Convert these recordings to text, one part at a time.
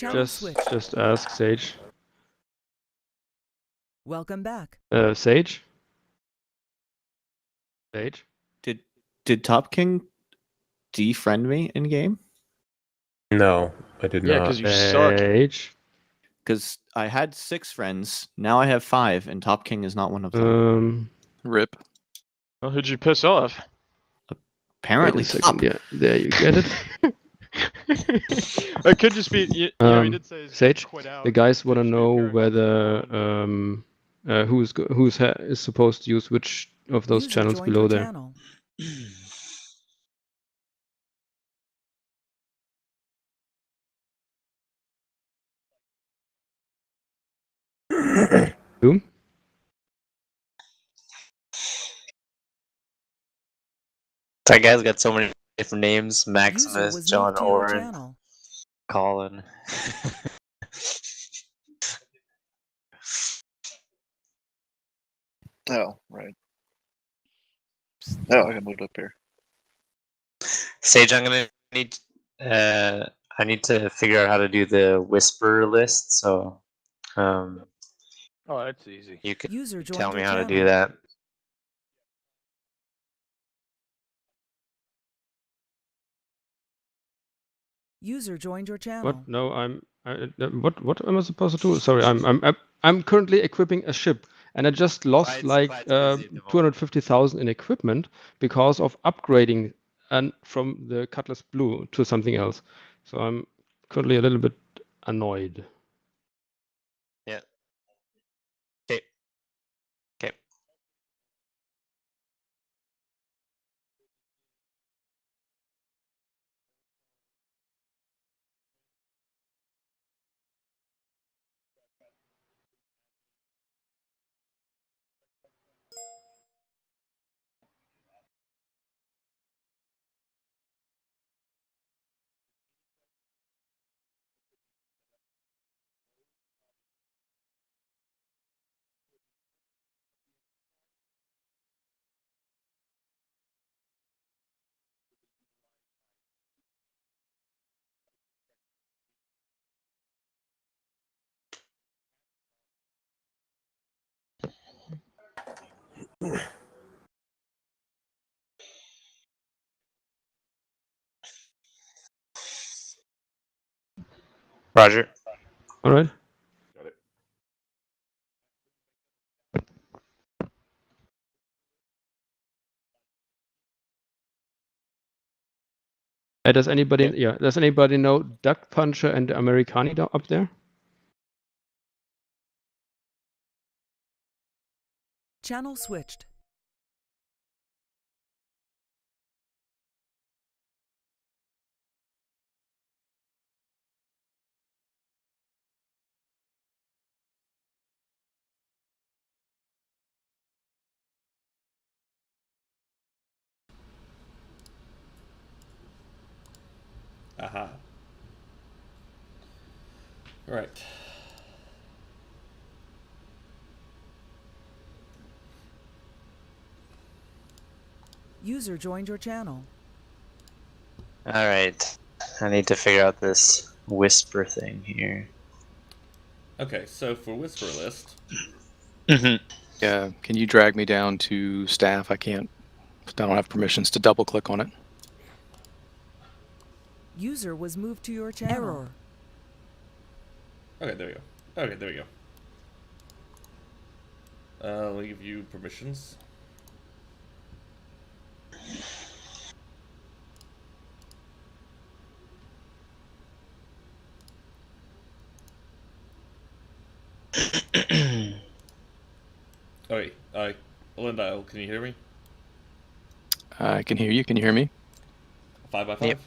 Just ask Sage. Welcome back. Sage? Sage? Did Top King defriend me in game? No, I did Yeah, not. because you suck. Sage? Because I had 6 friends, now I have 5, and Top King is not one of them. Rip. Well, who'd you piss off? Apparently, Wait a second, yeah, there you get it. It could just be, you know, he did say he's Sage, quit out. the guys want to Just know reappearing whether on is supposed to use which of those User channels joined below your there. channel. Who? That guy's got so many different names. User Maximus, was John moved to your Oren, channel. Colin. Oh, right. Oh, I got moved up here. Sage, I'm gonna need. I need to figure out how to do the whisper list. So, Oh, that's easy. you can User joined tell me your how to channel. do that. User joined your channel. What? No, what am I supposed to do? Sorry, I'm currently equipping a ship, and I just lost like quite busy at the moment. 250,000 in equipment because of upgrading and from the Cutlass Blue to something else. So I'm currently a little bit annoyed. Yeah. Okay. Okay. Roger. All right. Got it. Does anybody? Yeah. Does anybody know Duck Puncher and Americani up there? Channel switched. Aha. All right. User joined your channel. All right. I need to figure out this whisper thing here. Okay, so for Whisper List, Yeah, can you drag me down to staff? I don't have permissions to double click on it. User was moved to your channel. Error. okay, there we go. Okay, there we go. I'll give you permissions. Okay, Linda, can you hear me? I can hear you. Can you hear me? 5x5? Yep.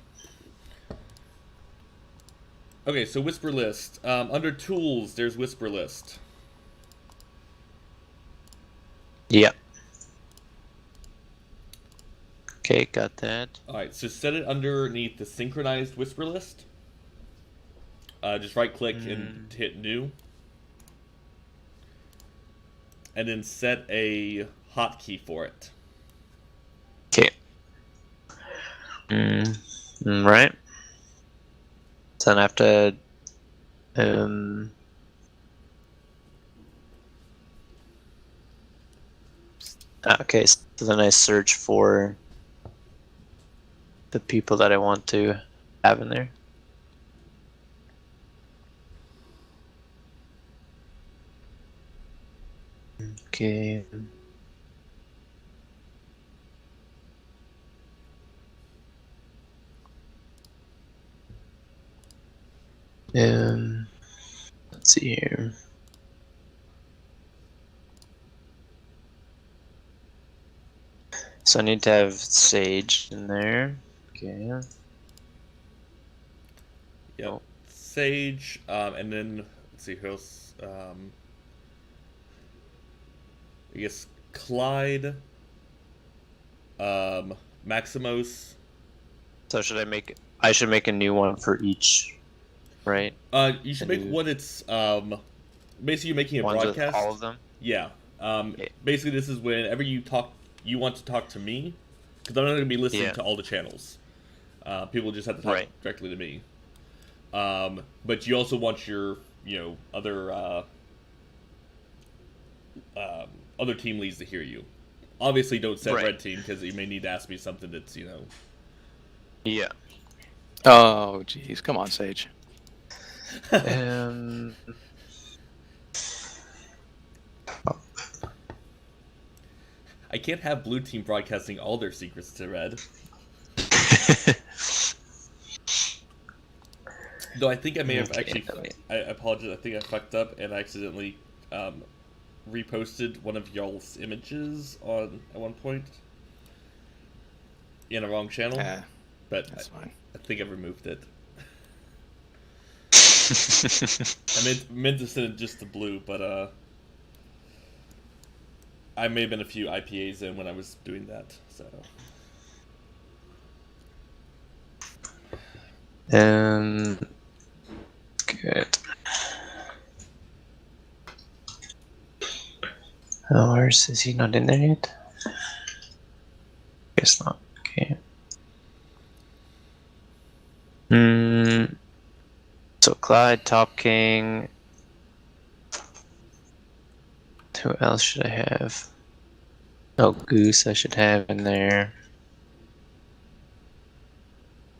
Okay, so Whisper List. Under Tools, there's Whisper List. Yep. Okay, got that. Alright, so set it underneath the Synchronized Whisper List. Just right-click and hit New. And then set a hotkey for it. Okay. Right. So then I have to Um. Okay, so then I search for the people that I want to have in there. Okay. Let's see here. So I need to have Sage in there. Okay. Yep. Oh. Sage, and then let's see who else. I guess Clyde, Maximos. So should I make? I should make a new one for each, right? You should A make new what it's basically you're making a ones with broadcast. all of them. Yeah. Yeah. Basically, this is whenever you want to talk to me, because I'm not going to be listening Yeah. to all the channels. People just have to talk Right. directly to me. But you also want your, other team leads to hear you. Obviously, don't set Right. red team because you may need to ask me something that's, Yeah. Oh, jeez. Come on, Sage. I can't have blue team broadcasting all their secrets to red. Though I think I may have Okay, I apologize. I think I fucked up and I accidentally reposted one of y'all's images at one point in a wrong channel. But That's fine. I think I removed it. I meant to send it just to blue, but I may have been a few IPAs in when I was doing that. So. Good. Oh, is he not in there yet? Guess not. Okay. So Clyde, Top King. Who else should I have? Oh, Goose I should have in there.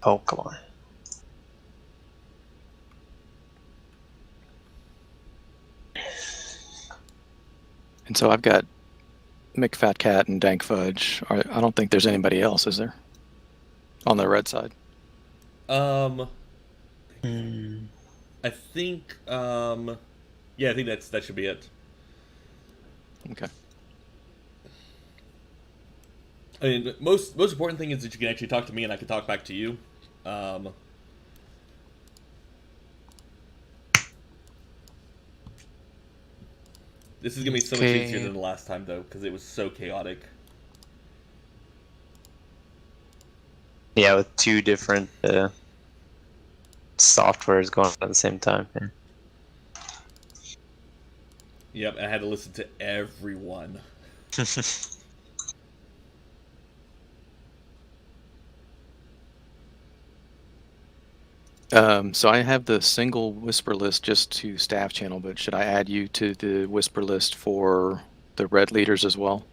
Oh, come on. And so I've got McFatCat and Dank Fudge. I don't think there's anybody else, is there? On the red side. I think yeah, I think that should be it. Okay. I mean, most important thing is that you can actually talk to me and I can talk back to you. This is gonna be so much easier than the last time though, because it was so chaotic. Yeah, with two different softwares going on at the same time. Yep, I had to listen to everyone. So I have the single whisper list just to staff channel, but should I add you to the whisper list for the red leaders as well?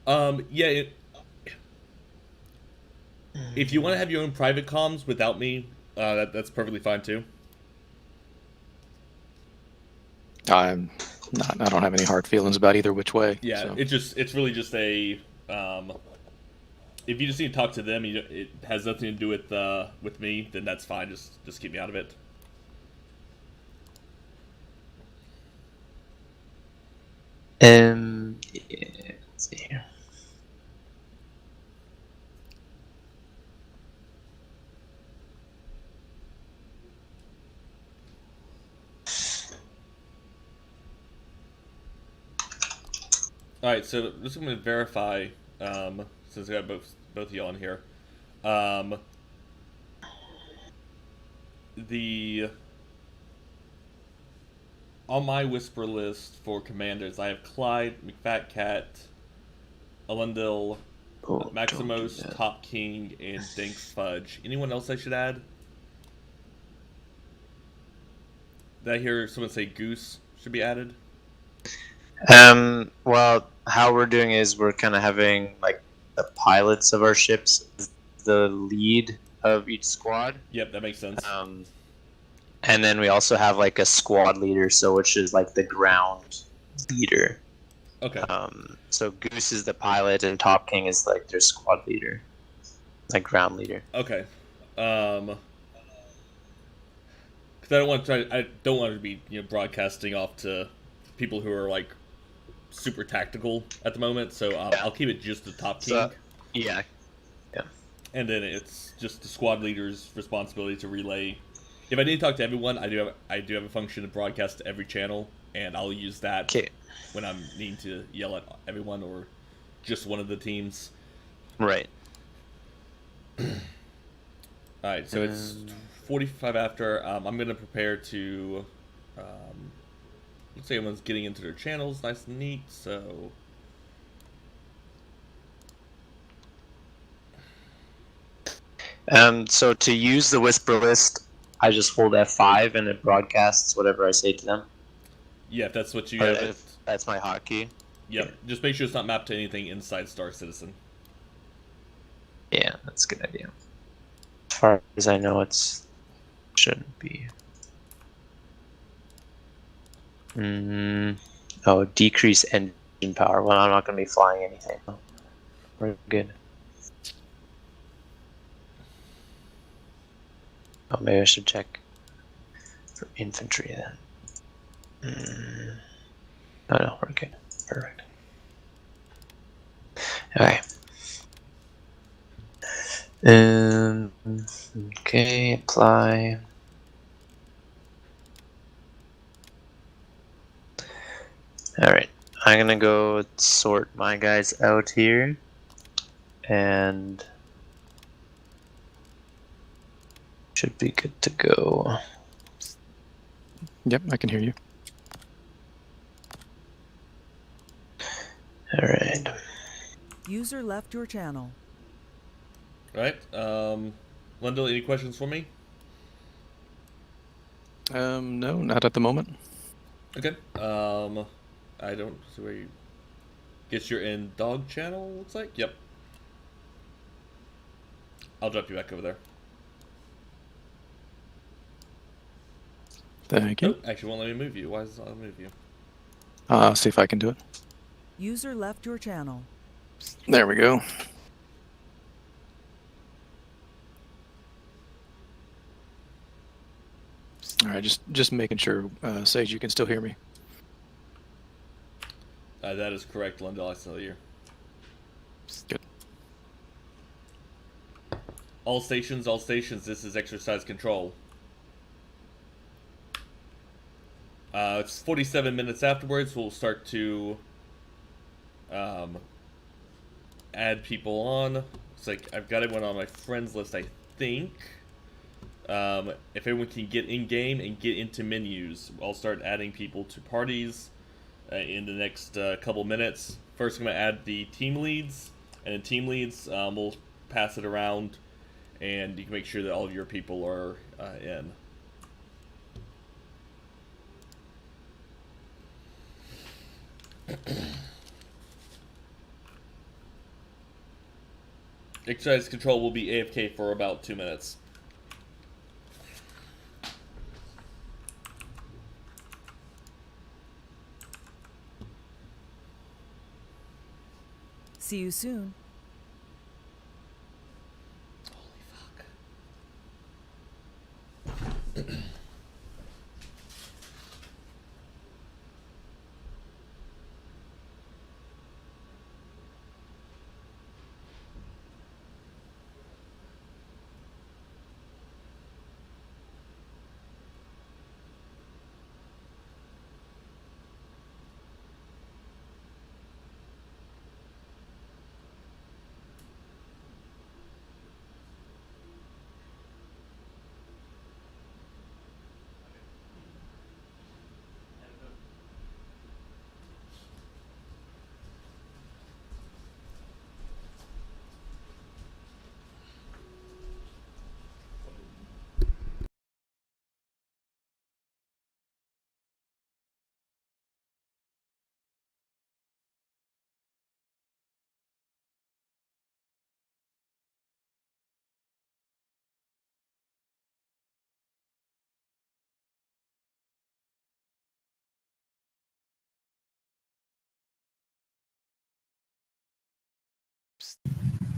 Yeah. If you want to have your own private comms without me, that's perfectly fine too. I don't have any hard feelings about either which way. Yeah, so. it's really just a if you just need to talk to them, it has nothing to do with me, then that's fine. Just keep me out of it. Yeah, let's see here. All right, so this I'm going to verify since I got both of y'all in here. On my whisper list for commanders, I have Clyde, McFatCat, Elendil, Oh, don't do Maximus, that. Top King, and Dinks Fudge. Anyone else I should add? Did I hear someone say Goose should be added? Well, how we're doing is we're kind of having like the pilots of our ships, the lead of each squad. Yep, that makes sense. And then we also have like a squad leader, so which is like the ground leader. Okay. So Goose is the pilot, and Top King is like their squad leader, like ground leader. Okay. Because I don't want to be broadcasting off to people who are like super tactical at the moment. So I'll keep it just the Top King. Yeah. And then it's just the squad leader's responsibility to relay. If I need to talk to everyone, I do have a function to broadcast to every channel, and I'll use that when I'm needing to yell at everyone or just one of the teams. Right. All right, so it's 45 after. I'm gonna prepare to. Looks like everyone's getting into their channels, nice and neat. So. So to use the whisper list, I just hold F5 and it broadcasts whatever I say to them. Yeah, if that's what you have. That's my hotkey. Yep. Yeah. Just make sure it's not mapped to anything inside Star Citizen. Yeah, that's a good idea. As far as I know, shouldn't be. Oh, decrease engine power. Well, I'm not going to be flying anything. We're good. Oh, maybe I should check for infantry then. Oh no, we're good. Perfect. Okay. Okay, apply. Alright, I'm gonna go sort my guys out here. And should be good to go. Yep, I can hear you. Alright. User left your channel. Alright, Lendl, any questions for me? No, not at the moment. Okay, I don't see where you... Guess you're in dog channel, looks like? Yep. I'll drop you back over there. Thank you. Oh, actually, won't let me move you. Why does it not move you? See if I can do it. User left your channel. There we go. All right, just making sure, Sage, you can still hear me. That is correct, Lendl. I still hear. Good. All stations, this is exercise control. It's 47 minutes afterwards. We'll start to add people on. It's like I've got everyone on my friends list, I think. If everyone can get in-game and get into menus, I'll start adding people to parties in the next couple minutes. First, I'm going to add the team leads, and in team leads, we'll pass it around, and you can make sure that all of your people are in. Exercise control will be AFK for about 2 minutes. See you soon. Holy fuck.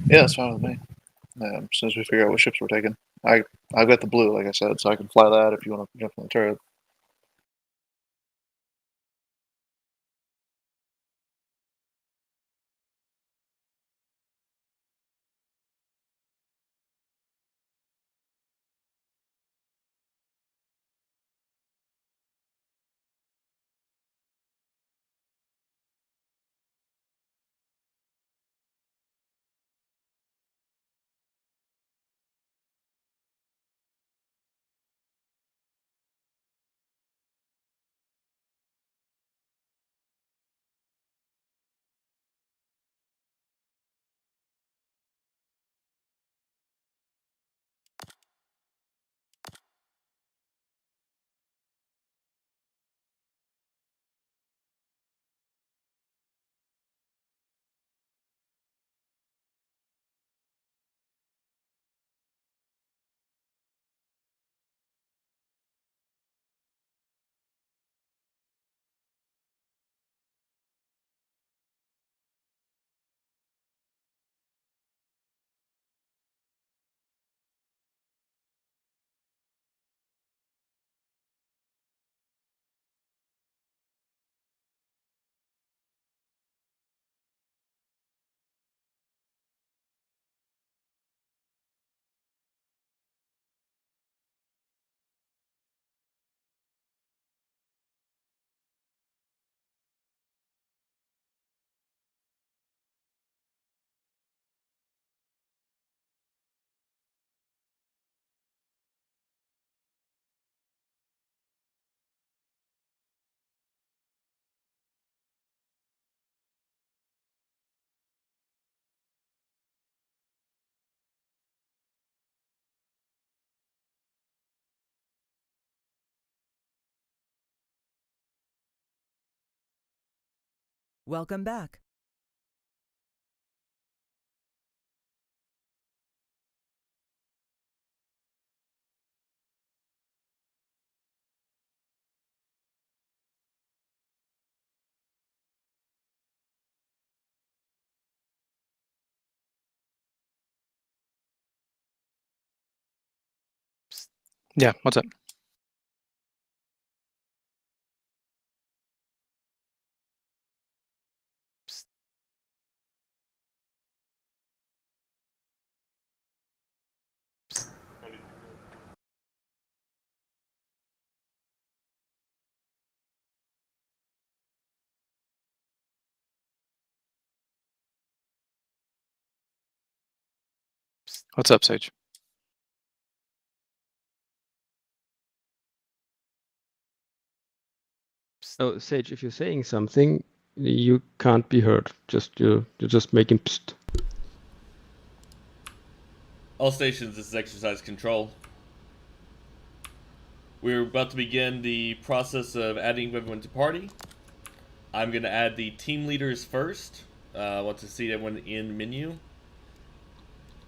Yeah, that's fine with me. As soon as we figure out what ships we're taking, I've got the blue, like I said, so I can fly that if you want to jump on the turret. Welcome back. Yeah, what's up? What's up, Sage? Oh, Sage, if you're saying something, you can't be heard. You're just making psst. All stations, this is exercise control. We're about to begin the process of adding everyone to party. I'm going to add the team leaders first. I want to see everyone in menu.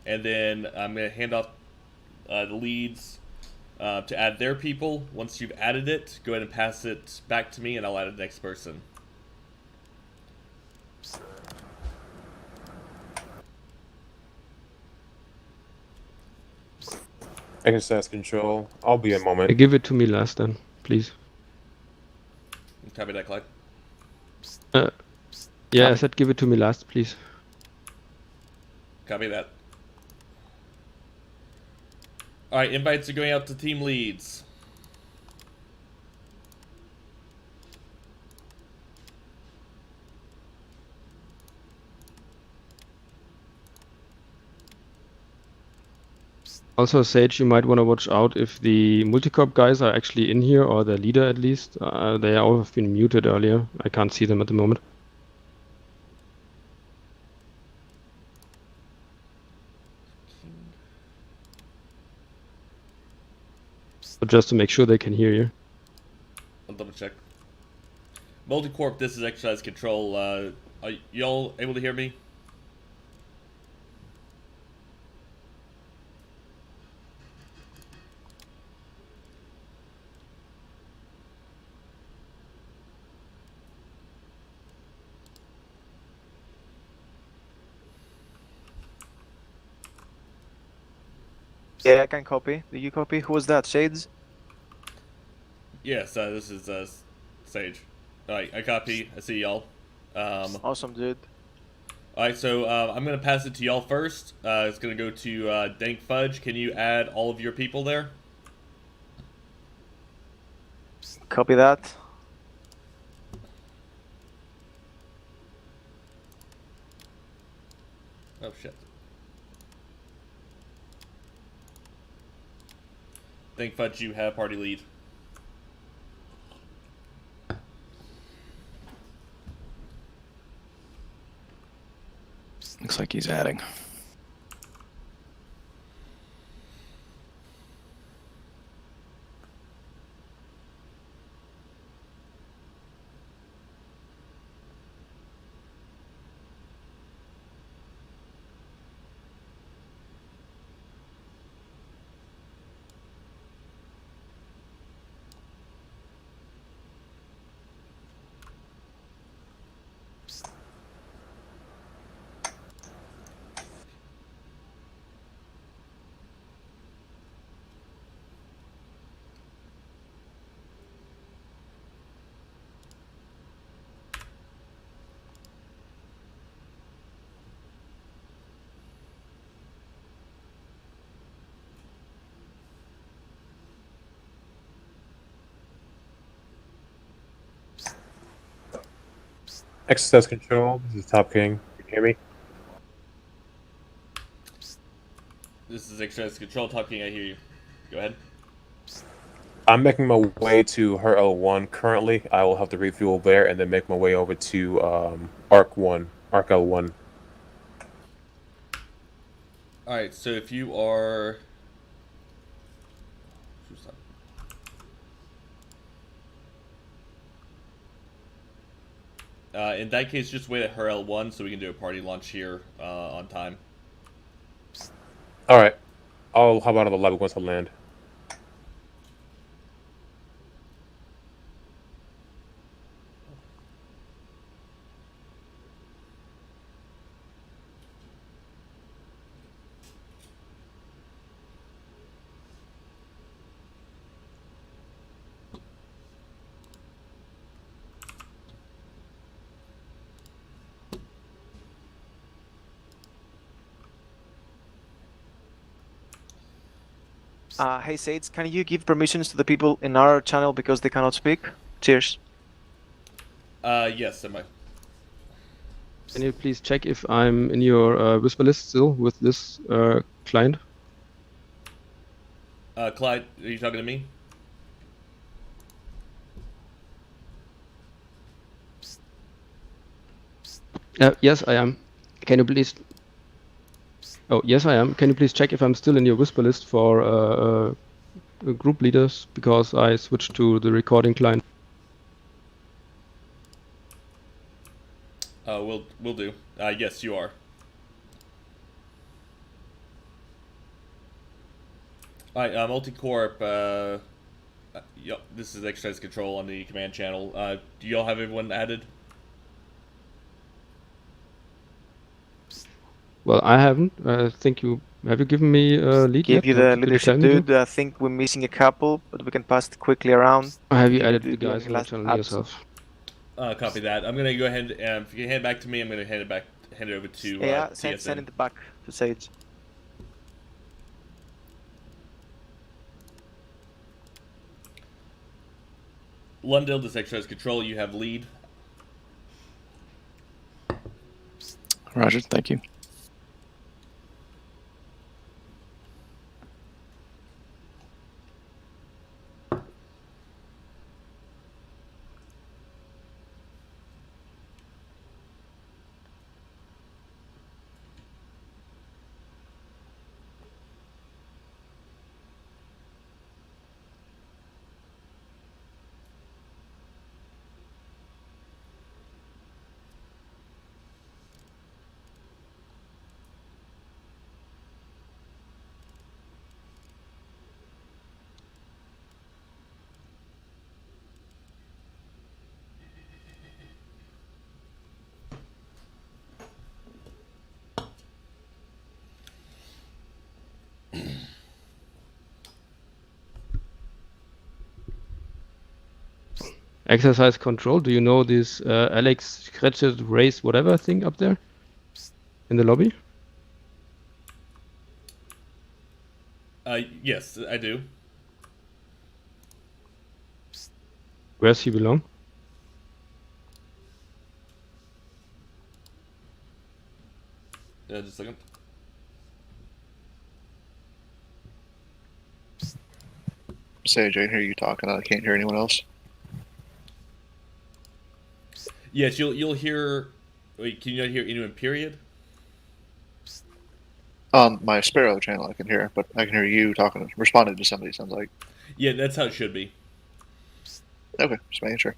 And then I'm going to hand off the leads to add their people. Once you've added it, go ahead and pass it back to me and I'll add the next person. Exercise control. I'll be a moment. Give it to me last then, please. Copy that, Clyde. Yeah, I said give it to me last, please. Copy that. Alright, invites are going out to team leads. Also, Sage, you might want to watch out if the multicorp guys are actually in here, or the leader at least. They all have been muted earlier. I can't see them at the moment. But just to make sure they can hear you. I'll double check. Multicorp, this is exercise control. Are y'all able to hear me? Yeah, I can copy. Do you copy? Who was that? Shades? Yes, this is Sage. Alright, I copy. I see y'all. Awesome, dude. Alright, so I'm going to pass it to y'all first. It's going to go to Dank Fudge. Can you add all of your people there? Copy that. Oh, shit. Dank Fudge, you have party lead. Looks like he's adding. Access control. This is Top King. Can you hear me? This is Extra's Control talking. I hear you. Go ahead. I'm making my way to her L1 currently. I will have to refuel there and then make my way over to Arc L1. Alright, so if you are... in that case, just wait at her L1 so we can do a party launch here on time. Alright. I'll hop out of the lobby once I land. Hey Sades, can you give permissions to the people in our channel because they cannot speak? Cheers. Yes, am I? Can you please check if I'm in your whisper list still with this client? Clyde, are you talking to me? Yes, I am. Can you please... Oh, yes, I am. Can you please check if I'm still in your whisper list for group leaders, because I switched to the recording client. Will do. Yes, you are. Alright, Multicorp, yep, this is Exercise Control on the command channel. Do y'all have everyone added? Well, I haven't. I think you... Have you given me a lead yet? Give you Or the did you leadership, tell me to? dude. I think we're missing a couple, but we can pass it quickly around. Have you If added do the guys any in the last channel adds. yourself? Copy that. I'm gonna go ahead and if you can hand it back to me, I'm gonna hand it over to Yeah, TSN. send it back to Sage. Lundell, this Exercise Control, you have lead. Roger, thank you. exercise control. Do you know this Alex Cratchit race whatever thing up there in the lobby? Yes, I do. Where's he belong? Just a second. Sage, I can hear you talking. I can't hear anyone else. Yes, you'll hear. Wait, can you not hear anyone? Period. On my Sparrow channel, I can hear, but I can hear you talking, responding to somebody. Sounds like. Yeah, that's how it should be. Okay, just making sure.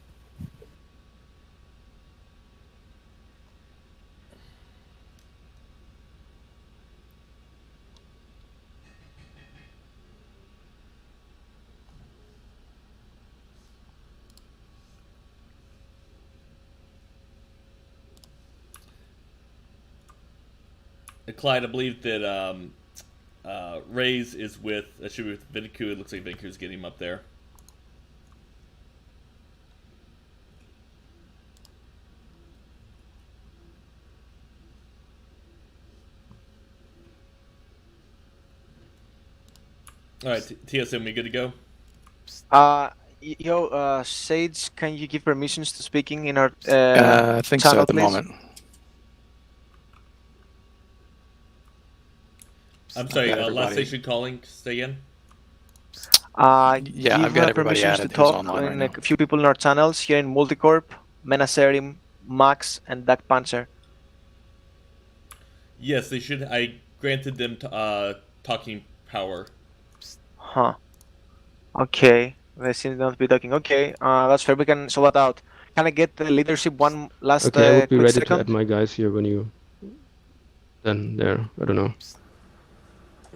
Clyde, I believe that Rays is with. That should be with Vinku. It looks like Vinku's getting him up there. All right, TSM, we good to go? Sage, can you give permissions to speaking in our I think so channel, at the please? moment. I'm sorry. got Last everybody. station calling. Say again. Yeah, you I've got have everybody permissions to added who's talk online right in now. a few people in our channels here in Multicorp, Menacerim, Max, and Duck Panzer. Yes, they should. I granted them talking power. Huh. Okay. They seem not to be talking. Okay, that's fair. We can sort that out. Can I get the leadership one last Okay, I would be quick ready second? to add my guys here when you. Then there, I don't know.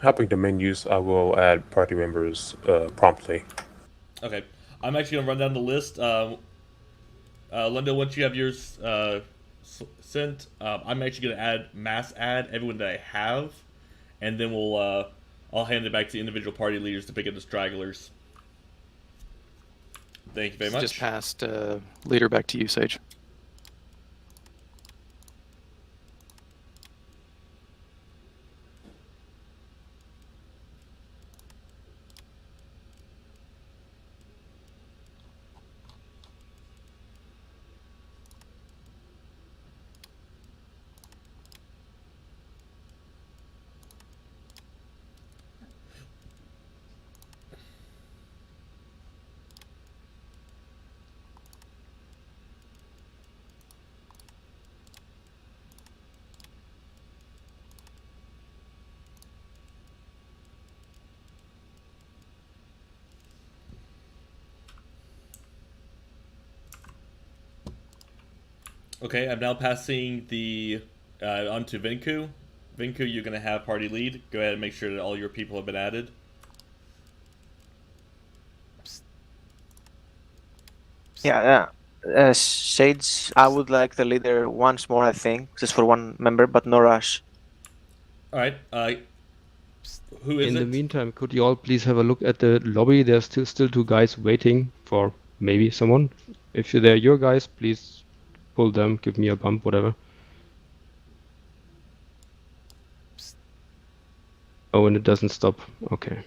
Helping the menus, I will add party members promptly. Okay, I'm actually gonna run down the list. Linda, once you have yours sent, I'm actually gonna mass add everyone that I have, and then I'll hand it back to individual party leaders to pick up the stragglers. Thank you very much. Just passed leader back to you, Sage. Okay, I'm now passing the on to Vinku. Vinku, you're gonna have party lead. Go ahead and make sure that all your people have been added. Yeah, Sage, I would like the leader once more, I think, just for one member, but no rush. All right. Who is In it? the meantime, could you all please have a look at the lobby? There's still two guys waiting for maybe someone. If they're your guys, please pull them, give me a bump, whatever. Oh, and it doesn't stop. Okay.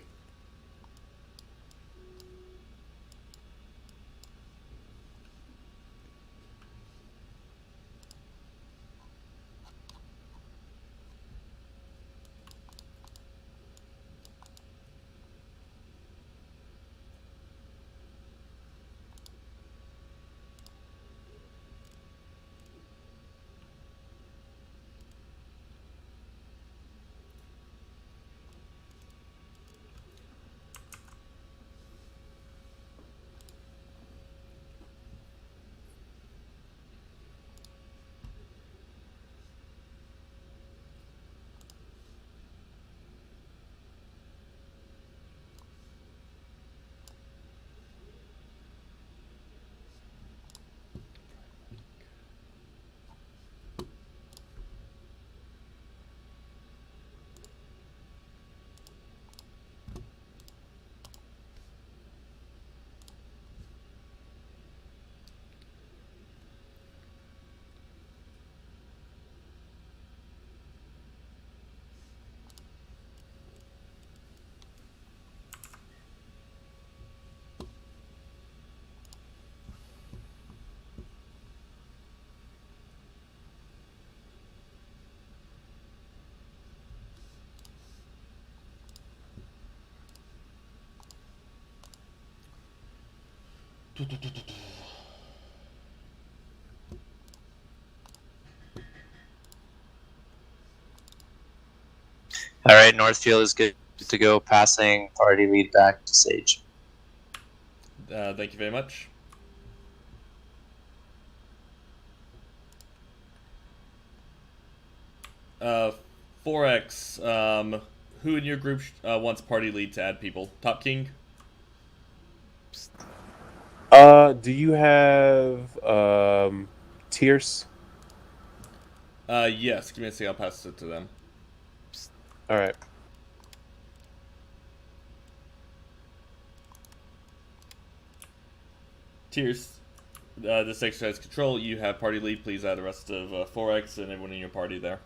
All right, Northfield is good to go. Passing party lead back to Sage. Thank you very much. Uh, 4X. Who in your group wants party lead to add people? Top King. Do you have tiers? Yes. Give me a second. I'll pass it to them. All right. Tiers. This exercise control. You have party lead. Please add the rest of 4X and everyone in your party there.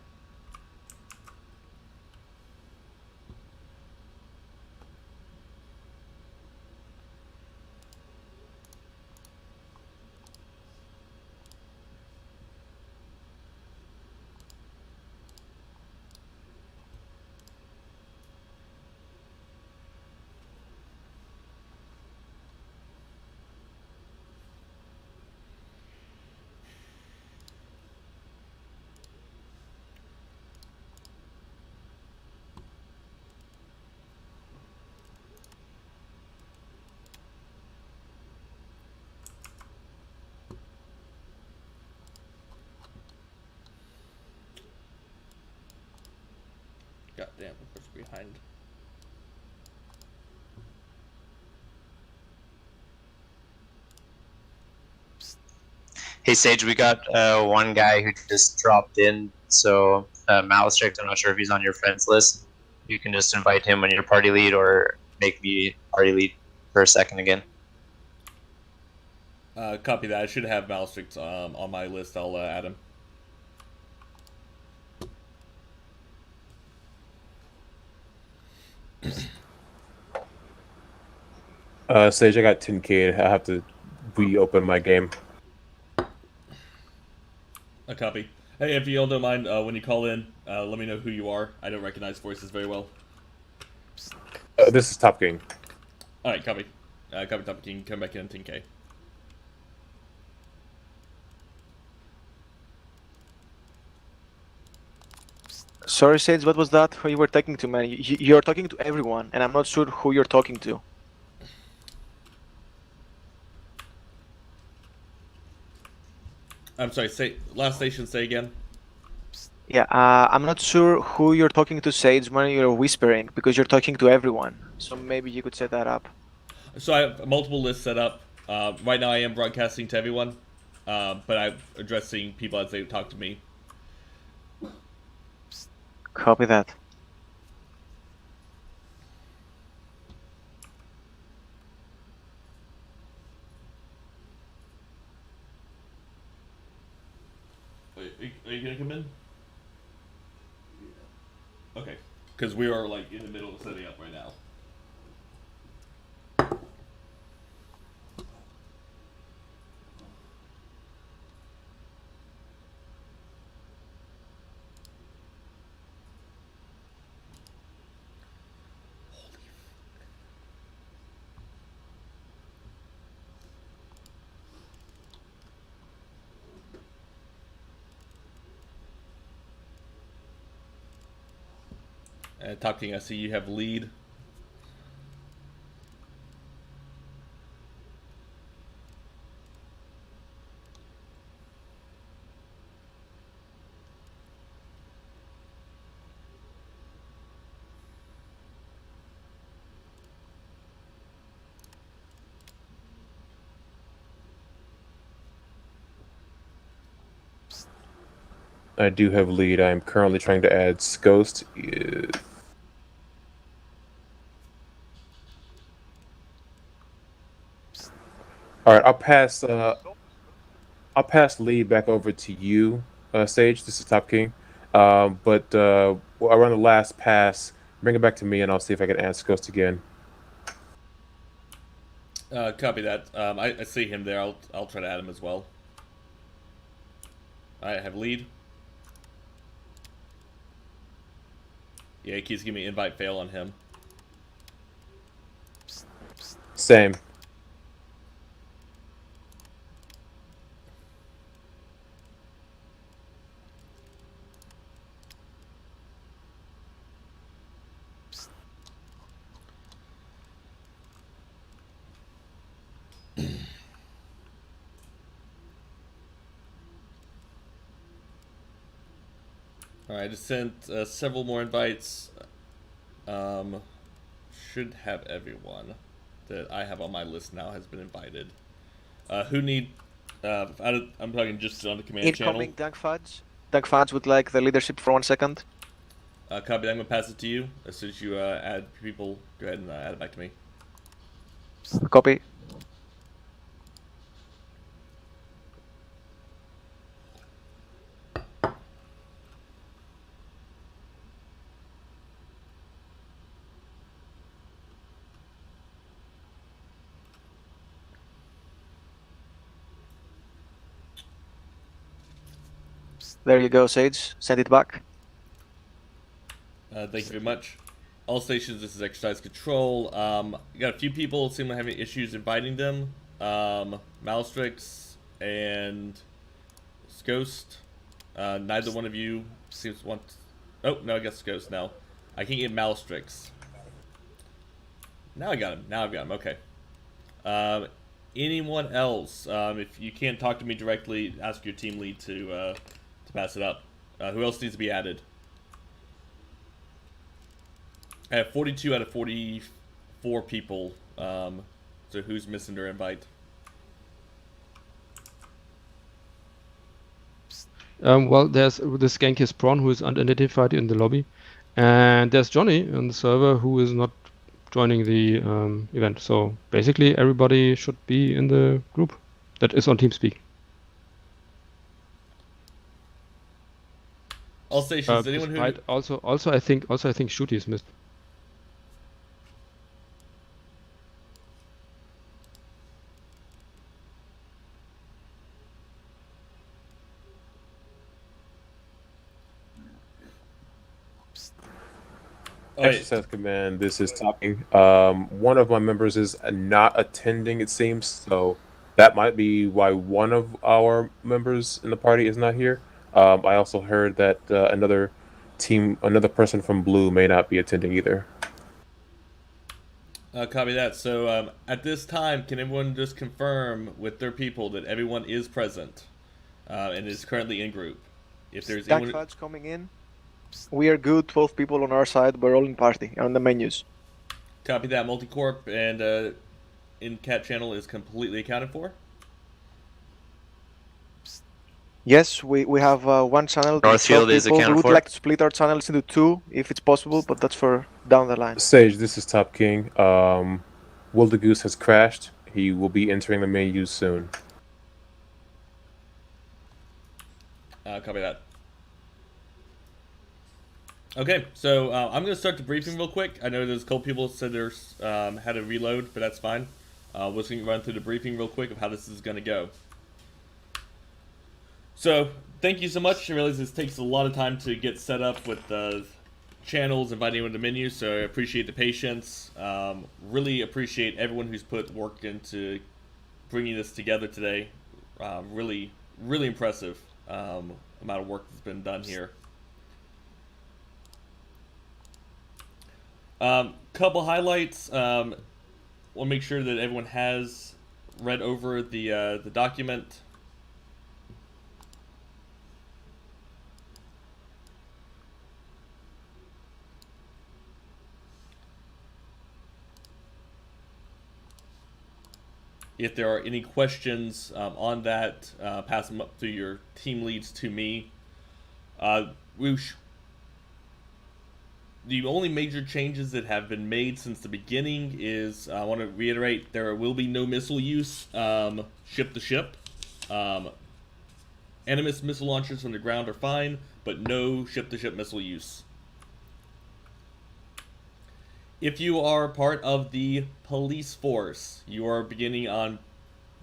God damn, what's behind? Hey Sage, we got one guy who just dropped in. So Malice checked. I'm not sure if he's on your friends list. You can just invite him when you're party lead, or make me party lead for a second again. Copy that. I should have Malstrix on my list. I'll add him. Sage, I got 10K. I have to reopen my game. A copy. Hey, if you all don't mind, when you call in, let me know who you are. I don't recognize voices very well. This is Top King. Alright, copy. Copy, Top King. Come back in 10K. Sorry, Sage, what was that? Who you were talking to, man? You're talking to everyone, and I'm not sure who you're talking to. I'm sorry, say last station, say again. Yeah, I'm not sure who you're talking to, Sage, when you're whispering, because you're talking to everyone. So maybe you could set that up. So I have multiple lists set up. Right now I am broadcasting to everyone, but I'm addressing people as they talk to me. Copy that. Wait, are you gonna come in? Okay, because we are like in the middle of setting up right now. Top King, I see you have lead. I do have lead. I am currently trying to add Ghost. All right, I'll pass lead back over to you, Sage. This is Top King. But around the last pass, bring it back to me, and I'll see if I can add Ghost again. Copy that. I see him there. I'll try to add him as well. I have lead. Yeah, he keeps giving me invite fail on him. Same. Alright, I just sent several more invites. Should have everyone that I have on my list now has been invited. Who need... I'm talking just on the command channel. Incoming Dank Fudge. Dank Fudge would like the leadership for 1 second. Copy, I'm going to pass it to you. As soon as you add people, go ahead and add it back to me. Copy. There you go, Sage. Send it back. Thank you very much. All stations, this is exercise control. You got a few people seem to have issues inviting them. Malstrix and Ghost. Neither one of you seems to want... Oh, no, I guess Ghost now. I can't get Malstrix. Now I got him. Now I've got him. Okay. Anyone else? If you can't talk to me directly, ask your team lead to pass it up. Who else needs to be added? I have 42 out of 44 people. So who's missing their invite? Well, there's the Skankiest Prawn who is unidentified in the lobby, and there's Johnny on the server who is not joining the event. So basically, everybody should be in the group that is on TeamSpeak. All stations. Anyone who also I think Shooty is missed. Exercise Command, this is talking. One of my members is not attending, it seems, so that might be why one of our members in the party is not here. I also heard that another person from Blue may not be attending either. Copy that. So at this time, can everyone just confirm with their people that everyone is present and is currently in group? If there's Dank anyone... Fudge coming in. We are good, 12 people on our side, we're all in party, on the menus. Copy that. Multicorp and in-cat channel is completely accounted for? Yes, we have one channel. Northfield is accounted We would for. like to split our channels into 2 if it's possible, but that's for down the line. Sage, this is Top King. Will the Goose has crashed. He will be entering the menu soon. Copy that. Okay, so I'm going to start the briefing real quick. I know there's a couple people said there's had to reload, but that's fine. We're just going to run through the briefing real quick of how this is going to go. So, thank you so much. I realize this takes a lot of time to get set up with the channels, inviting anyone to the menu, so I appreciate the patience. Really appreciate everyone who's put work into bringing this together today. Really impressive amount of work that's been done here. Couple highlights. Want to make sure that everyone has read over the document. If there are any questions on that, pass them up through your team leads to me. The only major changes that have been made since the beginning is, I want to reiterate, there will be no missile use ship to ship. Animus missile launchers from the ground are fine, but no ship to ship missile use. If you are part of the police force, you are beginning on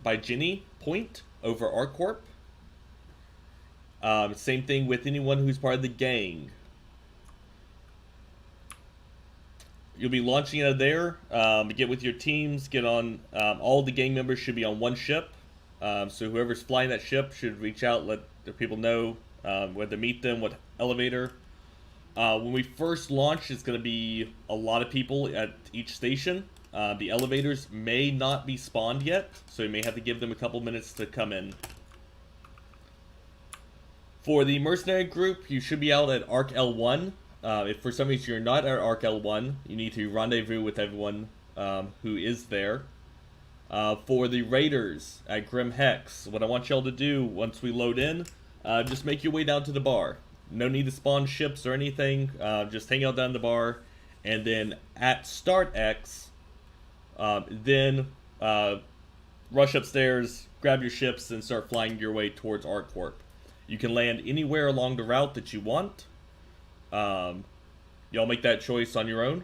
Bygini Point over ArcCorp. Same thing with anyone who's part of the gang. You'll be launching out of there. Get with your teams. Get on. All the gang members should be on one ship. So whoever's flying that ship should reach out, let the people know where to meet them, what elevator. When we first launch, it's going to be a lot of people at each station. The elevators may not be spawned yet, so you may have to give them a couple minutes to come in. For the mercenary group, you should be out at Arc L1. If for some reason you're not at Arc L1, you need to rendezvous with everyone who is there. For the raiders at Grim Hex, what I want y'all to do once we load in, just make your way down to the bar. No need to spawn ships or anything. Just hang out down the bar, and then at Start X, then rush upstairs, grab your ships, and start flying your way towards ArcCorp. You can land anywhere along the route that you want. Y'all make that choice on your own.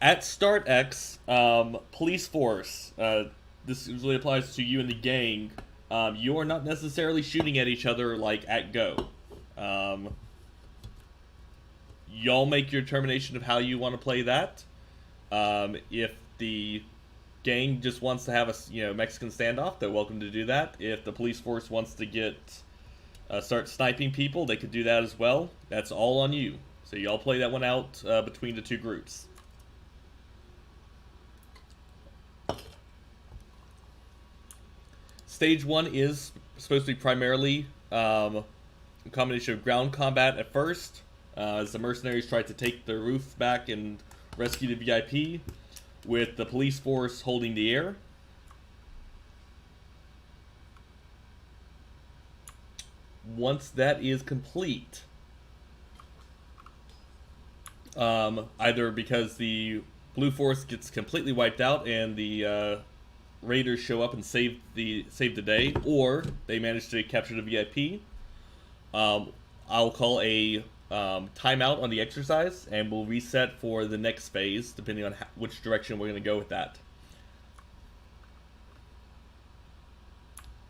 At Start X, police force, this usually applies to you and the gang. You are not necessarily shooting at each other like at Go. Y'all make your determination of how you want to play that. If the gang just wants to have a Mexican standoff, they're welcome to do that. If the police force wants to start sniping people, they could do that as well. That's all on you. So y'all play that one out between the two groups. Stage 1 is supposed to be primarily a combination of ground combat at first, as the mercenaries try to take the roof back and rescue the VIP, with the police force holding the air. Once that is complete, either because the blue force gets completely wiped out and the raiders show up and save the day, or they manage to capture the VIP, I'll call a timeout on the exercise, and we'll reset for the next phase, depending on which direction we're going to go with that.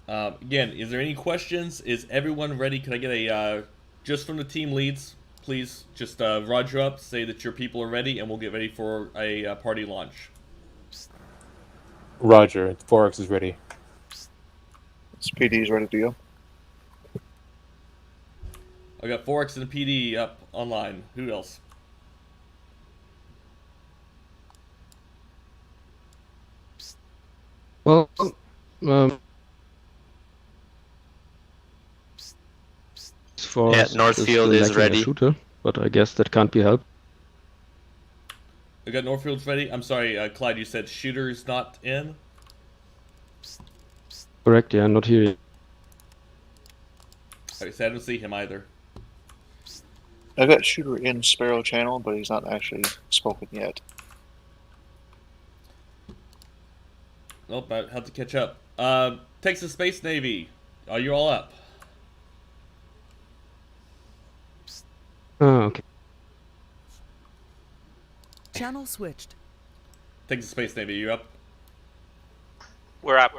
Again, is there any questions? Is everyone ready? Can I get a, just from the team leads, please just roger up, say that your people are ready, and we'll get ready for a party launch. Roger. 4X is ready. PD is ready to go. I got 4X and PD up online. Who else? Well, for Yeah, us Northfield is is lacking a ready. shooter, but I guess that can't be helped. I got Northfield's ready. I'm sorry, Clyde, you said shooter's not in? Correct, yeah, not here yet. Okay, so I don't see him either. I got shooter in Sparrow channel, but he's not actually spoken yet. Nope, I have to catch up. Texas Space Navy, are you all up? Oh, okay. Channel switched. Texas Space Navy, you up? We're up.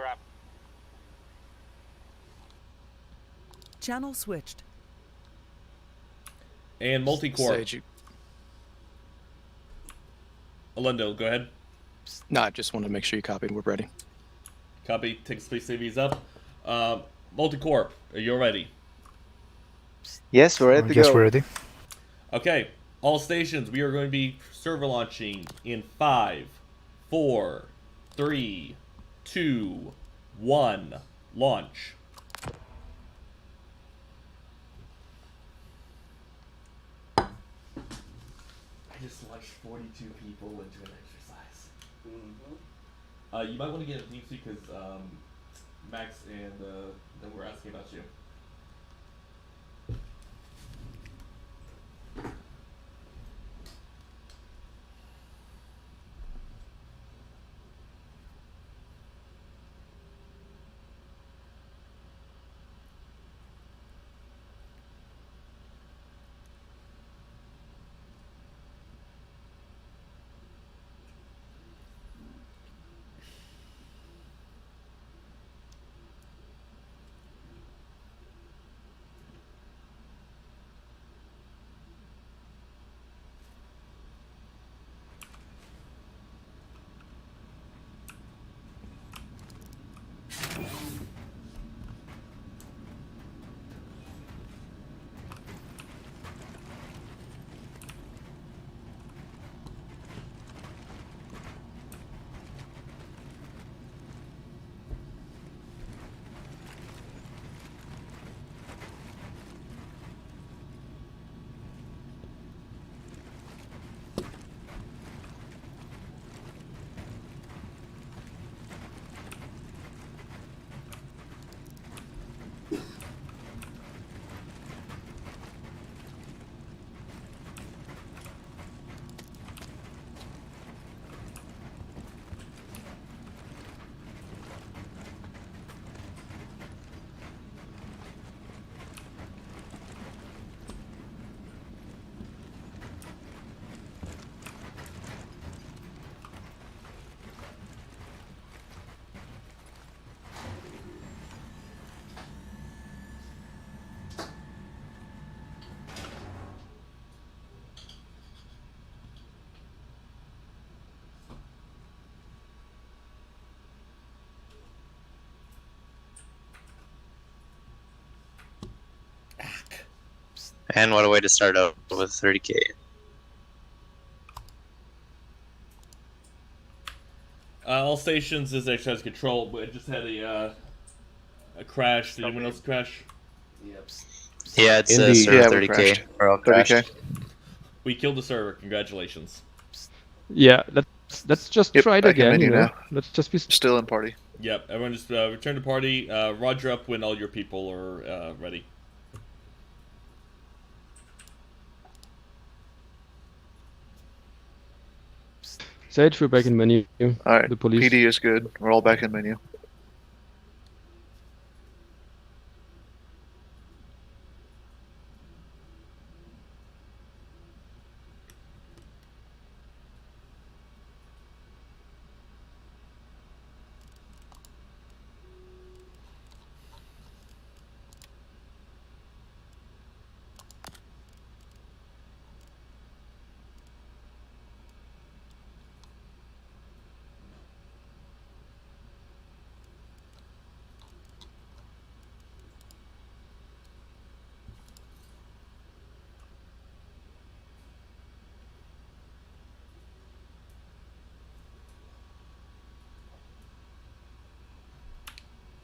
Channel switched. And Multicorp. Sage, you- Alendo, go ahead. No, I just wanted to make sure you copied. We're ready. Copy. Texas Space Navy is up. Multicorp, are you ready? Yes, we're ready to Yes, go. we're ready. Okay, all stations, we are going to be server launching in 5, 4, 3, 2, 1, launch. I just launched 42 people into an exercise. You might want to get a team seat because Max and them were asking about you. And what a way to start out with 30k. All stations is exercise control, but it just had a crash. Did anyone else crash? Yeah, it's Indeed. server Yeah, we 30k. crashed. We're all 30K. crashed. We killed the server. Congratulations. Yeah, let's just Yep, try it back in again. menu You know, now. let's just be. Still in party. Yep, everyone just return to party. Roger up when all your people are ready. Sage, we're back in menu. Alright, The police. PD is good. We're all back in menu.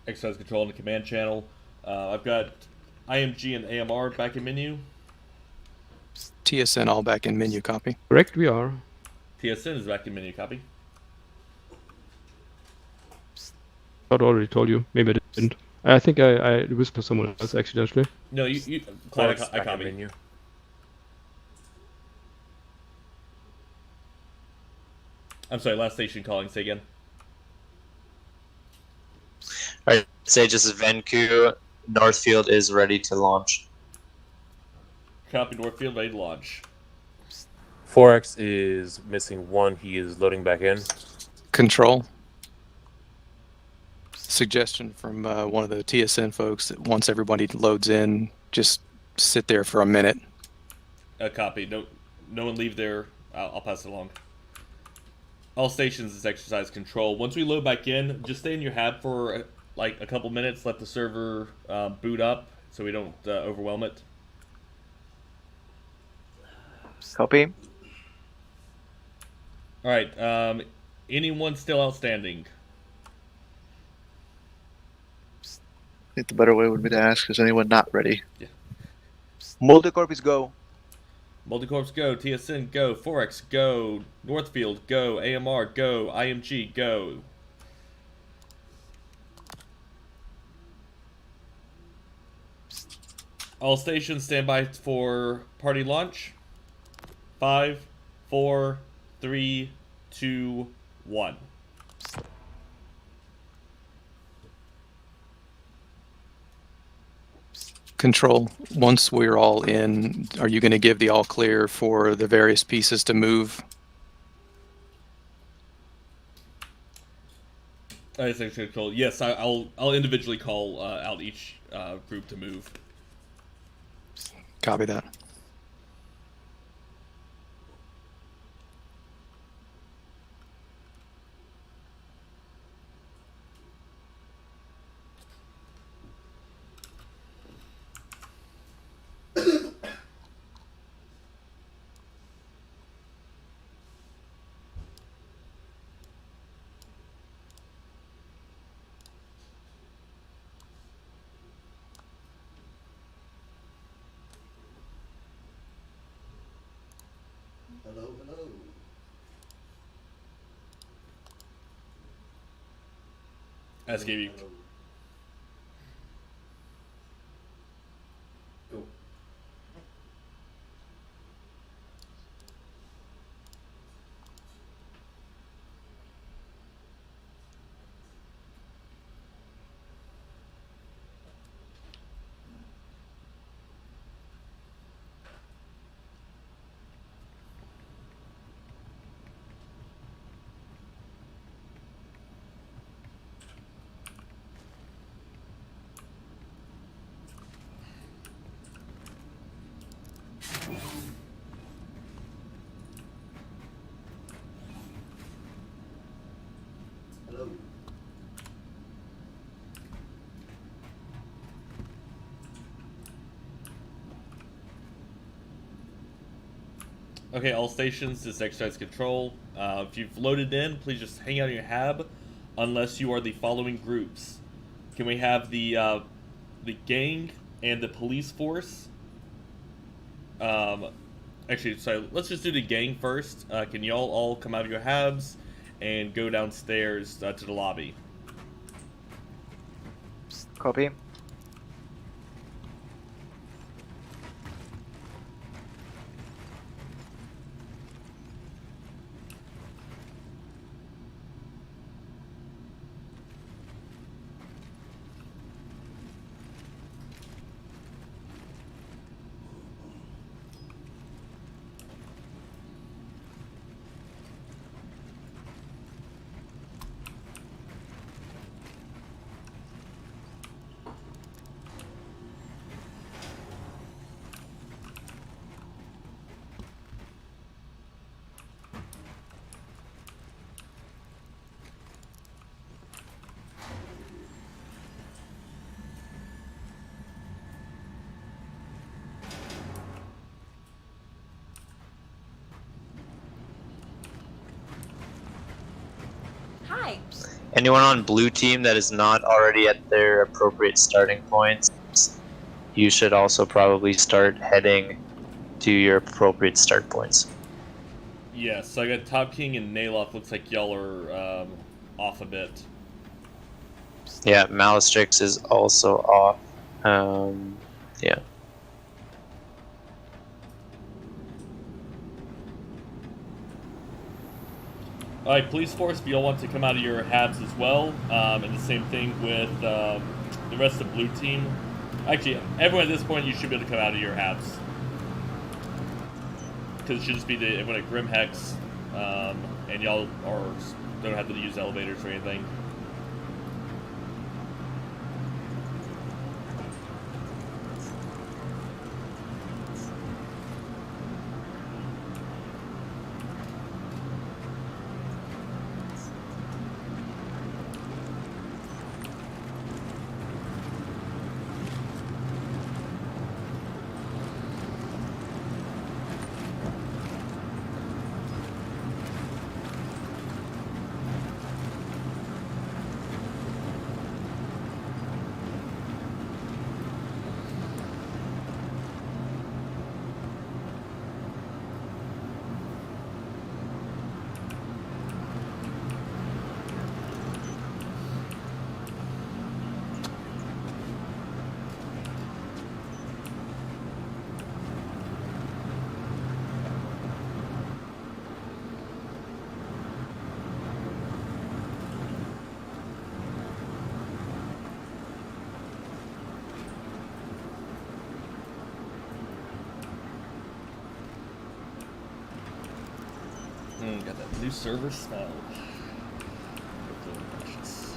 Exercise control in the command channel. I've got IMG and AMR back in menu. TSN all back in menu copy. Correct, we are. TSN is back in menu copy. I already told you. Maybe I didn't. I think I whispered someone else accidentally. No, you Clark's I back in copy. menu. I'm sorry, last station calling, say again. Alright, Sage, this is Venku. Northfield is ready to launch. Copy Northfield, ready to launch. Forex is missing one. He is loading back in. Control. Suggestion from one of the TSN folks that once everybody loads in, just sit there for a minute. Copy. No one leave there. I'll pass it along. All stations is exercise control. Once we load back in, just stay in your hab for like a couple minutes. Let the server boot up so we don't overwhelm it. Copy. All right. Anyone still outstanding? I think the better way would be to ask, is anyone not ready? Multicorp is go. Multicorps go. TSN go. Forex go. Northfield go. AMR go. IMG go. All stations stand by for party launch. 5, 4, 3, 2, 1. Control. Once we're all in, are you going to give the all clear for the various pieces to move? Executive control. Yes, I'll individually call out each group to move. Copy that. Hello, hello. Ask you. Go. Okay, all stations, this exercise control. If you've loaded in, please just hang out in your hab, unless you are the following groups. Can we have the gang and the police force? Actually, so let's just do the gang first. Can y'all all come out of your habs and go downstairs to the lobby? Copy. Hi. Anyone on blue team that is not already at their appropriate starting points, you should also probably start heading to your appropriate start points. Yes, so I got Top King and Naloth. Looks like y'all are off a bit. Yeah, Malastrix is also off. Yeah. Alright, police force, if y'all want to come out of your habs as well, and the same thing with the rest of the blue team. Actually, everyone at this point, you should be able to come out of your habs. Because it should just be everyone at Grim Hex, and y'all don't have to use elevators or anything. Got that new server smell. Delicious.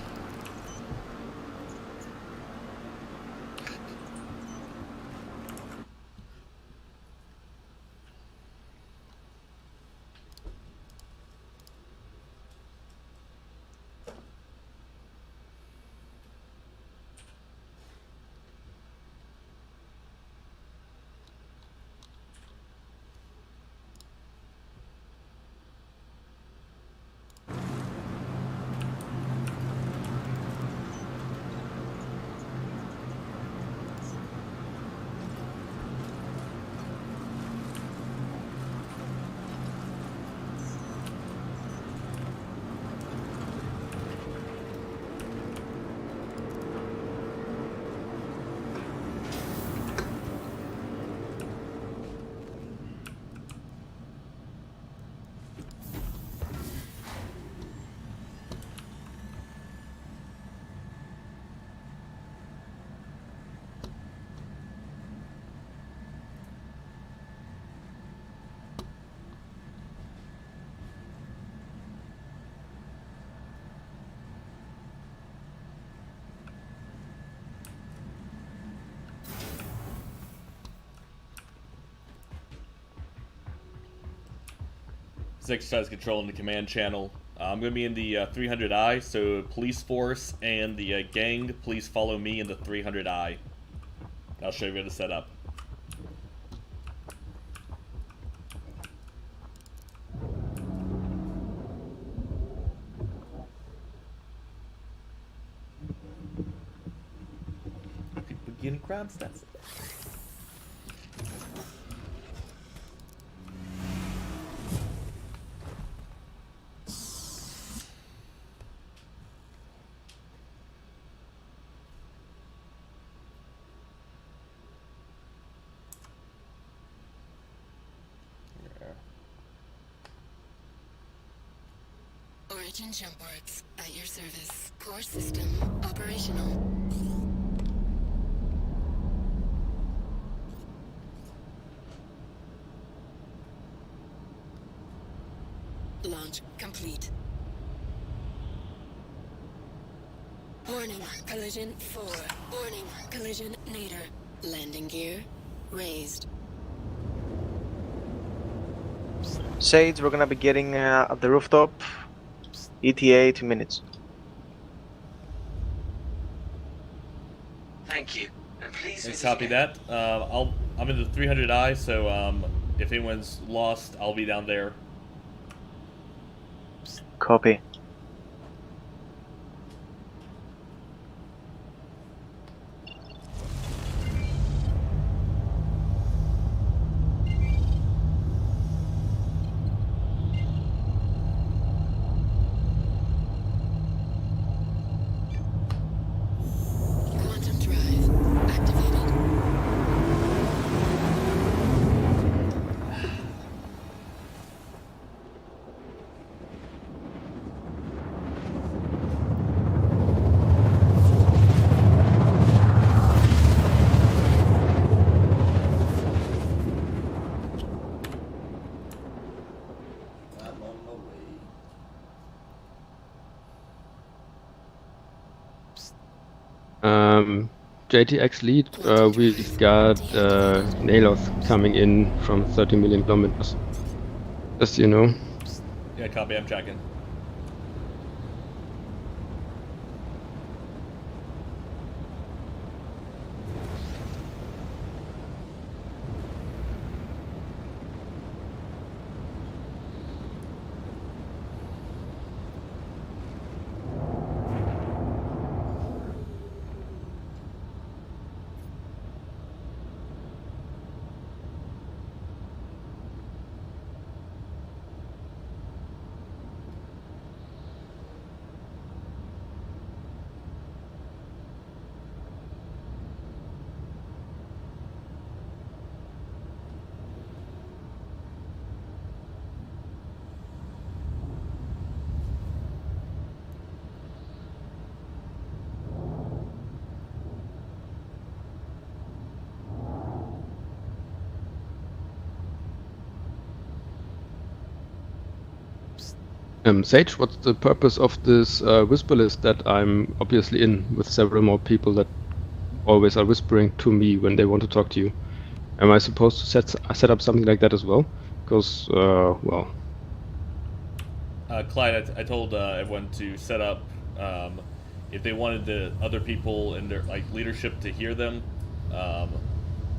This exercise control in the command channel. I'm going to be in the 300I, so police force and the gang, please follow me in the 300I. I'll show you where to set up. getting crowd stats. Origin jump works at your service. Core system operational. Launch complete. Warning, collision 4. Warning, collision nadir. Landing gear raised. Sage, we're gonna be getting at the rooftop. ETA 2 minutes. Thank you. And please Let's copy that. I'm in the 300i, so if anyone's lost, I'll be down there. Copy. Quantum drive activated. I'm on my way. JTX lead, we've got Naloth coming in from 30 million kilometers. Just so you know. Yeah, copy. I'm tracking. Sage, what's the purpose of this whisper list that I'm obviously in with several more people that always are whispering to me when they want to talk to you? Am I supposed to set up something like that as well? Because, well... Clyde, I told everyone to set up, if they wanted the other people in their leadership to hear them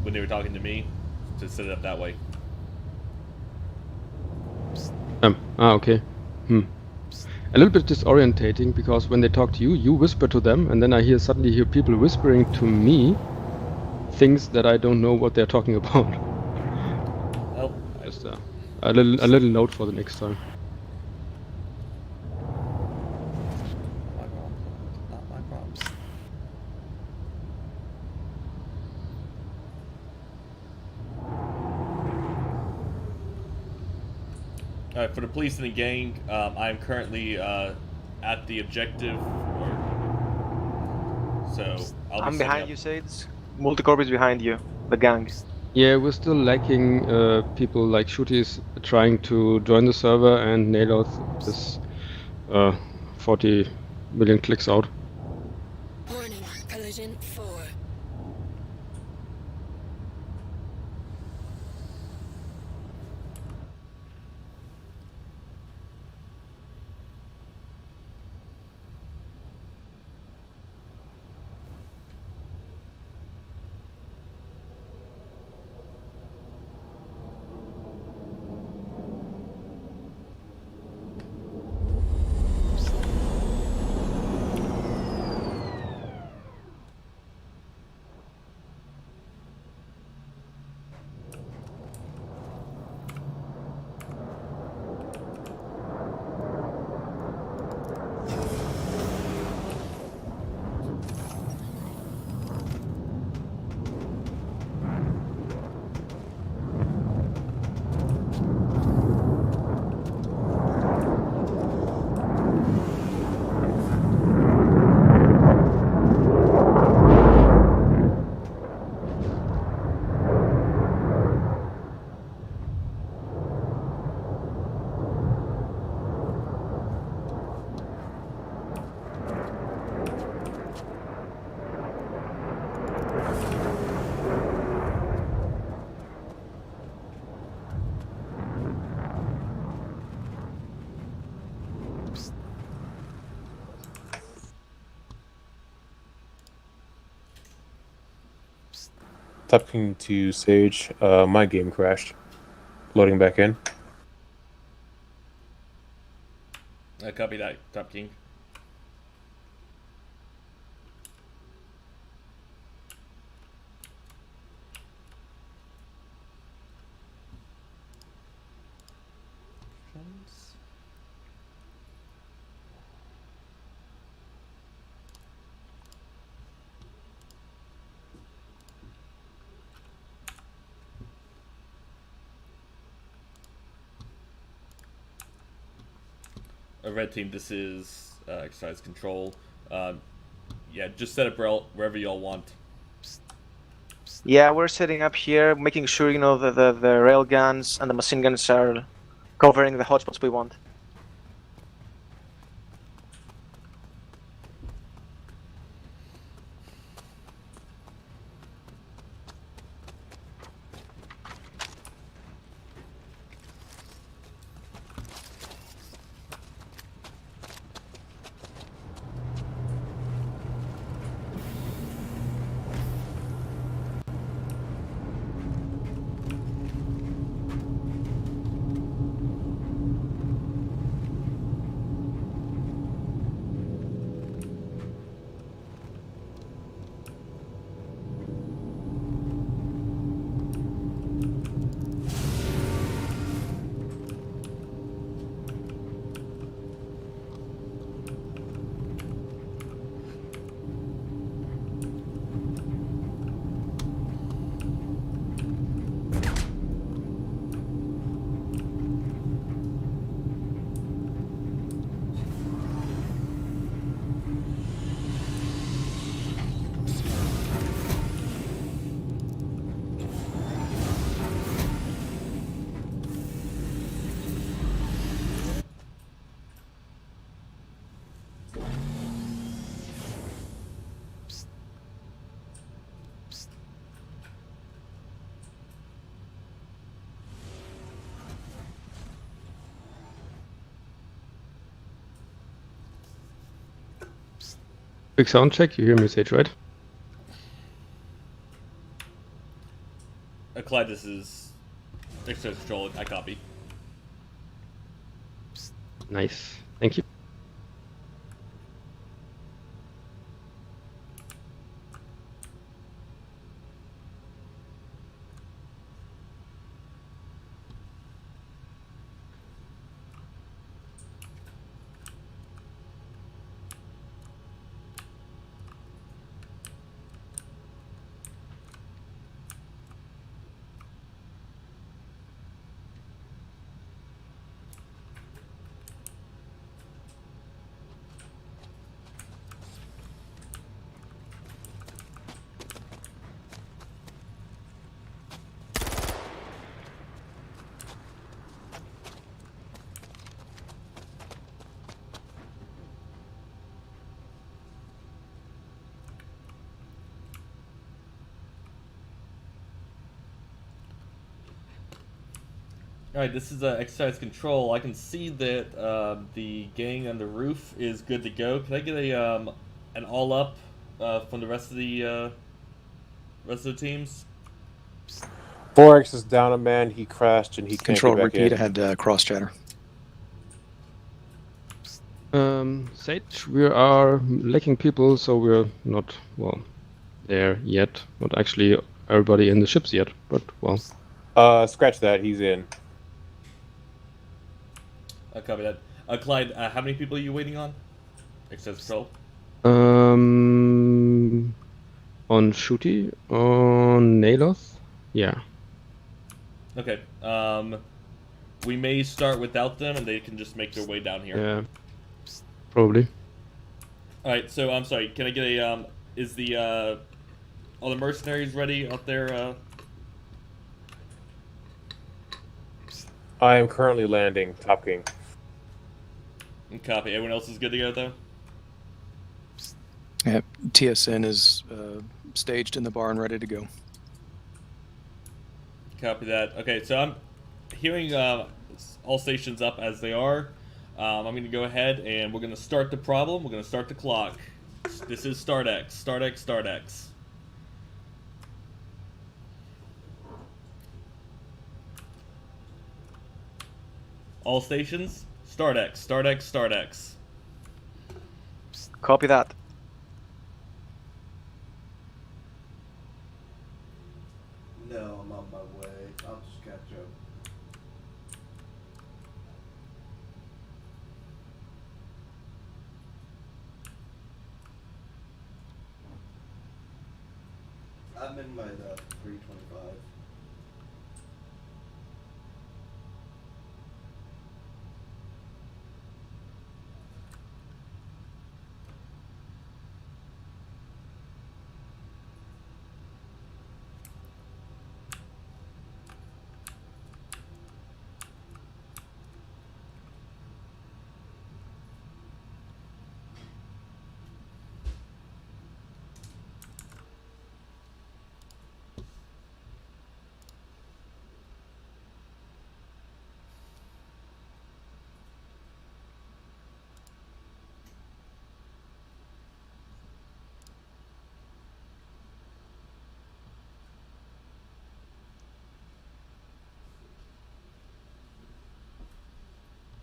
when they were talking to me, to set it up that way. Okay. A little bit disorientating, because when they talk to you, you whisper to them, and then I suddenly hear people whispering to me things that I don't know what they're talking about. Well, just a little note for the next time. Not my problems. Alright, for the police and the gang, I'm currently at the objective. So I'm behind you, Sage. Multicorp is behind you. The gang. Yeah, we're still lacking people like Shooties trying to join the server, and Naloth is 40 million clicks out. Warning, collision 4. Top King to Sage. My game crashed. Loading back in. Copy that, Top King. Red team, this is exercise control. Yeah, just set up wherever y'all want. Yeah, we're setting up here, making sure the rail guns and the machine guns are covering the hotspots we want. Quick sound check. You hear me, Sage, right? Clyde, this is exercise control. I copy. Nice. Thank you. Alright, this is exercise control. I can see that the gang on the roof is good to go. Can I get a an all up from the rest of the teams? 4X is down a man. He crashed and he can't Control, get back repeat. in. I had cross chatter. Sage, we are lacking people, so we're not, well, there yet. Not actually everybody in the ships yet, but, well. Scratch that. He's in. I copy that. Clyde, how many people are you waiting on? Exercise control? On Shooty, on Nalos, yeah. Okay. We may start without them, and they can just make their way down here. Yeah, probably. All right. So I'm sorry. Can I get a is the all the mercenaries ready out there? I am currently landing, Top King. Copy. Everyone else is good to go though. Yeah, TSN is staged in the barn, ready to go. Copy that. Okay, so I'm hearing all stations up as they are. I'm going to go ahead and we're going to start the problem. We're going to start the clock. This is Start X. Start X. Start X. All stations, start X, start X, start X. Copy that. No, I'm on my way. I'll just catch up. I'm in my 325.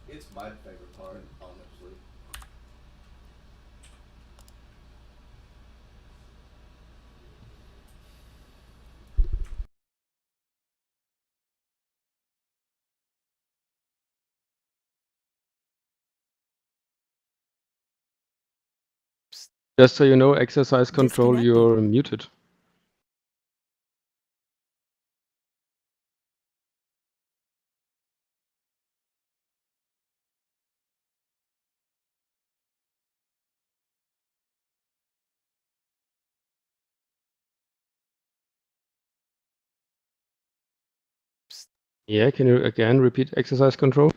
It's my favorite part, honestly. Just so you know, exercise control, you're muted. Yeah, can you again repeat exercise control?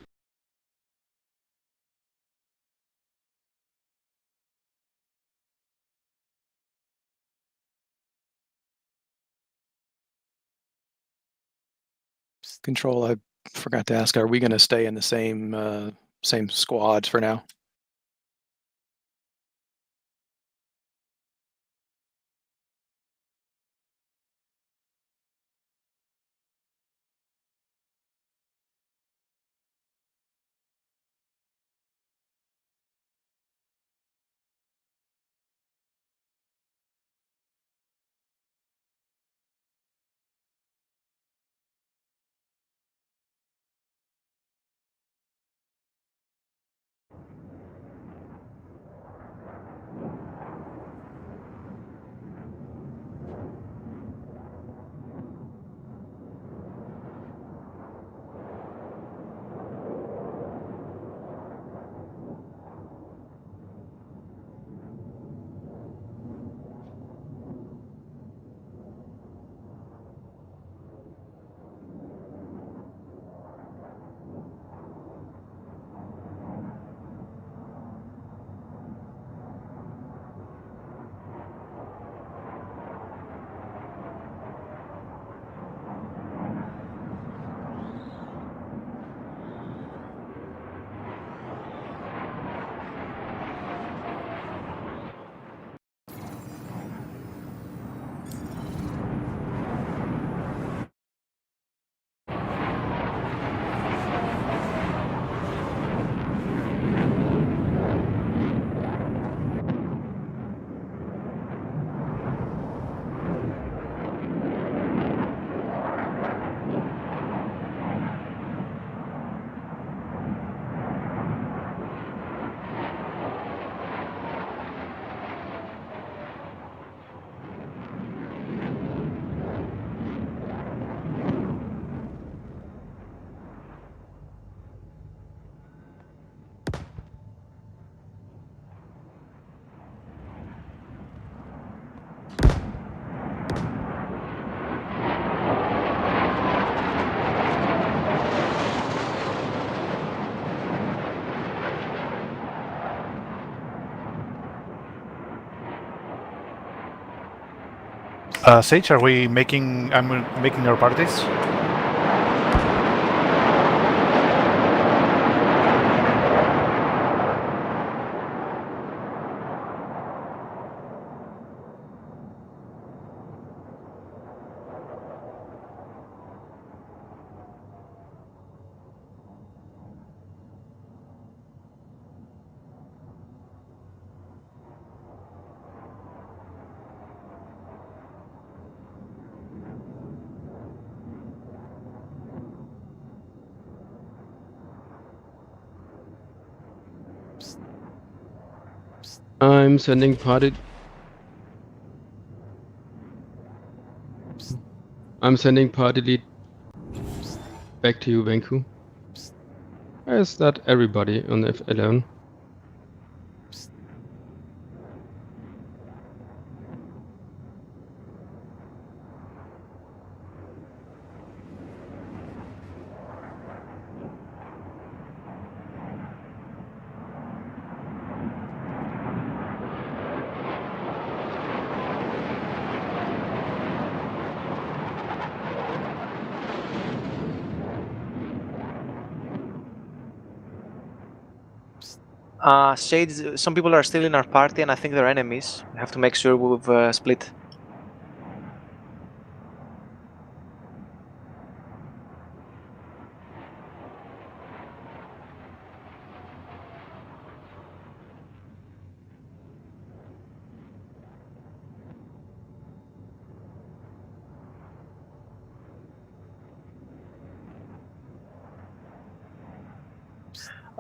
Control, I forgot to ask, are we going to stay in the same squads for now? Sage, are we making? I'm making our parties. I'm sending party. I'm sending party lead back to you, Venku. Is that everybody on F11? Shades, some people are still in our party and I think they're enemies. We have to make sure we've split.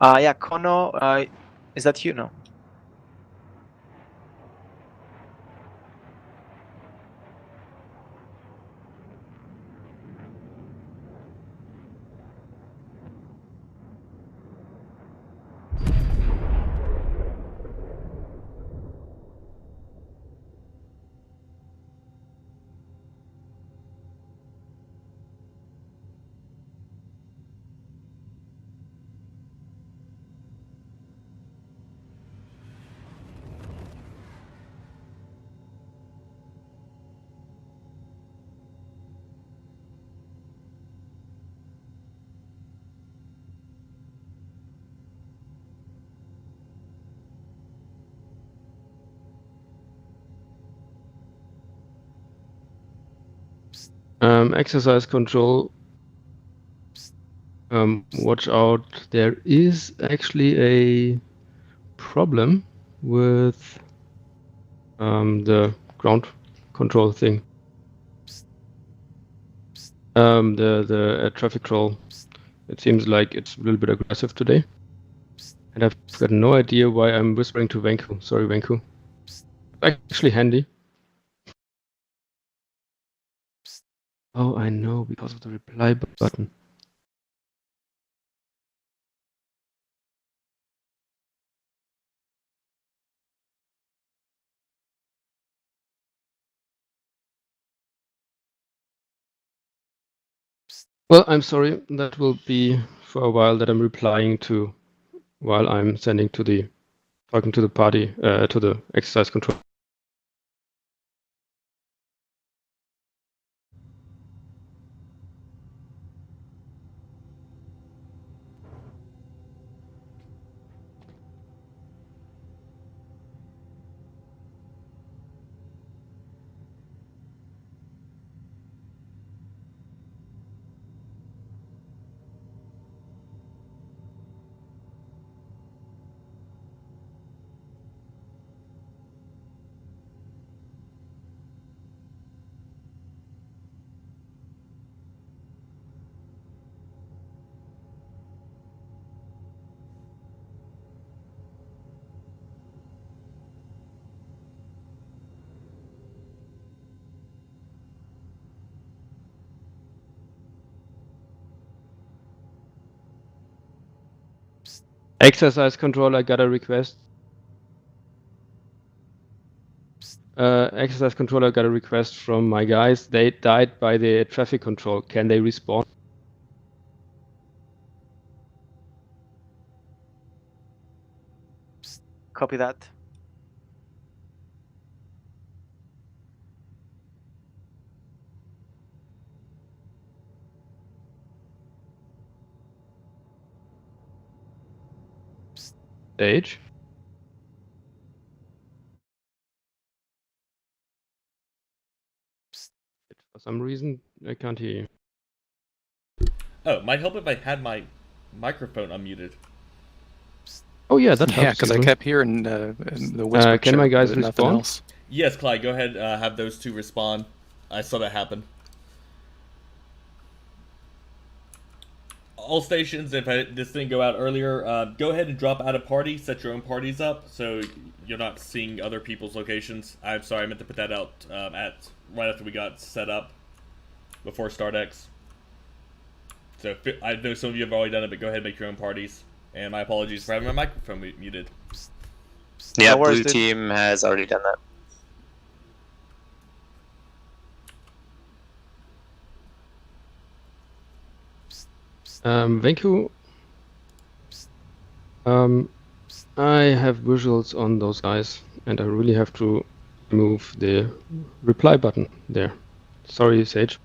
Yeah, Kono, is that you? No. Exercise control. Watch out, there is actually a problem with the ground control thing. The traffic control. It seems like it's a little bit aggressive today. And I've got no idea why I'm whispering to Venku. Sorry, Venku. Actually handy. Oh, I know, because of the reply button. Well, I'm sorry. That will be for a while that I'm replying to while I'm sending to the talking to the party to the exercise control. Exercise control, I got a request. Exercise control, I got a request from my guys. They died by the traffic control. Can they respawn? Copy that. Stage. For some reason, I can't hear you. Oh, might help if I had my microphone unmuted. Oh yeah, that helps. Yeah, because I kept hearing the whisper. Can my guys nothing respawn? else. Yes, Clyde, go ahead. Have those two respond. I saw that happen. all stations, if this didn't go out earlier, go ahead and drop out of party, set your own parties up, so you're not seeing other people's locations. I'm sorry, I meant to put that out right after we got set up, before StartX. So I know some of you have already done it, but go ahead and make your own parties. And my apologies for having my microphone muted. Yeah, No worries, blue dude. team has already done that. Thank you. I have visuals on those guys, and I really have to move the reply button there. Sorry, Sage.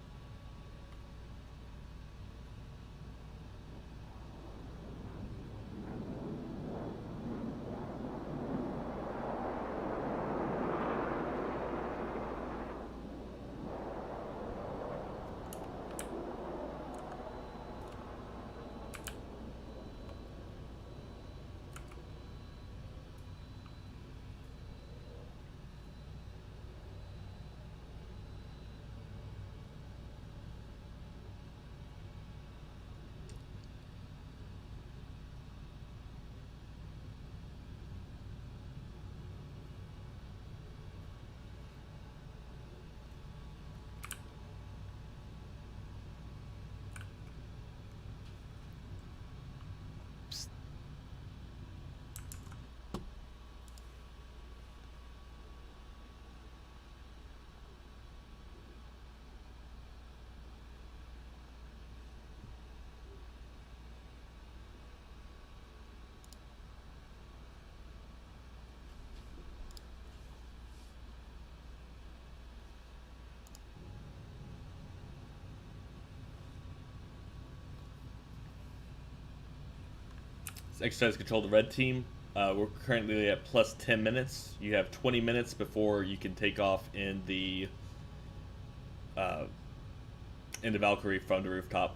Exercise control the red team. We're currently at plus 10 minutes. You have 20 minutes before you can take off in the Valkyrie from the rooftop.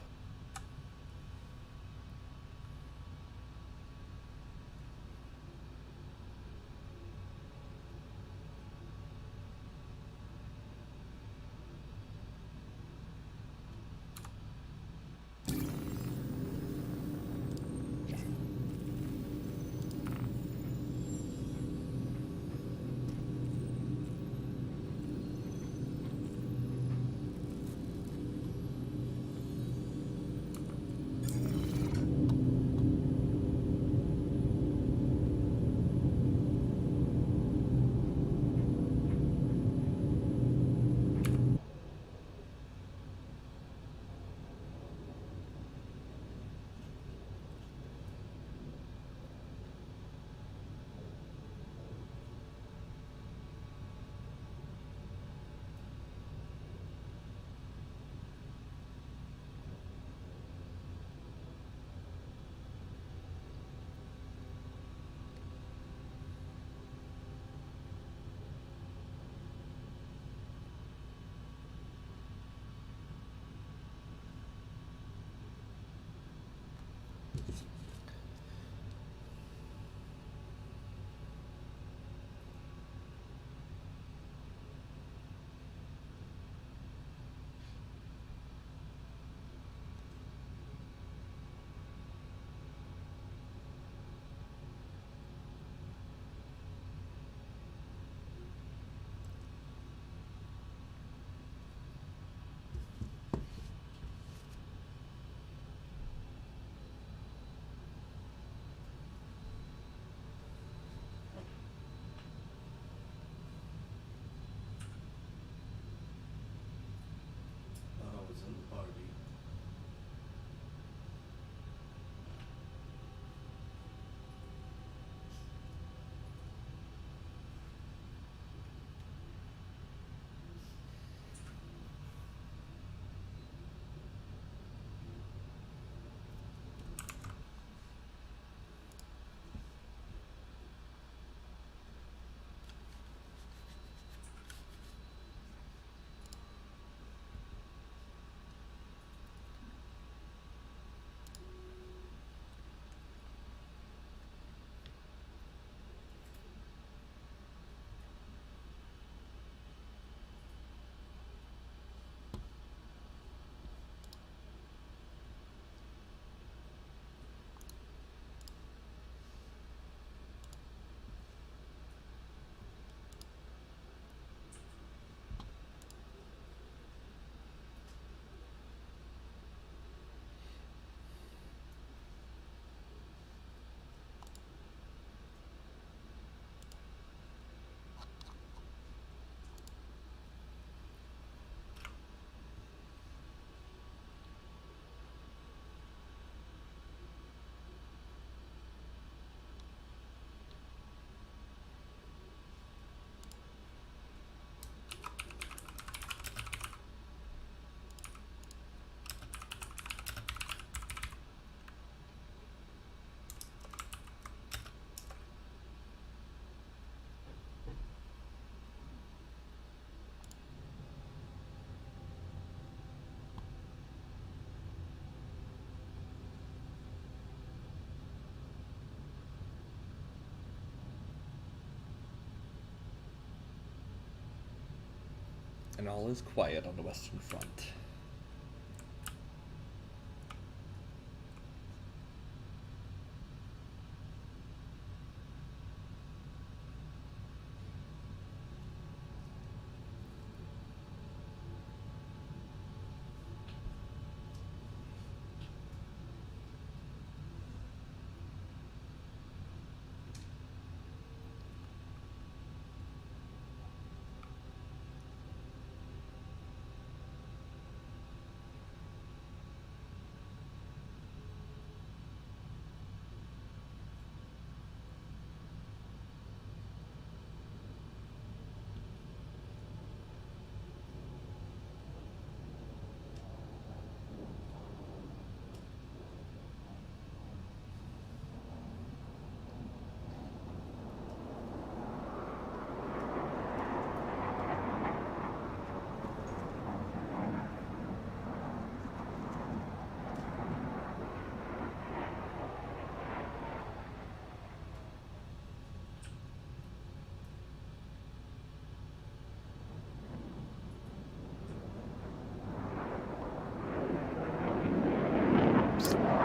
And all is quiet on the Western Front.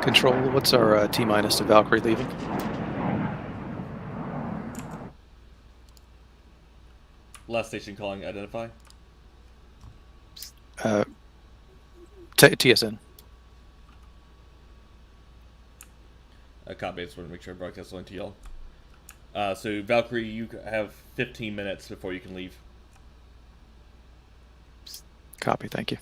Control, what's our T-minus to Valkyrie leaving? Last station calling, identify. TSN. Copy, I just want to make sure I broadcast only to y'all. So Valkyrie, you have 15 minutes before you can leave. Copy, thank you.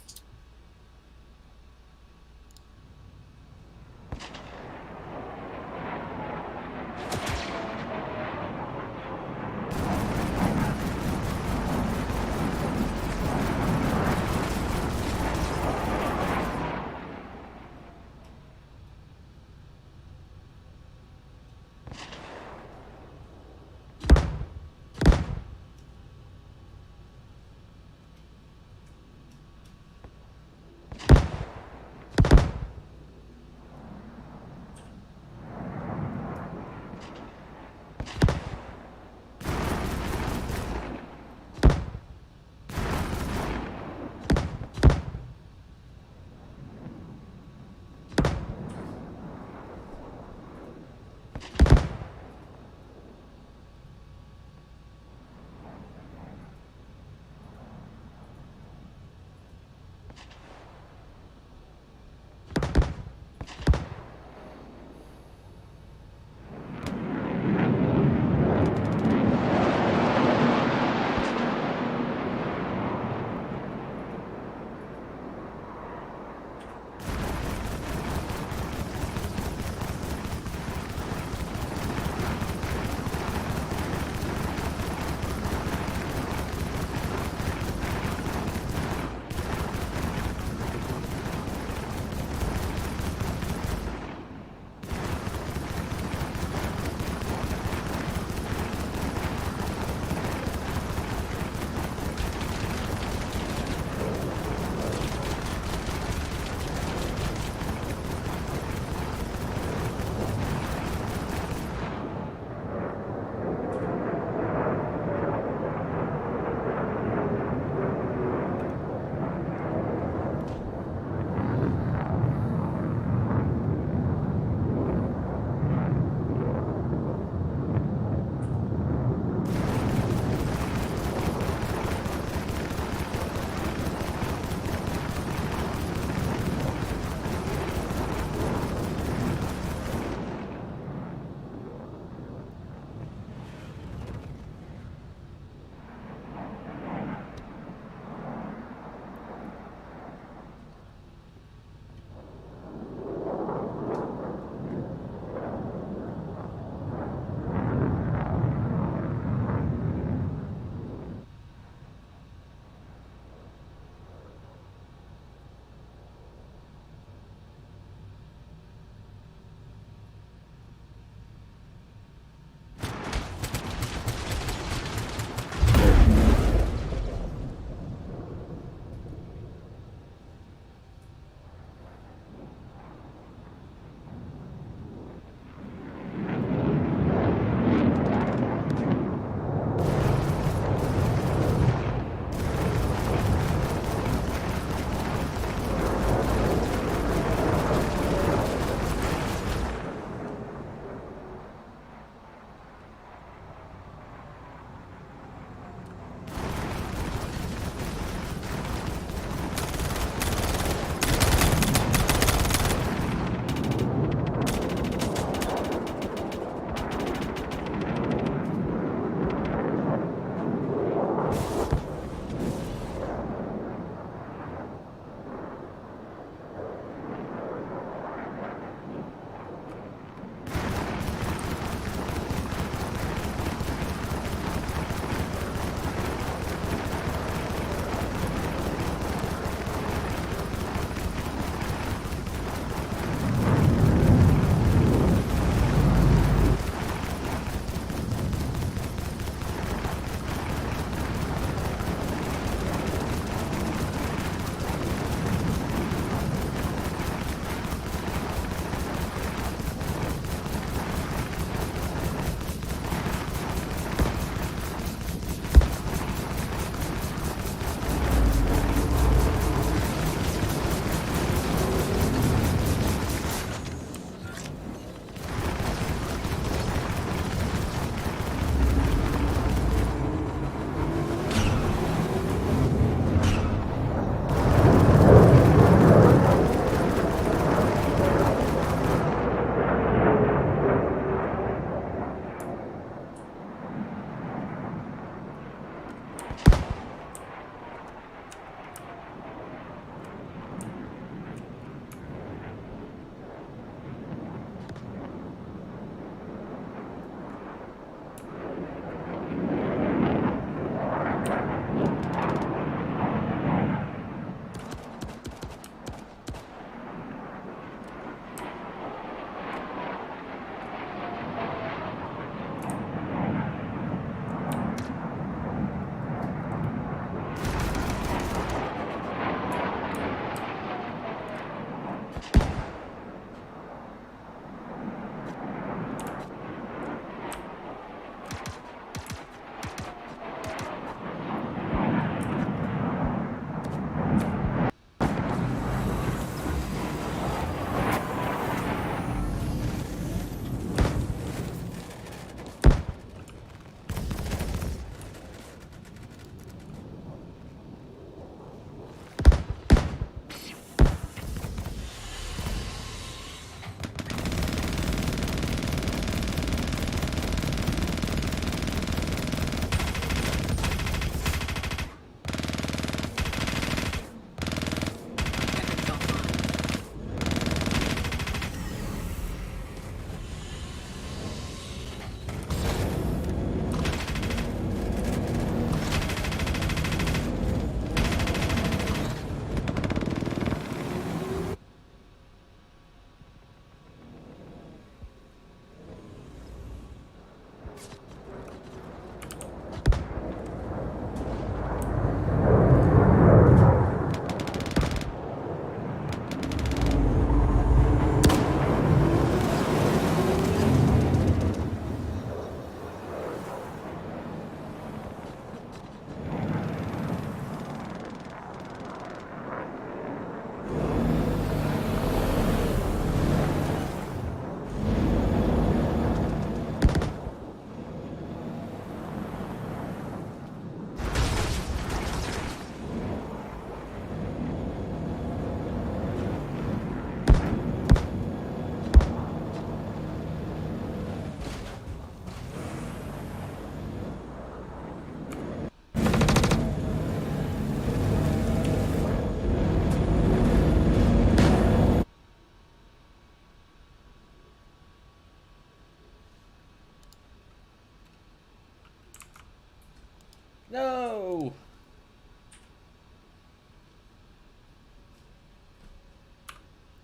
No!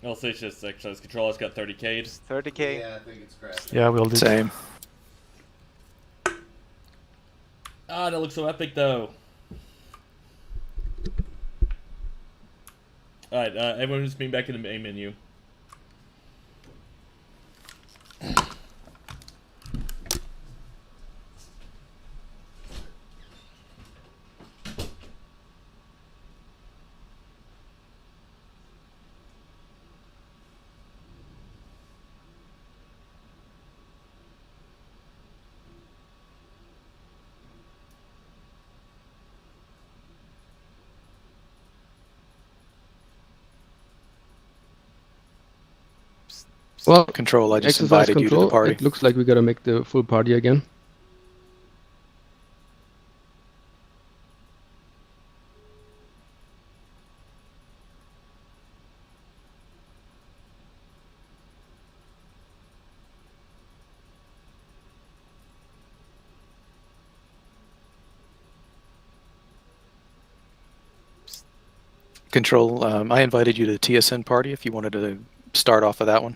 I'll say it's just exercise control. It's got 30k. 30k. Yeah, I think it's crashed. Yeah, we'll do. Same. Ah, that looks so epic though. Alright, everyone just being back in the main menu. Well, Control, I just exercise invited you to control. the party. It looks like we gotta make the full party again. Control, I invited you to the TSN party if you wanted to start off of that one.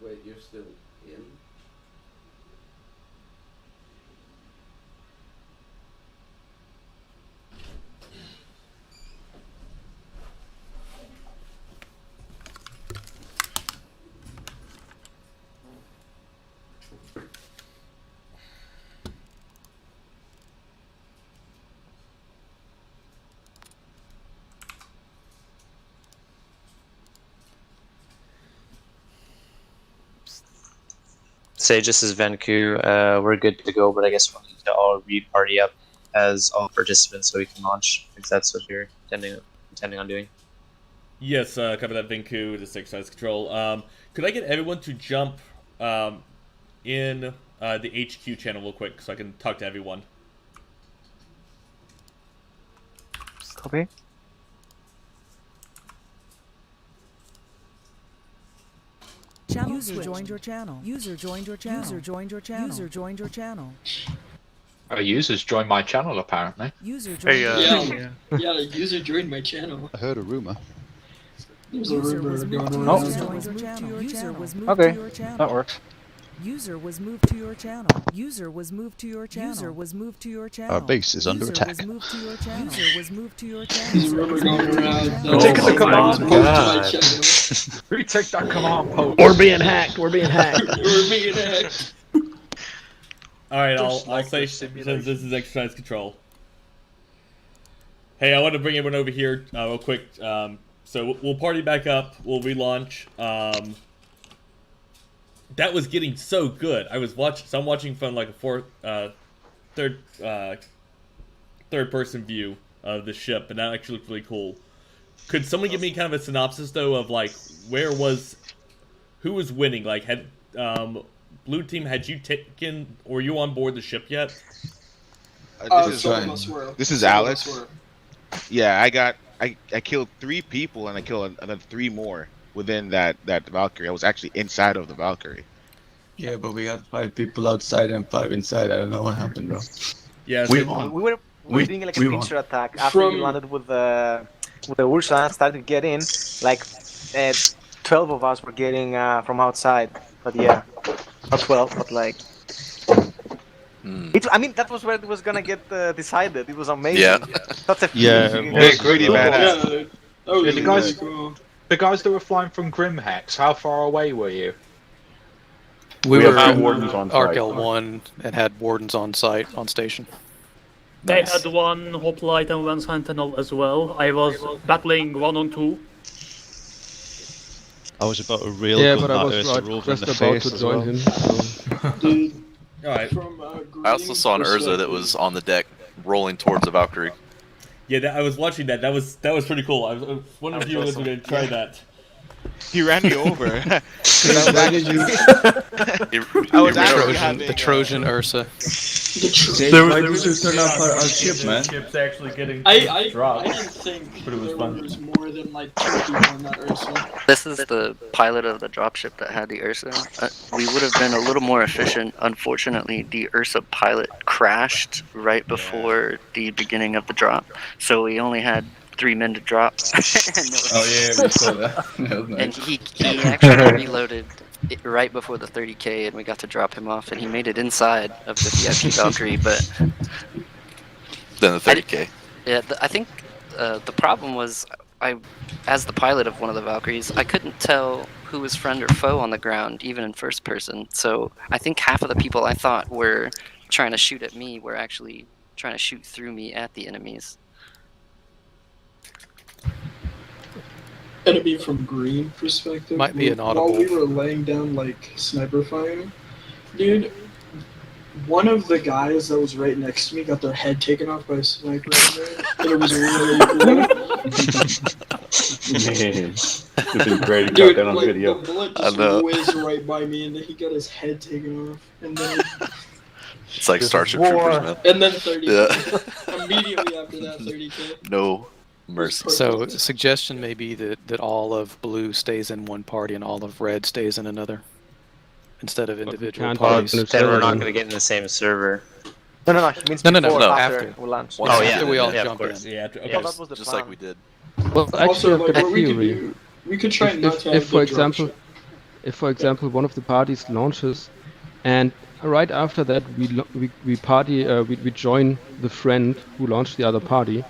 Wait, you're still in? Sage, this is Venku. We're good to go, but I guess we'll need to all re-party up as all participants so we can launch, if that's what you're intending on doing. Yes, cover that Vinku, just exercise control. Could I get everyone to jump in the HQ channel real quick so I can talk to everyone? Copy. User joined your channel. User joined your channel. User joined your channel. User joined your channel. A user's joined my channel apparently. User joined your channel. Yeah, user joined my channel. I heard a rumor. There's a rumor going Oh. around. User was moved to your channel. Okay, to your channel. that works. User was moved to your channel. User was moved to your channel. User was moved to your channel. Our base is under attack. User was moved to your channel. User was moved to your channel. There's a rumor going around. Take the command post to my post. channel. Retake that command post. We're being hacked. We're being hacked. We're being hacked. Alright, I'll say since this is exercise control. Hey, I want to bring everyone over here real quick. So we'll party back up. We'll relaunch. That was getting so good. I'm watching from like a third person view of the ship, and that actually looked really cool. Could someone give me kind of a synopsis though of like who was winning? Like had blue team, had you taken or were you on board the ship yet? This is Alex. Yeah, I killed 3 people and I killed another 3 more within that Valkyrie. I was actually inside of the Valkyrie. Yeah, but we had 5 people outside and 5 inside. I don't know what happened, bro. Yeah, we were doing like a pincer attack after you landed with the Ursa and started to get in. Like 12 of us were getting from outside, but yeah, not 12, but like. I mean, that was where it was gonna get decided. It was amazing. Yeah. That's a pretty badass. The guys that were flying from Grimhex, how far away were you? We were had wardens on site. Arc L1 and had wardens on site, on station. They had one hoplite and one sentinel as well. I was battling 1-on-2. I was about to rail but I was just about to join him. So. Alright. I also saw an Urza that was on the deck rolling towards the Valkyrie. Yeah, I was watching that. That was pretty cool. I was one of you was going to try that. He ran me over. I Why was did you- actually the Trojan Ursa. Why did you turn off our ship, man? Ships actually getting I dropped. didn't think But it was there fun. was more than like 2 people in that Ursa. This is the pilot of the dropship that had the Ursa. We would have been a little more efficient. Unfortunately, the Ursa pilot crashed right before the beginning of the drop, so we only had 3 men to drop. Oh yeah, we saw that. That was nice. And he actually reloaded right before the 30k, and we got to drop him off, and he made it inside of the VIP Valkyrie, but Then the 30k. I think the problem was as the pilot of one of the Valkyries, I couldn't tell who was friend or foe on the ground, even in first person. So I think half of the people I thought were trying to shoot at me were actually trying to shoot through me at the enemies. Enemy from green perspective. Might be inaudible. While we were laying down like sniper fire, dude, one of the guys that was right next to me got their head taken off by a sniper, and it was really cool. Man, this is great. You Dude, got that on like video. the bullet just whizzed right by me, and then he got his head taken off, and then It's like Starship Troopers, man. and then 30. Yeah. Immediately after that, 30k. No mercy. So suggestion may be that all of blue stays in one party and all of red stays in another, instead of individual can't parties. have Then we're not going to get in the same server. No. He means No, before, no, after after. we launch. Oh, yeah. After we all Yeah, of jump in. course. Yeah, I thought that was the Just plan. like we did. Well, actually, Also, I've like, got a what we could theory. do, we could try not to have If, for the example, dropship. one of the parties launches, and right after that we join the friend who launched the other party,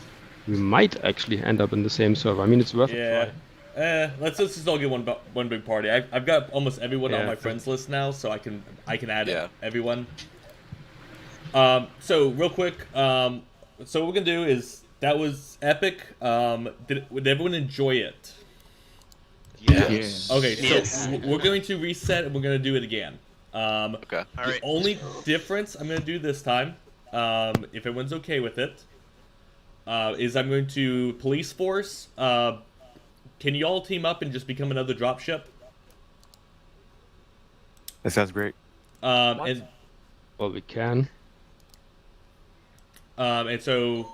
we might actually end up in the same server. I mean, it's worth a Yeah. try. Let's just all get one big party. I've got almost everyone on Yeah. my friends list now, so I can add Yeah. everyone. So real quick, so what we're gonna do is that was epic. Did everyone enjoy it? Yes. Okay, so Yes. we're going to reset and we're gonna do it again. Okay. The only difference I'm gonna do this time, if everyone's okay with it, is I'm going to police force. Can you all team up and just become another dropship? That sounds great. And Well, we can. and so,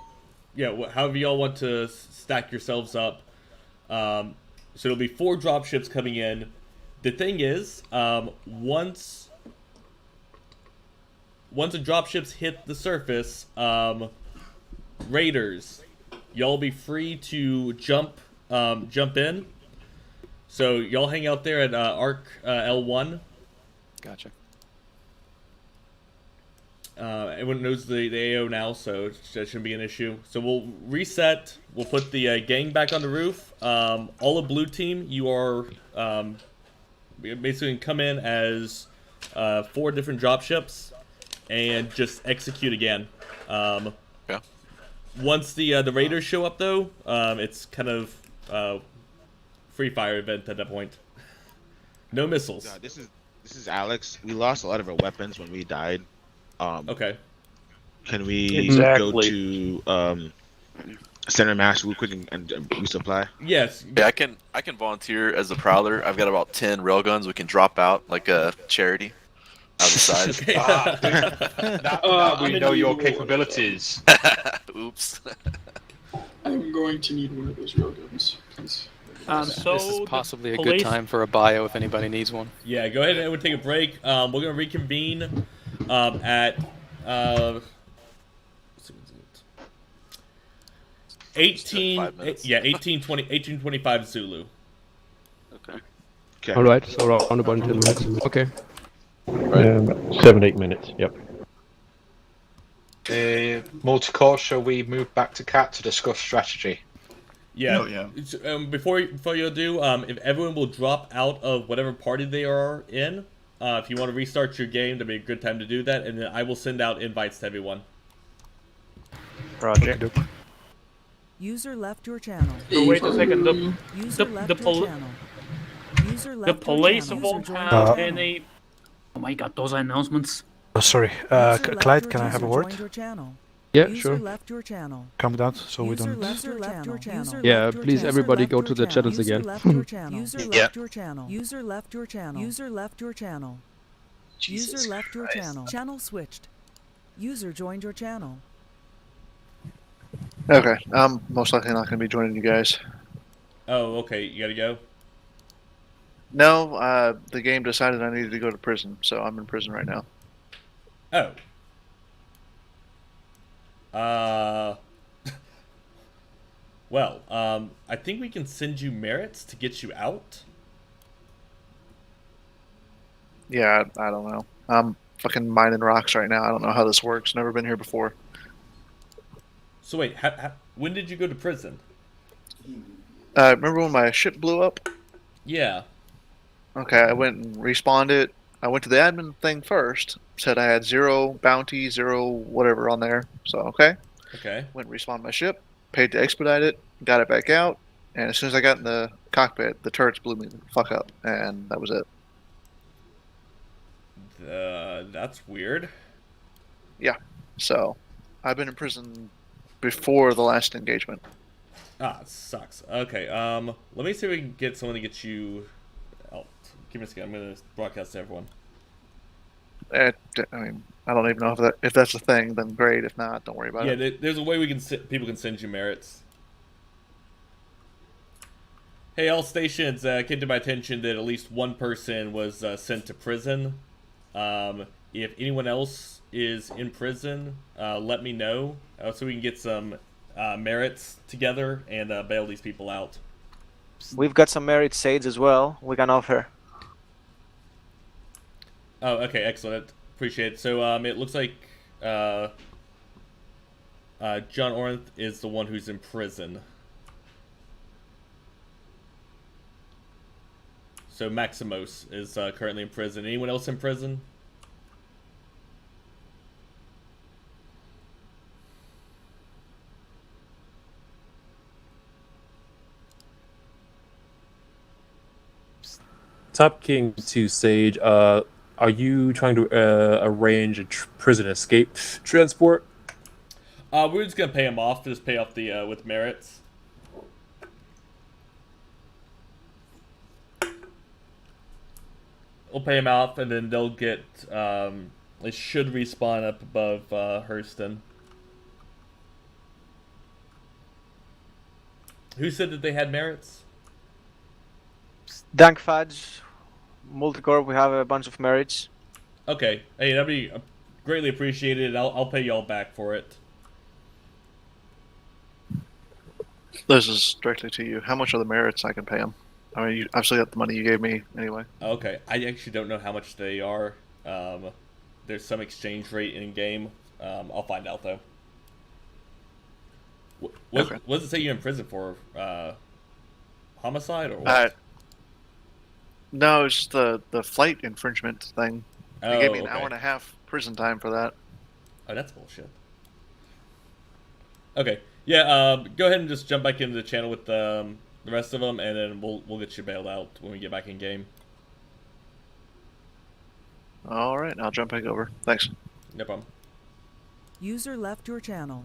yeah, however y'all want to stack yourselves up. So it'll be 4 dropships coming in. The thing is, once a dropship's hit the surface, raiders, y'all be free to jump in. So y'all hang out there at Arc L1. Gotcha. Everyone knows the AO now, so that shouldn't be an issue. So we'll reset. We'll put the gang back on the roof. All of blue team, you are basically come in as 4 different dropships and just execute again. Yeah. Once the raiders show up, though, it's kind of free fire event at that point. No missiles. This is Alex. We lost a lot of our weapons when we died. Okay. Can we Exactly. go to center mass real quick and resupply? Yes. Yeah, I can volunteer as a prowler. I've got about 10 railguns. We can drop out like a charity out of the side. We know your capabilities. Oops. I'm going to need one of those railguns, please. So this is possibly a good police- time for a bio if anybody needs one. Yeah, go ahead and we'll take a break. We're gonna reconvene at 1825 Zulu. Okay. All right, so around about 10 minutes. Okay. 7-8 minutes. Yep. Multicore, shall we move back to Cat to discuss strategy? Yeah. Oh, yeah. Before you do, if everyone will drop out of whatever party they are in, if you want to restart your game, that'd be a good time to do that, and then I will send out invites to everyone. Roger. User left your channel. So wait a second. User left your channel. User The left your police channel. won't User joined have your channel. any. Oh my god, those announcements. Oh, sorry. User left Clyde, your can I have a channel. word? Joined your channel. Yeah, User sure. left your channel. Come down so we User don't. left your channel. Yeah, please everybody go to the channels User again. left your channel. User Yeah. left your channel. User left your channel. User left your channel. User left your channel. Channel switched. User joined your channel. Okay, I'm most likely not going to be joining you guys. Oh, okay. You gotta go. No, the game decided I needed to go to prison, so I'm in prison right now. Oh. Well, I think we can send you merits to get you out. Yeah, I don't know. I'm fucking mining rocks right now. I don't know how this works. Never been here before. So wait, when did you go to prison? Remember when my ship blew up? Yeah. Okay, I went and respawned it. I went to the admin thing first. Said I had 0 bounty, 0 whatever on there. So, okay. Okay. Went and respawned my ship. Paid to expedite it. Got it back out. And as soon as I got in the cockpit, the turrets blew me the fuck up. And that was it. That's weird. Yeah. So, I've been in prison before the last engagement. Ah, it sucks. Okay, let me see if we can get someone to get you out. Give me a second. I'm gonna broadcast to everyone. I mean, I don't even know if that's a thing. Then great. If not, don't worry about it. Yeah, there's a way we can people can send you merits. Hey, all stations, came to my attention that at least one person was sent to prison. If anyone else is in prison, let me know so we can get some merits together and bail these people out. We've got some merit Sage as well. We can offer. Oh, okay, excellent. Appreciate it. So, it looks like John Orenth is the one who's in prison. So Maximos is currently in prison. Anyone else in prison? Top King to Sage, are you trying to arrange a prison escape transport? We're just gonna pay him off. Just pay off the with merits. We'll pay him off, and then they'll get. It should respawn up above Hurston. Who said that they had merits? Dank Fudge, Multicorp, we have a bunch of merits. Okay. Hey, that'd be greatly appreciated. I'll pay y'all back for it. This is directly to you. How much are the merits I can pay them? I mean, I've still got the money you gave me anyway. Okay. I actually don't know how much they are. There's some exchange rate in game. I'll find out though. What does it say you're in prison for? Homicide or what? No, it's the flight infringement thing. They gave me an okay. hour and a half prison time for that. Oh, that's bullshit. Okay, yeah. Go ahead and just jump back into the channel with the rest of them, and then we'll get you bailed out when we get back in game. All right, I'll jump back over. Thanks. No problem. User left your channel.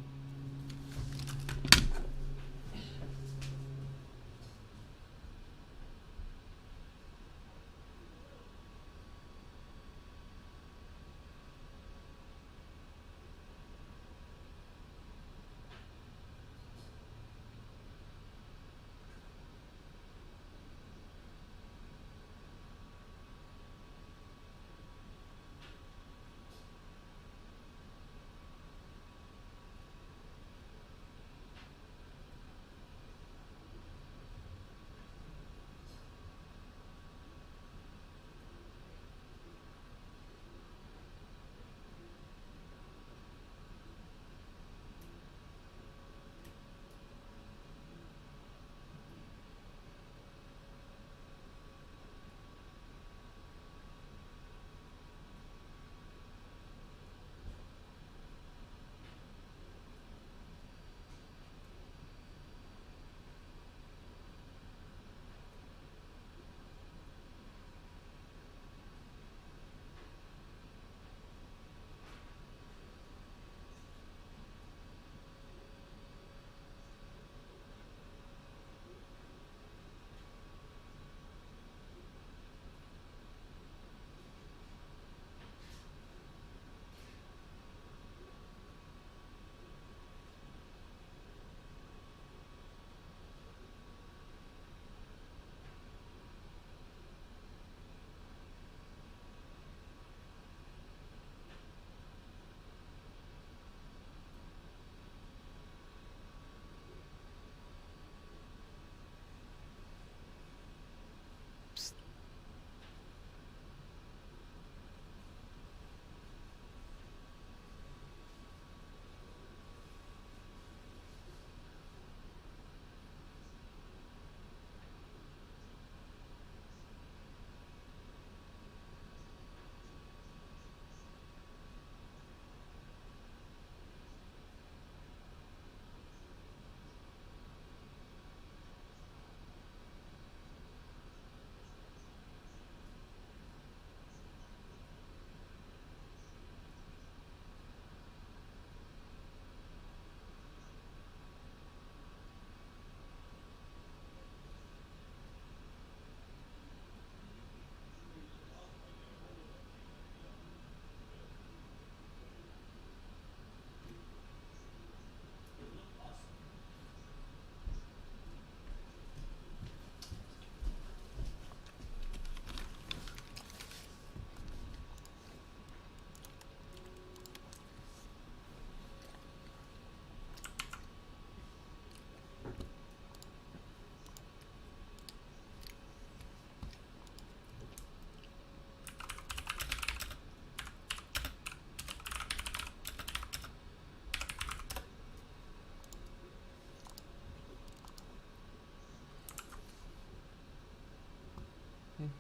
Where's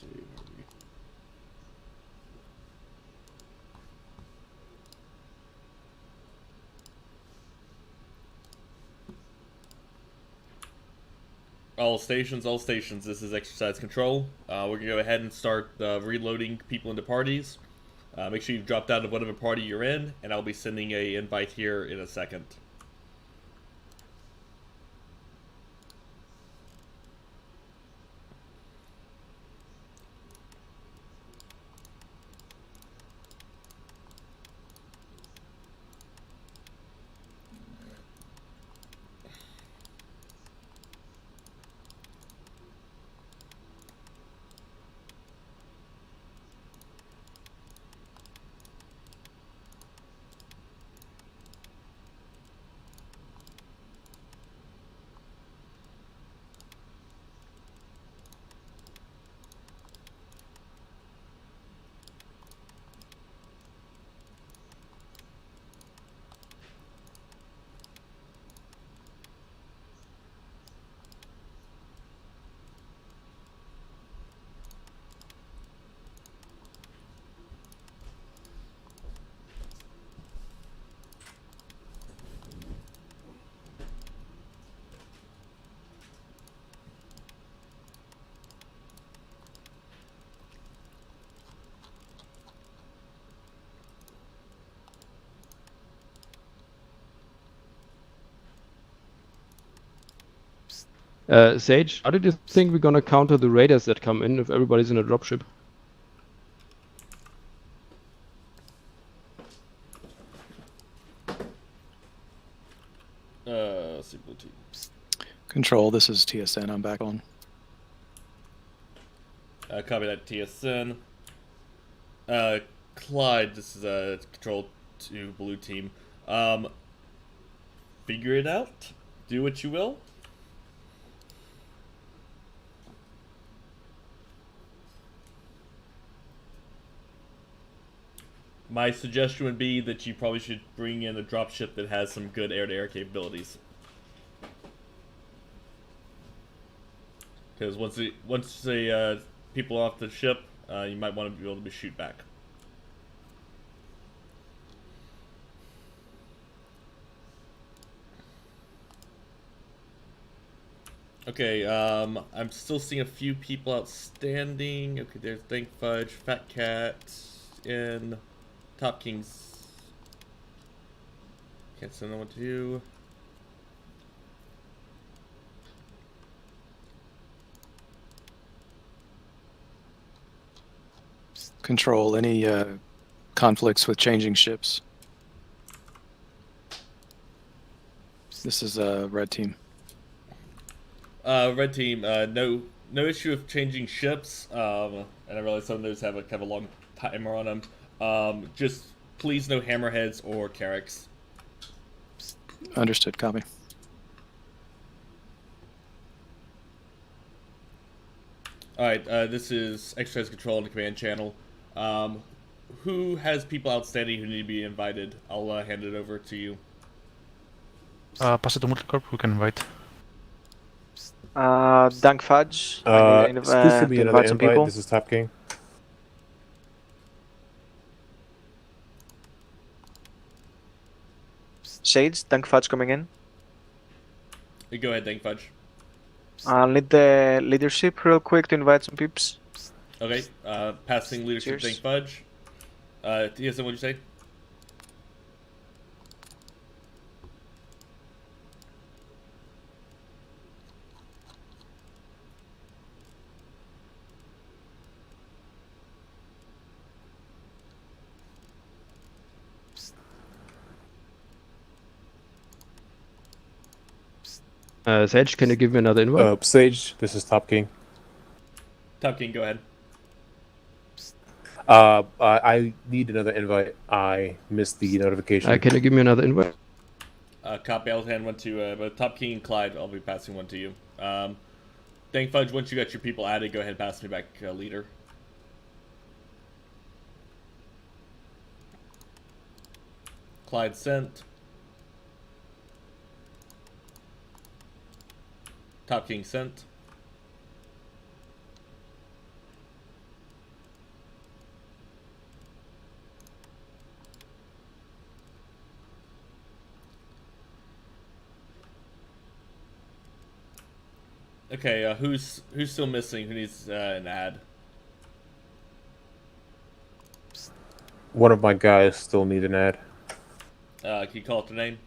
he? All stations, this is exercise control. We're gonna go ahead and start reloading people into parties. Make sure you've dropped out of whatever party you're in, and I'll be sending a invite here in a second. Sage, how did you think we're gonna counter the raiders that come in if everybody's in a dropship? Blue team. Control, this is TSN. I'm back on. Copy that, TSN. Clyde, this is control to blue team. Figure it out. Do what you will. My suggestion would be that you probably should bring in a dropship that has some good air-to-air capabilities. Because once the people off the ship, you might want to be able to shoot back. Okay, I'm still seeing a few people outstanding. Okay, there's Thank Fudge, Fat Cat, in Top Kings. Can't send them what to do. Control, any conflicts with changing ships? This is red team. Red team, no issue with changing ships. And I realize some of those have a long timer on them. Just please no hammerheads or carracks. Understood. Copy. Alright, this is exercise control on the command channel. Who has people outstanding who need to be invited? I'll hand it over to you. Pass it to Multicorp, we can invite. Dank Fudge. Please give me to another invite some invite. people. This is Top King. Shades, Dank Fudge coming in. Go ahead, Dank Fudge. I'll need the leadership real quick to invite some peeps. Okay, passing leadership, Cheers. Dank Fudge. TSN, what'd you say? Sage, can you give me another invite? Sage, this is Top King. Top King, go ahead. I need another invite. I missed the notification. Can you give me another invite? Copy, I'll hand one to both Top King and Clyde. I'll be passing one to you. Dank Fudge, once you got your people added, go ahead and pass me back leader. Clyde sent. Top King sent. Okay, who's still missing? Who needs an ad? One of my guys still need an ad. Can you call it the name?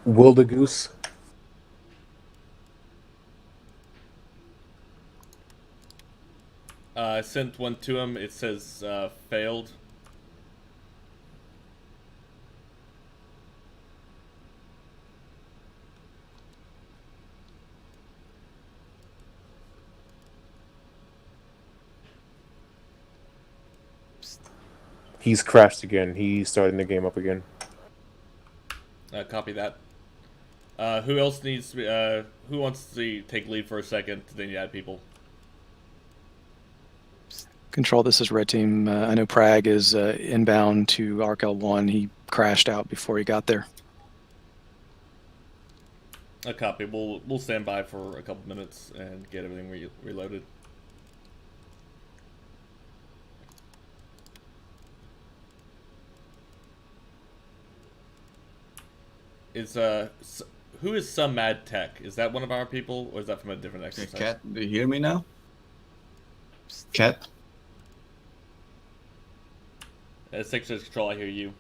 Wildegoose. I sent one to him. It says failed. He's crashed again. He's starting the game up again. Copy that. Who else needs? Who wants to take lead for a second? Then you add people. Control, this is Red Team. I know Prague is inbound to ArcL1. He crashed out before he got there. A copy. We'll stand by for a couple minutes and get everything reloaded. Is who is some mad tech? Is that one of our people, or is that from a different exercise? Cat, do you hear me now? Cat? Secretary Control, I hear you.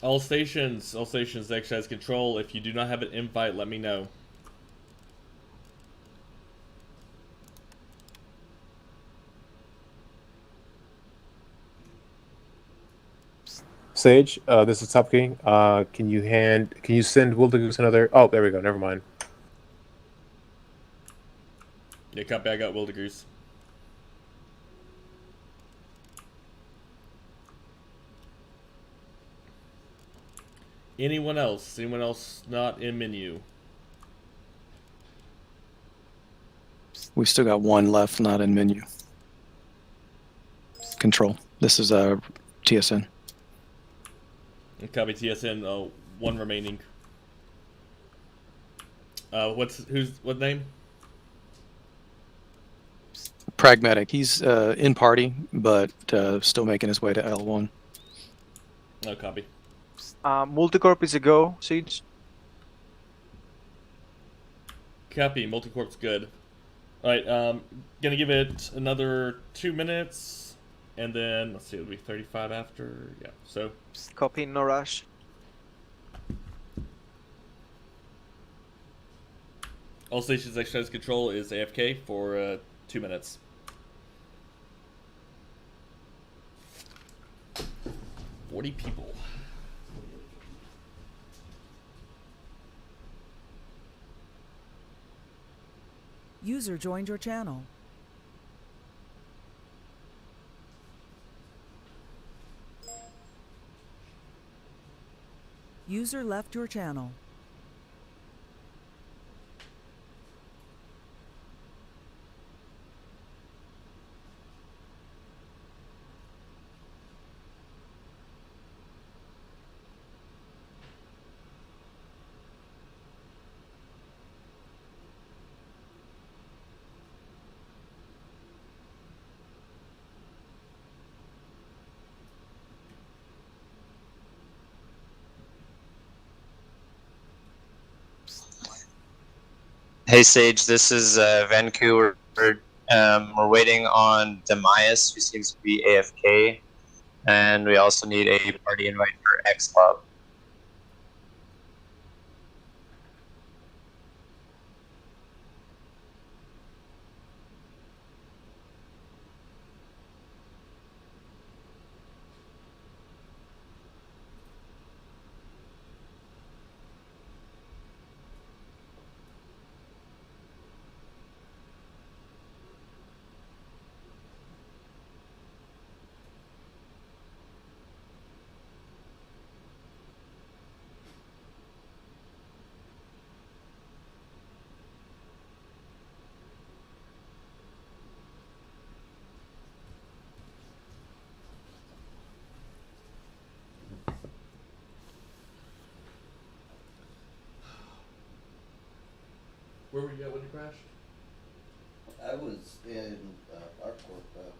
All stations, exercise control. If you do not have an invite, let me know. Sage, this is Top King. Can you send Wildegoose another? Oh, there we go. Never mind. Yeah, copy. I got Wildegoose. Anyone else? Anyone else not in menu? We still got one left, not in menu. Control, this is TSN. Copy TSN. One remaining. What name? Pragmatic. He's in party, but still making his way to L1. No copy. Multicorp is a go, Siege. Copy. Multicorp's good. Alright, gonna give it another 2 minutes, and then, let's see, it'll be 35 after, yeah, so. Copy, no rush. All stations exercise control is AFK for 2 minutes. $40 people. User joined your channel. User left your channel. Hey Sage, this is Vancouver. We're waiting on Demias, who seems to be AFK, and we also need a party invite for X Club. Where were you at when you crashed? I was in ArcCorp.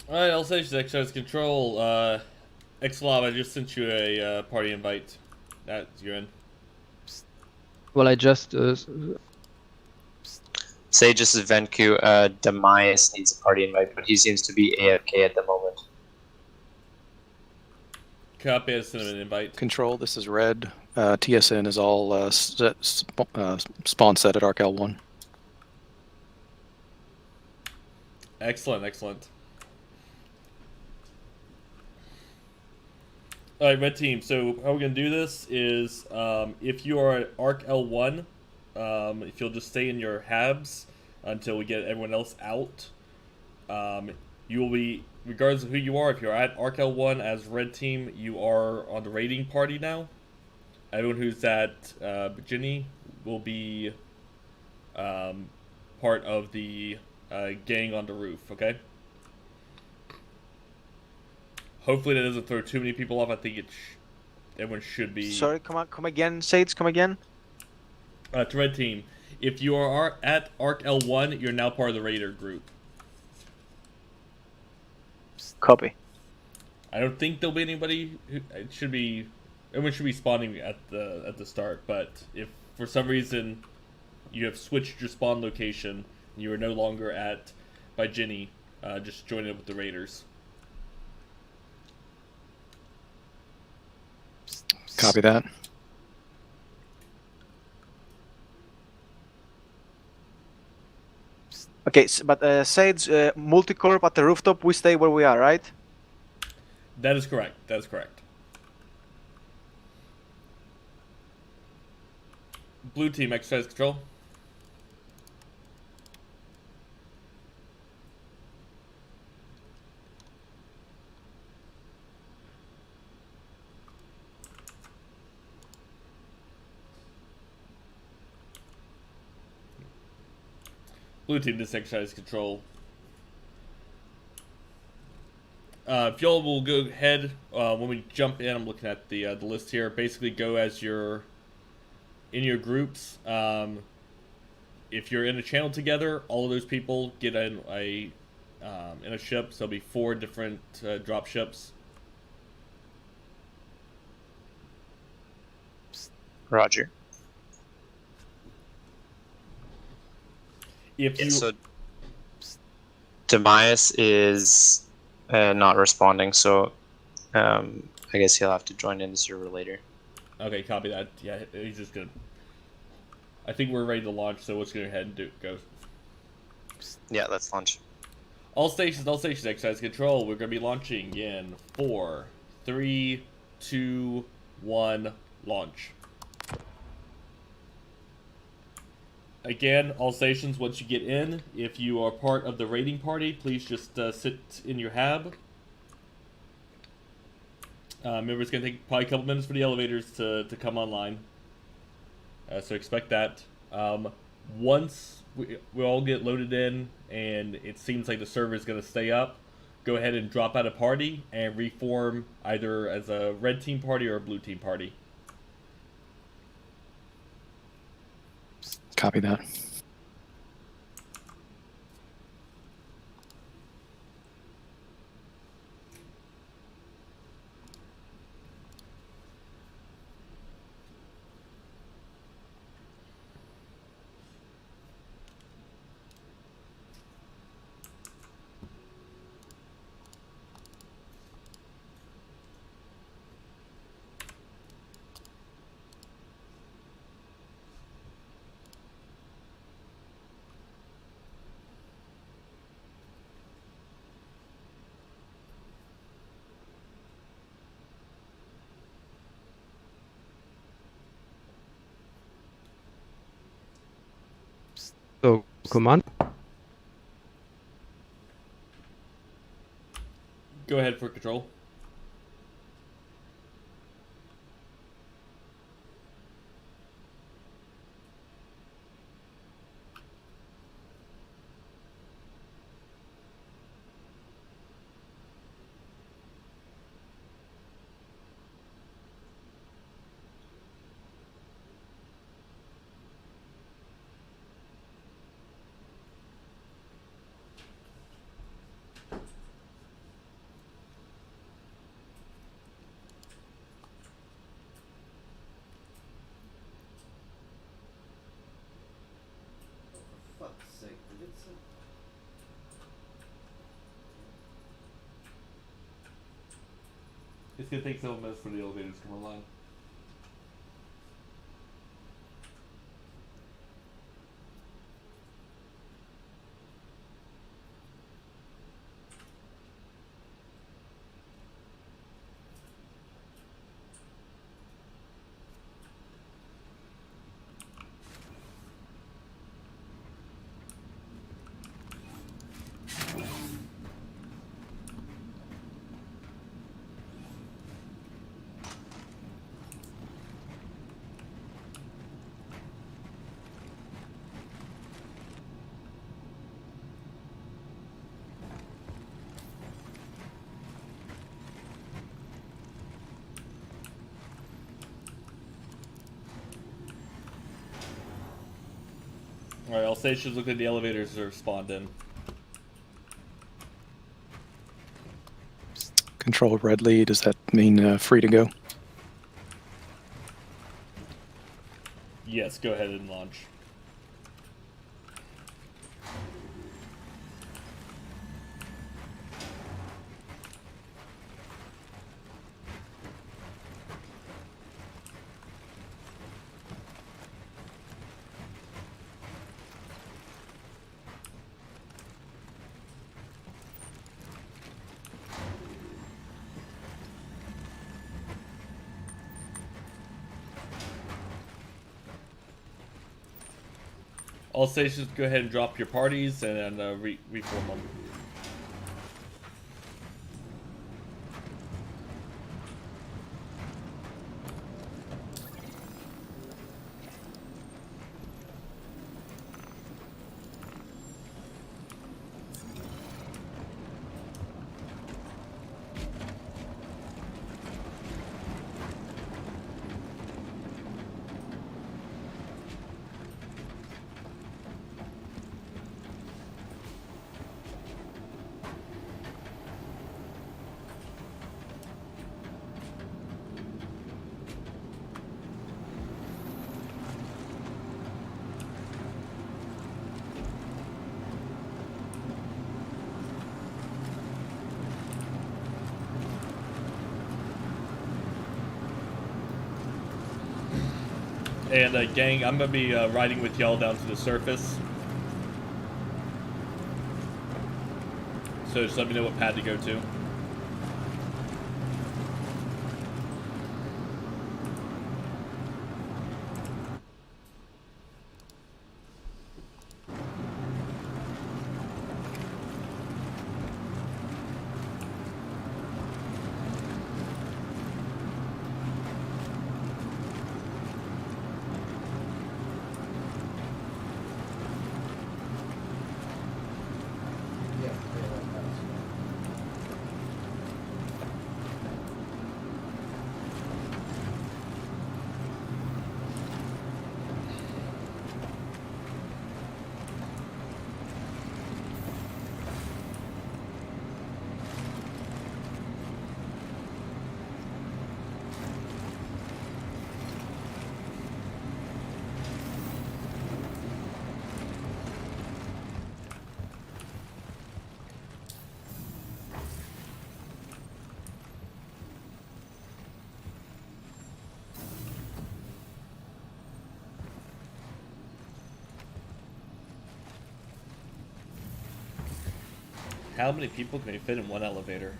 Alright, I'll say exercise control. Xlob, I just sent you a party invite. You're in. Well, I just Sage, this is Venku. Demise needs a party invite, but he seems to be AFK at the moment. Copy, I sent him an invite. Control, this is Red. TSN is all spawn set at ArcL1. Excellent, excellent. Alright, red team, so how we're going to do this is, if you are at Arc L1, if you'll just stay in your habs until we get everyone else out, you will be, regardless of who you are, if you're at Arc L1 as red team, you are on the raiding party now. Everyone who's at Ginny will be part of the gang on the roof, okay? Hopefully that doesn't throw too many people off. I think everyone should be... Sorry, come again, Sage, come again. To red team, if you are at Arc L1, you're now part of the Raider group. Copy. I don't think there'll be anybody who... Everyone should be spawning at the start, but if for some reason you have switched your spawn location and you are no longer by Ginny, just join it with the Raiders. Copy that. Okay, but Sage, multicorp at the rooftop, we stay where we are, right? That is correct. That is correct. Blue team, exercise control. Blue team, this exercise control. If y'all will go ahead, when we jump in, I'm looking at the list here. Basically, go as you're in your groups. If you're in a channel together, all of those people get in a ship. So there'll be 4 different drop ships. Roger. If you... So Demise is not responding, so I guess he'll have to join in the server later. Okay, copy that. Yeah, he's just gonna... I think we're ready to launch, so let's go ahead and go. Yeah, let's launch. All stations, exercise control. We're gonna be launching in 4, 3, 2, 1, launch. Again, all stations, once you get in, if you are part of the raiding party, please just sit in your hab. Remember, it's going to take probably a couple minutes for the elevators to come online. So expect that. Once we all get loaded in and it seems like the server is going to stay up, go ahead and drop out a party and reform either as a red team party or a blue team party. Copy that. command. Go ahead for control. For fuck's sake, did it say? It's gonna take several minutes for the elevators to come online. Alright, all stations look like the elevators are spawned in. Control red lead, does that mean free to go? Yes, go ahead and launch. All stations, go ahead and drop your parties and reform them. And gang, I'm gonna be riding with y'all down to the surface. So just let me know what pad to go to. How many people can you fit in one elevator?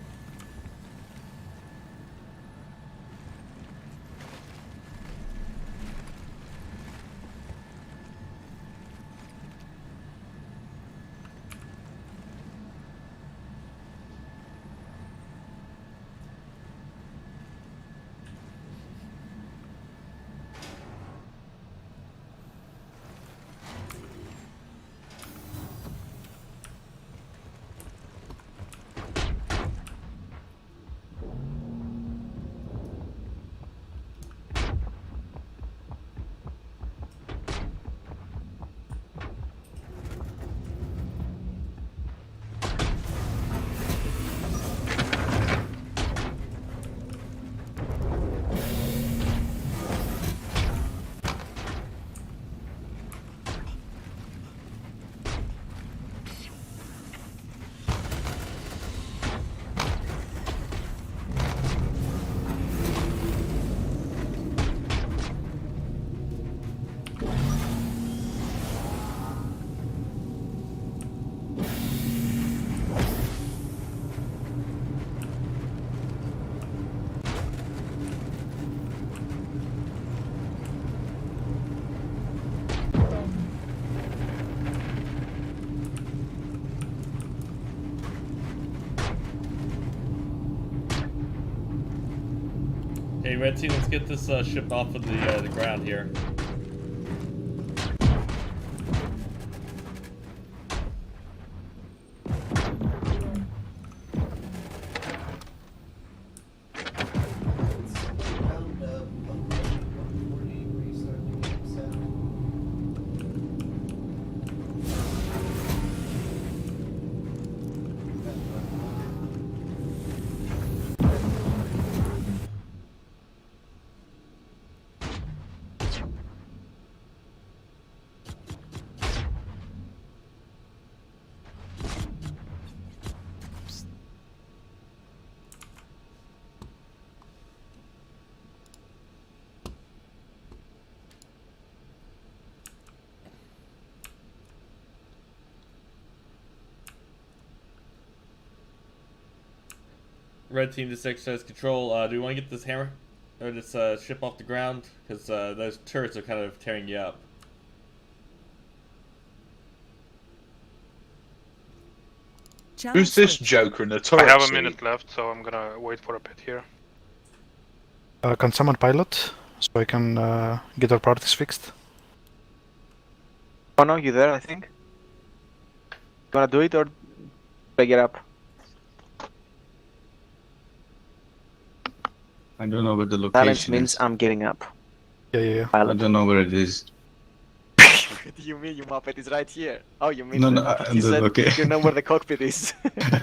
Hey, Red Team, let's get this ship off of the ground here. Red Team, this exercise control. Do you want to get this hammer or this ship off the ground? Because those turrets are kind of tearing you up. Who's this joker in the turret? I have a seat? minute left, so I'm gonna wait for a bit here. Can someone pilot so I can get our parties fixed? Oh no, you there? I think. You wanna do it or pick it up? I don't know where the Silence location means is. I'm getting up. Yeah. I don't know where it is. What do you mean, you muppet? It's right here. Oh, you mean No, the no, muppet? You said okay. you know where the cockpit is. And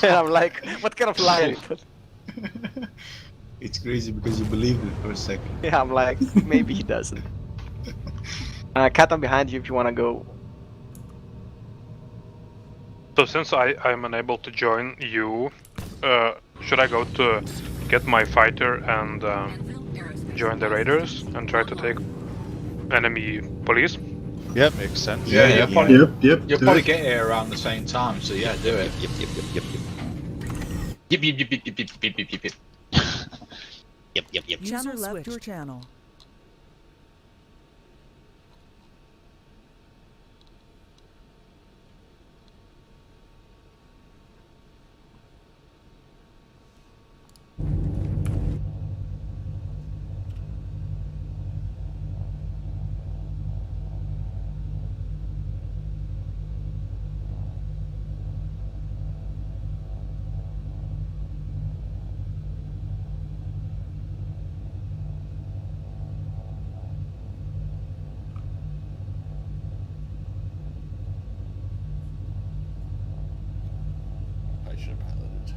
I'm like, what kind of liar? It's crazy because you believed it for a second. Yeah, I'm like, maybe he doesn't. Cat, I'm behind you if you wanna go. So since I'm unable to join you, should I go to get my fighter and join the raiders and try to take enemy police? Yeah, makes sense. Yeah, Yep, you'll do probably it. get here around the same time, so yeah, do it. Yep. User left your channel. I should have piloted.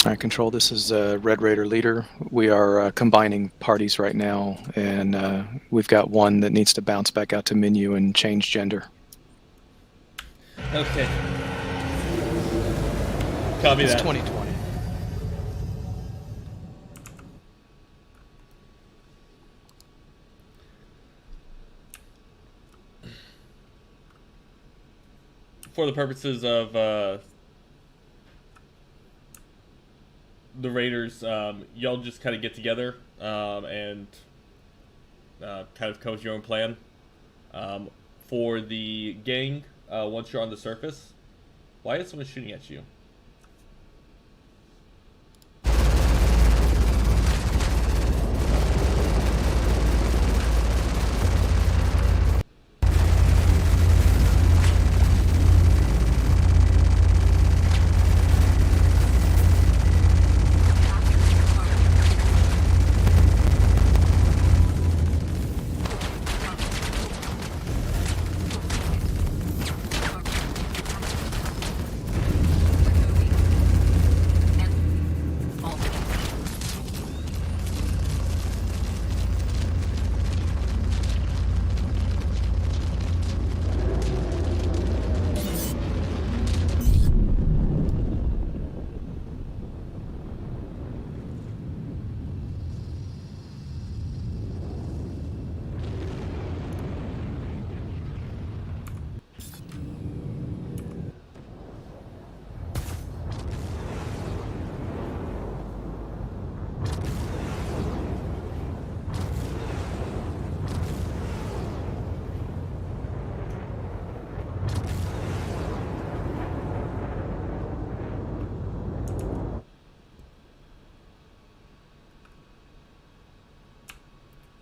Alright, Control, this is Red Raider Leader. We are combining parties right now, and we've got one that needs to bounce back out to menu and change gender. Okay. Copy It's that. 2020. For the purposes of the Raiders, y'all just kind of get together and kind of come with your own plan. For the gang, once you're on the surface, why is someone shooting at you?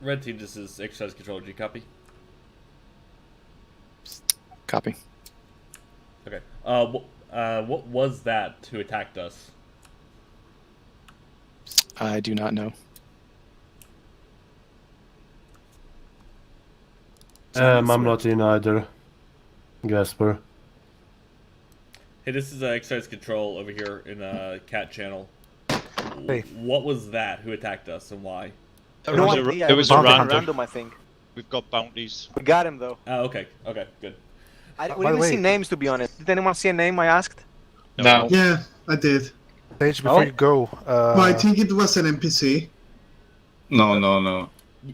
Red team, this is exercise control. Do you copy? Copy. Okay. What was that who attacked us? I do not know. I'm not in either. Gasper. Hey, this is exercise control over here in cat channel. Hey. What was that who attacked us and why? It was a random, I think. We've got bounties. We got him though. Oh, okay, good. We didn't see names, to be honest. Did anyone see a name? I asked. No. Yeah, I did. Sage, before you go. But I think it was an NPC. No.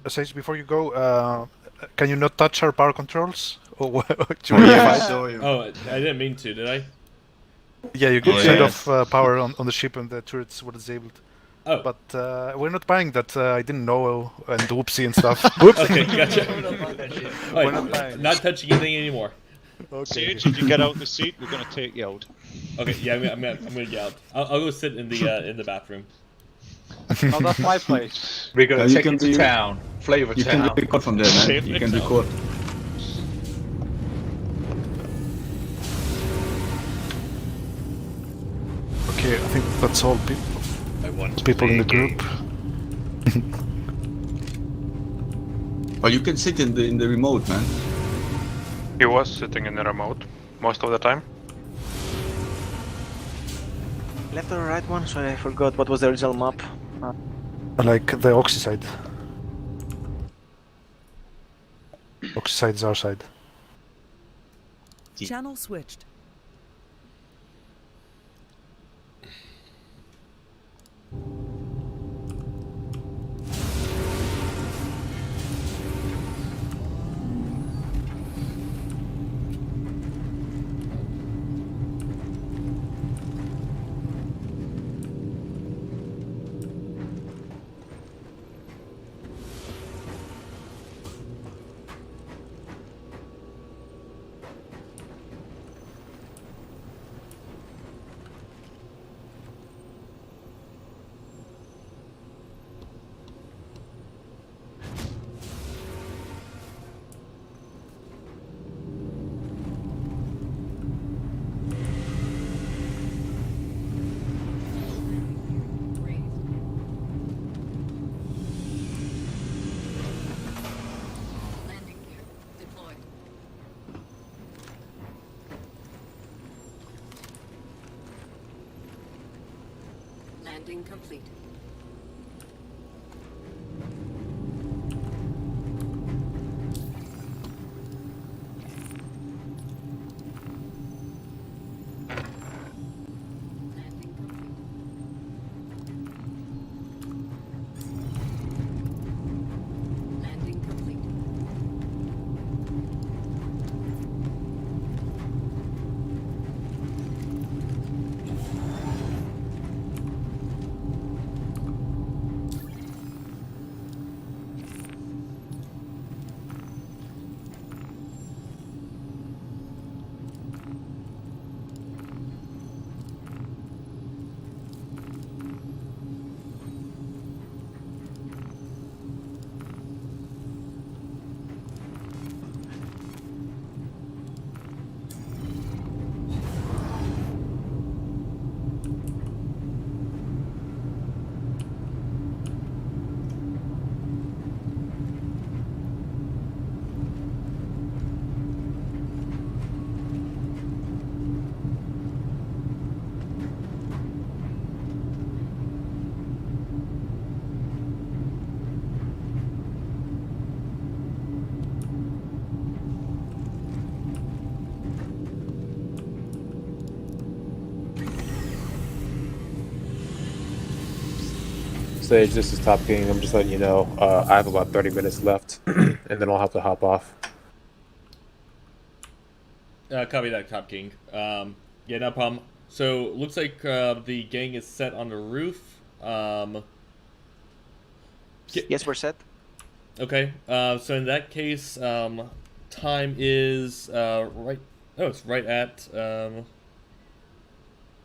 Sage, before you go, can you not touch our power controls? Or what? Oh, I didn't mean to, did I? Yeah, you could set off power on the ship and the turrets were disabled. Oh. But we're not buying that. I didn't know, and whoopsie and stuff. Okay, gotcha. We're not buying. Not touching anything anymore. Okay. Sage, if you get out the seat, we're gonna take you out. Okay, yeah, I'm gonna get out. I'll go sit in the bathroom. Oh, that's my place. We're gonna you take can it to be- town. Flavor You town. can record from there, man. Save You it can now. record. Okay, I think that's all people in the group. Or you can sit in the remote, man. He was sitting in the remote most of the time. Left or right one? Sorry, I forgot. What was the original map? Like the Oxyside. Oxyside's our side. Channel switched. Landing complete. Landing complete. Sage, this is Top King. I'm just letting you know. I have about 30 minutes left, and then I'll have to hop off. Copy that, Top King. Yeah, no problem. So, looks like the gang is set on the roof. Yes, we're set. Okay, so in that case, time is right. Oh, it's right at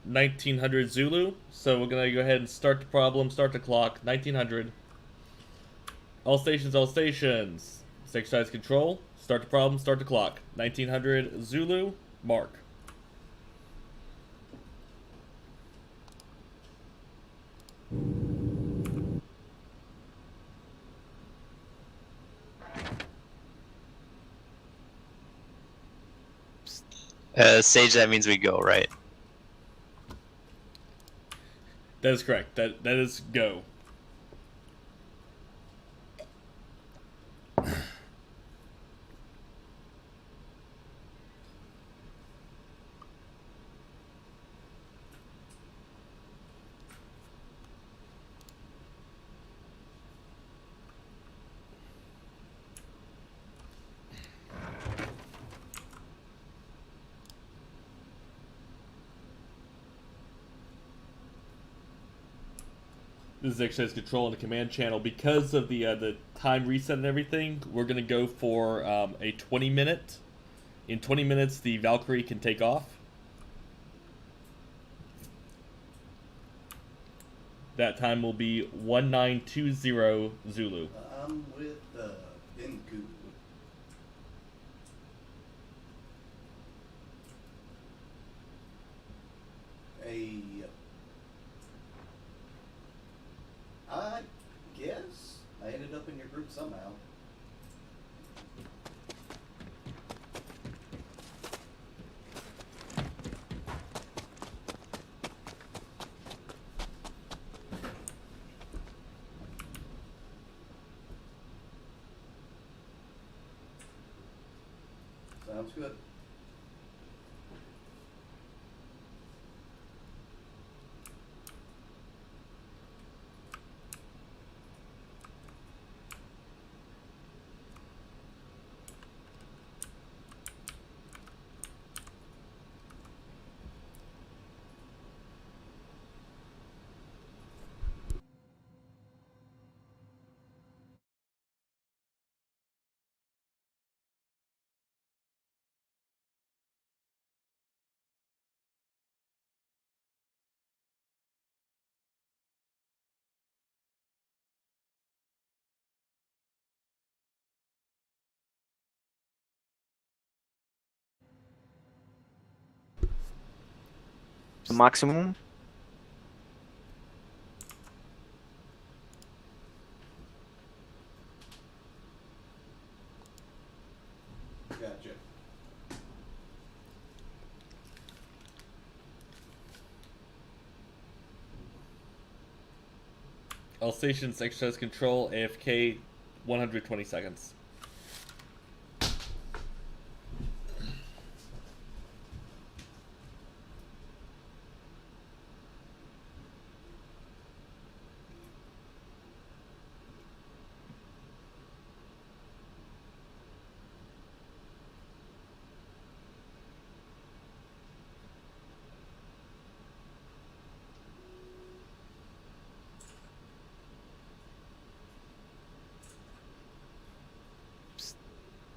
1900 Zulu. So we're gonna go ahead and start the problem. Start the clock. 1900. All stations, all stations. Exercise control. Start the problem, start the clock. 1900 Zulu, mark. Sage, that means we go, right? That is correct. That is go. This is exercise control on the command channel. Because of the time reset and everything, we're gonna go for a 20-minute. In 20 minutes, the Valkyrie can take off. That time will be 1920 Zulu. I'm with Binku. I guess I ended up in your group somehow. Sounds good. The maximum. Gotcha. All stations, exercise control, AFK, 120 seconds.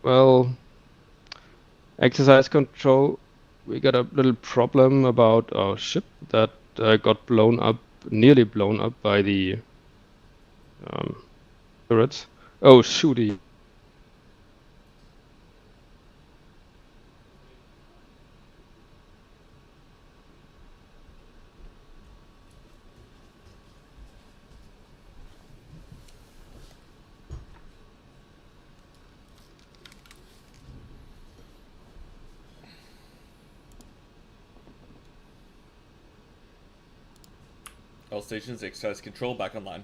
Well, exercise control, we got a little problem about our ship that got blown up, nearly blown up by the turrets. Oh, shooty. All stations, exercise control, back online.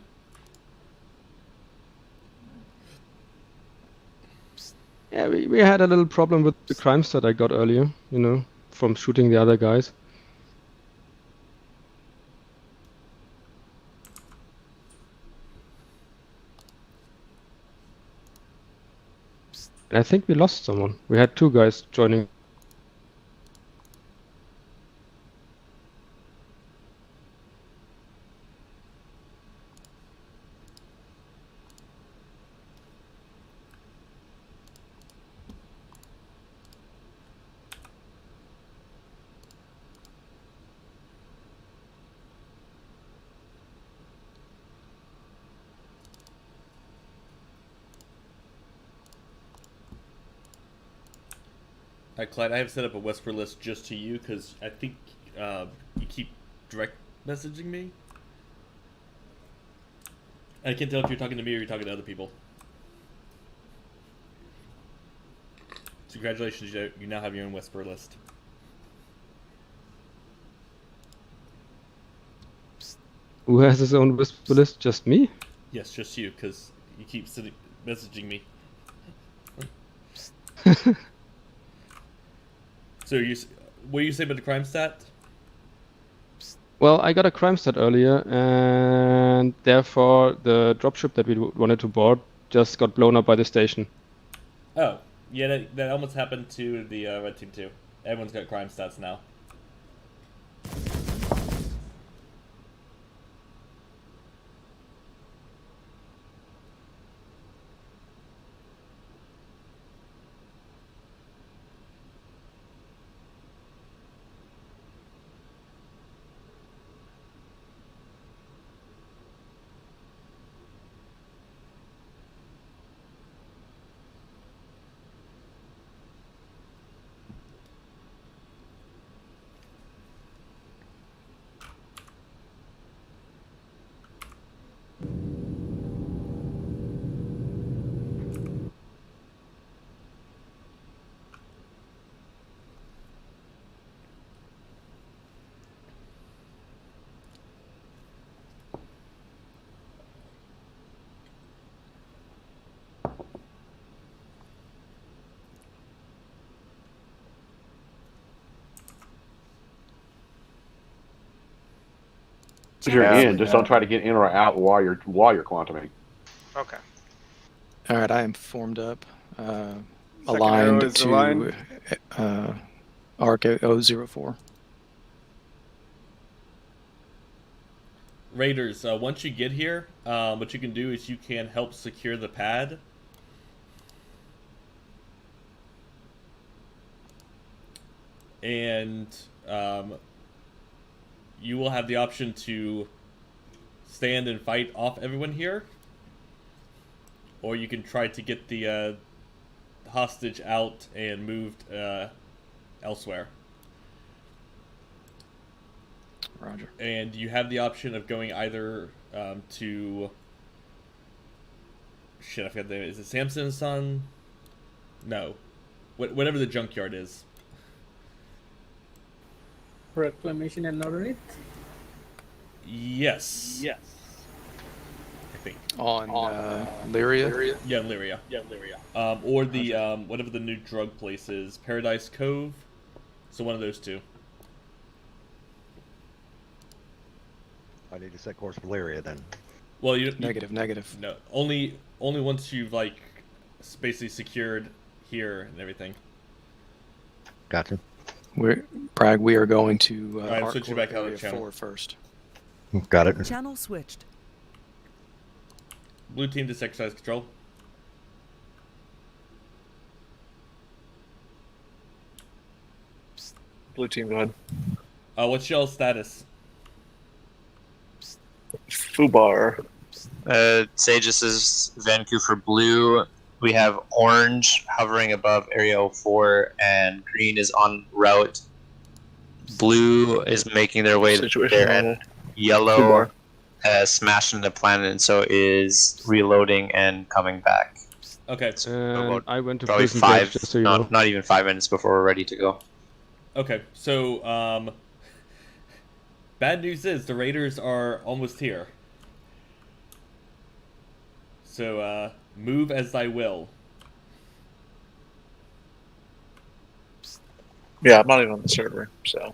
Yeah, we had a little problem with the crimes that I got earlier, you know, from shooting the other guys. And I think we lost someone. We had two guys joining. Alright, Clyde, I have set up a whisper list just to you because I think you keep direct messaging me. I can't tell if you're talking to me or you're talking to other people. So congratulations, you now have your own whisper list. Who has his own whisper list? Just me? Yes, just you, because you keep messaging me. So what do you say about the crime stat? Well, I got a crime stat earlier, and therefore the dropship that we wanted to board just got blown up by the station. Oh, yeah, that almost happened to the red team too. Everyone's got crime stats now. If you're in, just don't try to get in or out while you're quantuming. Okay. All right, I am formed up, arrow aligned is to aligned. ARC 004. Raiders, once you get here, what you can do is you can help secure the pad. And you will have the option to stand and fight off everyone here. Or you can try to get the hostage out and moved elsewhere. Roger. And you have the option of going either to... Shit, I forgot the name. Is it Samson's Son? No. Whatever the junkyard is. Reclamation and Northern. Yes. Yes. I think. On Lyria? Yeah, Lyria. Or the, whatever the new drug place is. Paradise Cove? So one of those two. I need to set course for Lyria then. Well, you Negative. No, only once you've like basically secured here and everything. Gotcha. We are going to Alright, switch you back out of Area the channel. 4 first. Got it. Channel switched. Blue team to exercise control. Blue team, go ahead. What's y'all's status? Fubar. Sages is Vancouver blue. We have orange hovering above Area 04, and green is en route. Blue is making their way there, and yellow has smashed into the planet, and so is reloading and coming back. Okay. So I went to probably prison cage, five, just so you know. not even 5 minutes before we're ready to go. Okay, so bad news is the Raiders are almost here. So move as thy will. Yeah, I'm not even on the server, so.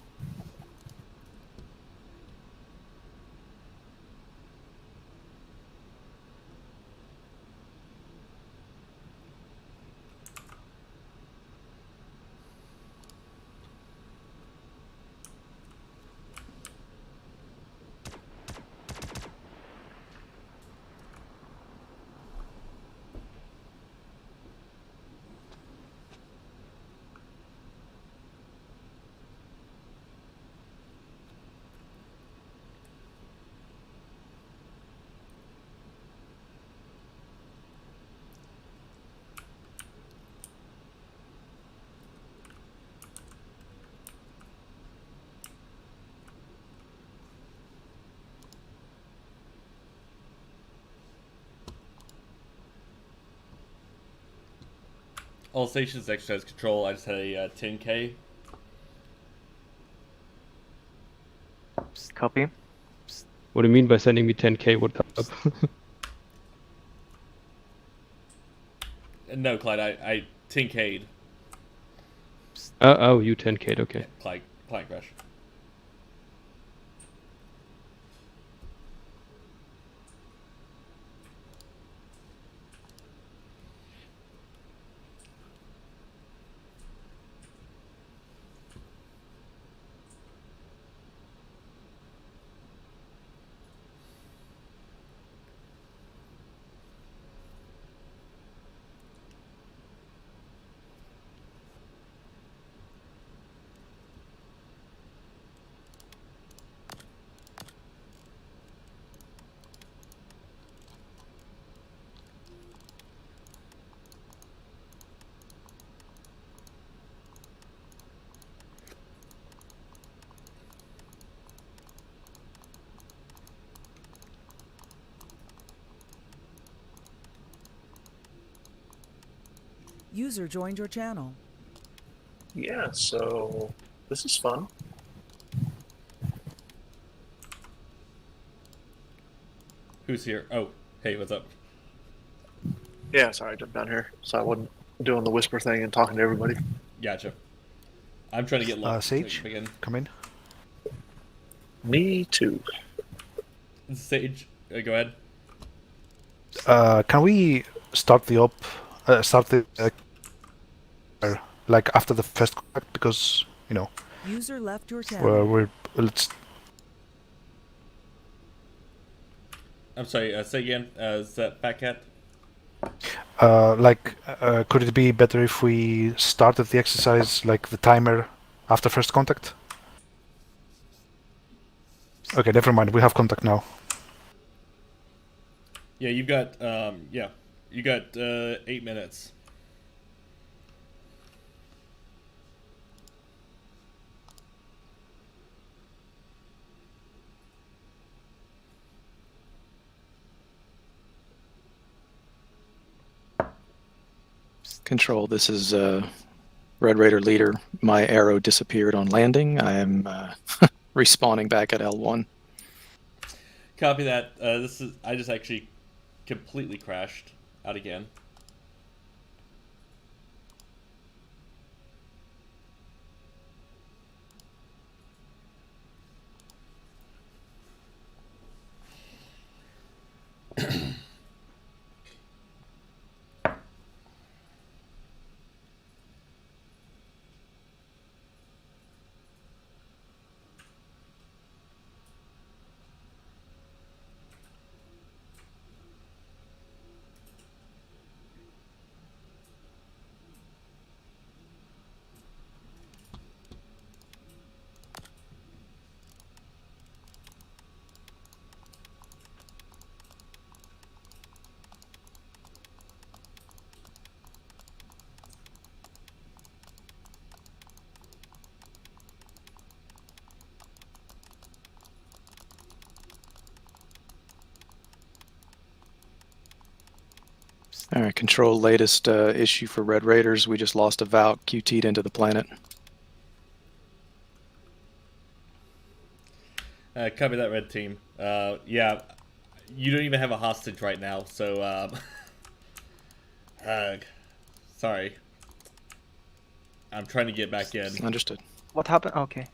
all stations exercise control. I just had a 10K. Copy. What do you mean by sending me 10K? What up? No, Clyde, I 10K'd. Oh, you 10K'd, okay. Yeah, Clyde crash. User joined your channel. Yeah, so this is fun. Who's here? Oh, hey, what's up? Yeah, sorry, I jumped down here, so I wasn't doing the whisper thing and talking to everybody. Gotcha. I'm trying to get luck. Sage, come in. Me too. Sage, go ahead. Can we start the like after the first contact, because you know User left your channel. let's. I'm sorry, say again. Is that Fat Cat? Could it be better if we started the exercise, like the timer, after first contact? Okay, never mind. We have contact now. Yeah, you've got you got 8 minutes. Control, this is Red Raider leader. My arrow disappeared on landing. I am respawning back at L1. Copy that. I just actually completely crashed out again. All right, Control, latest issue for Red Raiders. We just lost a Valk QT'd into the planet. Copy that, Red Team. Yeah, you don't even have a hostage right now, so sorry. I'm trying to get back in. Understood. What happened? Okay.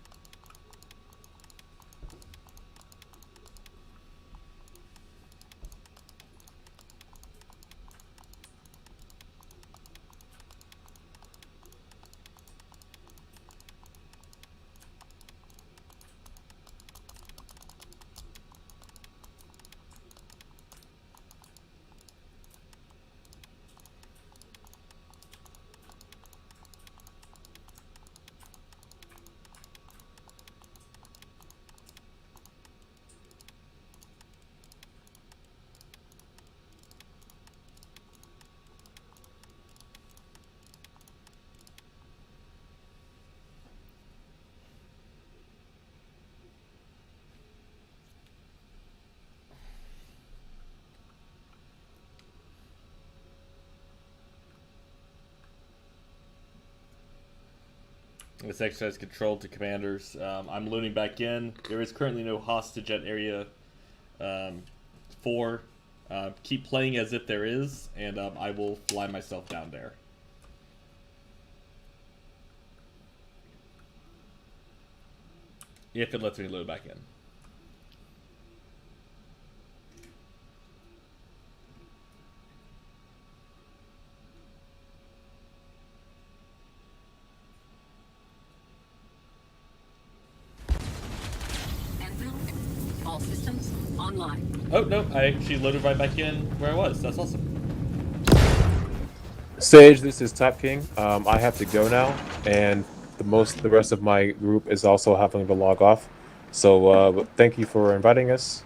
This exercise control to commanders. I'm loading back in. There is currently no hostage at area 4. Keep playing as if there is, and I will fly myself down there. If it lets me load back in. All systems online. Oh, no, I actually loaded right back in where I was. That's awesome. Sage, this is Top King. I have to go now, and the rest of my group is also having to log off. So thank you for inviting us.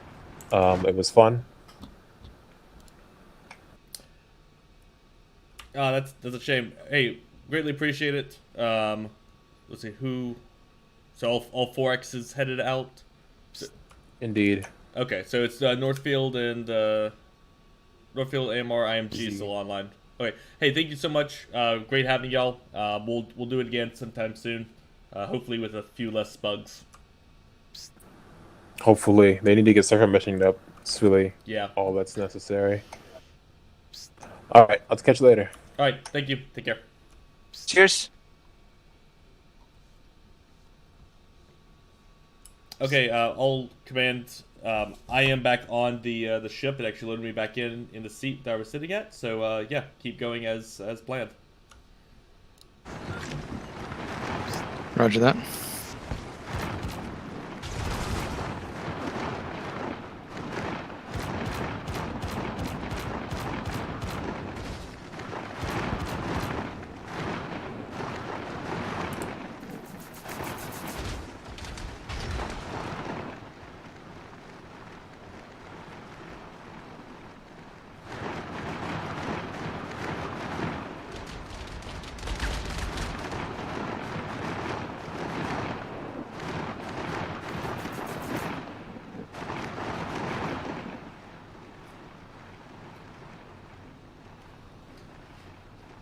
It was fun. Oh, that's a shame. Hey, greatly appreciate it. Let's see who. So all 4X's headed out. So, Indeed. okay, so it's Northfield and Northfield, AMR, IMG still online. Okay, hey, thank you so much. Great having y'all. We'll do it again sometime soon. Hopefully with a few less bugs. Hopefully, they need to get second mission up. It's really all that's necessary. All right, I'll catch you later. All right, thank you. Take care. Cheers. Okay, all command. I am back on the ship. It actually loaded me back in the seat that I was sitting at. So yeah, keep going as planned. Roger that.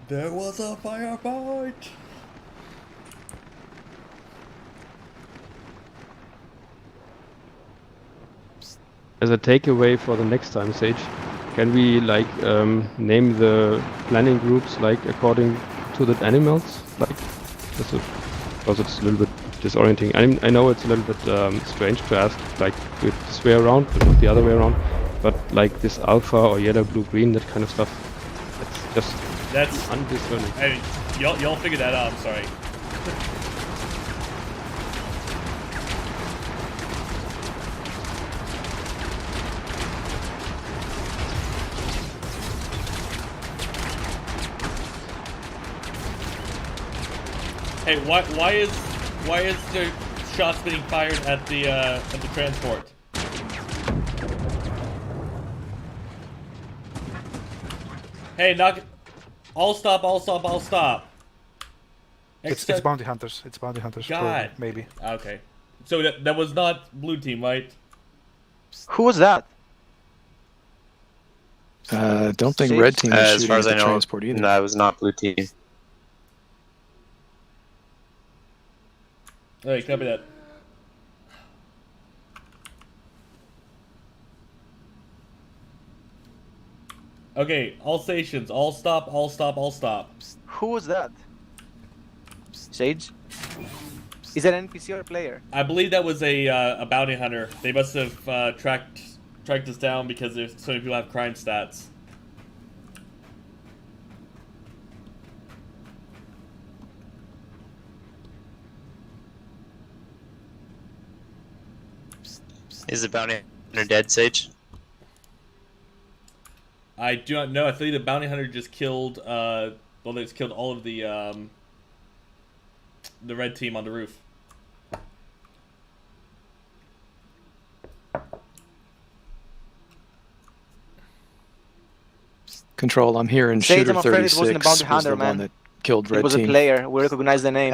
There was a firefight. As a takeaway for the next time, Sage, can we like name the planning groups like according to the animals? Like, because it's a little bit disorienting. I know it's a little bit strange to ask like do it this way around, but not the other way around. But like this alpha or yellow, blue, green, that kind of stuff. It's just undiscerning. Hey, y'all figure that out. I'm sorry. Hey, why is the shots being fired at the transport? Hey, I'll stop. It's bounty hunters. It's bounty hunters. God. Probably, maybe. Okay. So that was not blue team, right? Who was that? Don't think red team is As shooting far as at I the know, transport either. no, it was not blue team. Alright, copy that. Okay, all stations, all stop. Who was that? Sage? Is that an NPC or a player? I believe that was a bounty hunter. They must have tracked us down because there's so many people have crime stats. Is the bounty hunter dead, Sage? I do not know. I think the bounty hunter just killed. Well, they just killed all of the red team on the roof. Control, I'm here in Sage, shooter I'm afraid it 36 wasn't a bounty was hunter, the man. one that killed red It was team. a player. We recognize the name.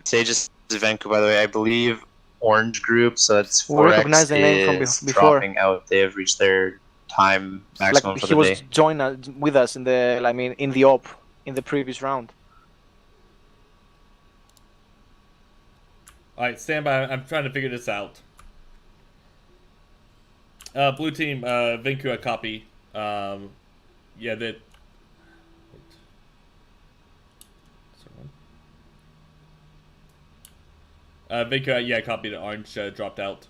Sage is Venku, by the way. I believe orange group, so that's We 4X recognize the name from is before. dropping out. They have reached their time maximum Like for he the was day. joined with us in the, in the op in the previous round. Alright, stand by. I'm trying to figure this out. Blue team, Vinku, a copy. Yeah, that... Vinku, yeah, copy. The orange dropped out.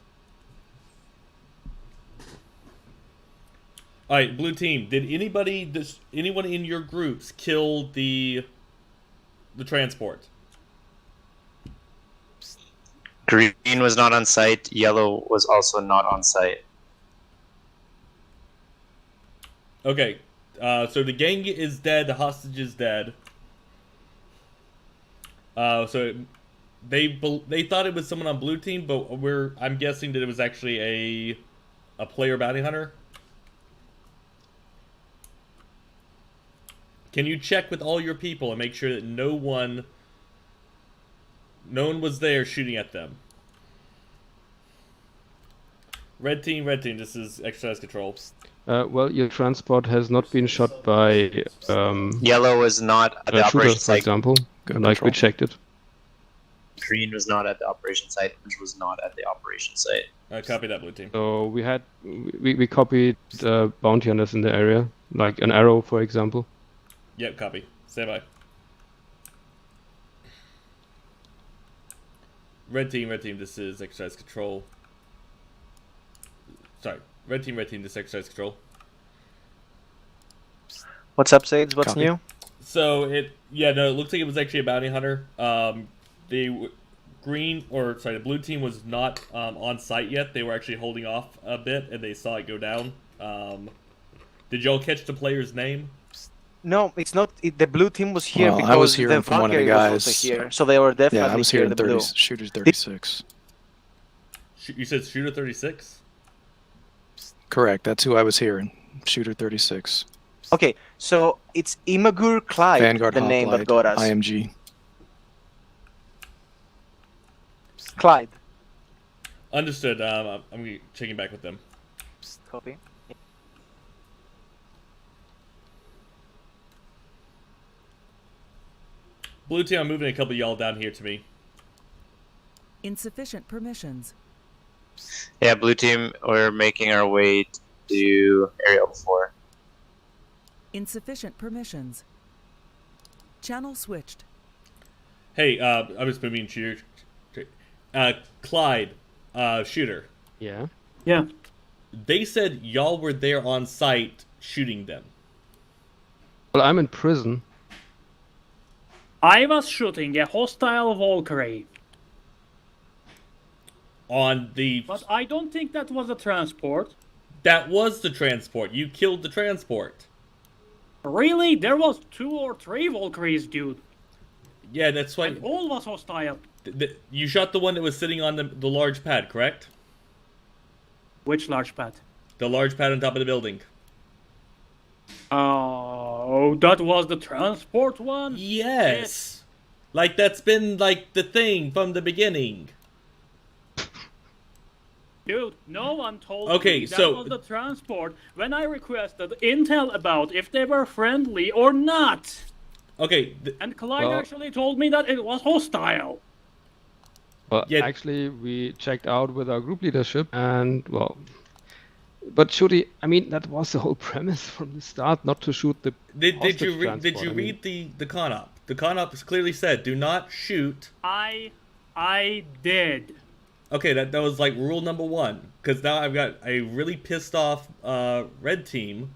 Alright, blue team, did anyone in your groups kill the transport? Green was not on site. Yellow was also not on site. Okay, so the gang is dead, the hostage is dead. So they thought it was someone on blue team, but I'm guessing that it was actually a player bounty hunter. Can you check with all your people and make sure that no one was there shooting at them? Red team, this is exercise control. Well, your transport has not been shot by Yellow was not at the operation shooters, for site. example. Like we checked it. Green was not at the operation site. Orange was not at the operation site. Copy that, blue team. So we copied bounty hunters in the area, like an arrow, for example. Yep, copy. Stand by. Red team, this is exercise control. Sorry, red team, this is exercise control. What's up, Sage? What's Copy. new? So it looks like it was actually a bounty hunter. The blue team was not on site yet. They were actually holding off a bit, and they saw it go down. Did y'all catch the player's name? No, it's not. The blue team was here Well, because I was hearing from one of the Valkyrie was guys. also here, so they were definitely Yeah, I was here. hearing The blue. Shooter 36. You said Shooter 36? Correct. That's who I was hearing. Shooter 36. Okay, so it's Imagur Clyde, Vanguard the name that Hoplite, got us. IMG. Clyde. Understood. I'm checking back with them. Copy. Blue team, I'm moving a couple of y'all down here to me. Insufficient permissions. Yeah, blue team, we're making our way to Area 4. Insufficient permissions. Channel switched. Hey, I'm just moving shooter. Clyde, shooter. Yeah. Yeah. They said y'all were there on site shooting them. Well, I'm in prison. I was shooting a hostile Valkyrie. On the... But I don't think that was a transport. That was the transport. You killed the transport. Really? There was 2 or 3 Valkyries, dude. Yeah, that's why... And all was hostile. You shot the one that was sitting on the large pad, correct? Which large pad? The large pad on top of the building. Oh, that was the transport one? Yes. Like, that's been, like, the thing from the beginning. Dude, no one told Okay, me that so- was the transport when I requested intel about if they were friendly or not. Okay. And Clyde Well- actually told me that it was hostile. Well, actually, we checked out with our group leadership, and well, but Shooty, I mean, that was the whole premise from the start, not to shoot the. Did you hostage read transport. I mean, read the con-op? The con-op clearly said, do not shoot. I did. Okay, that was like rule number 1. Because now I've got a really pissed off red team.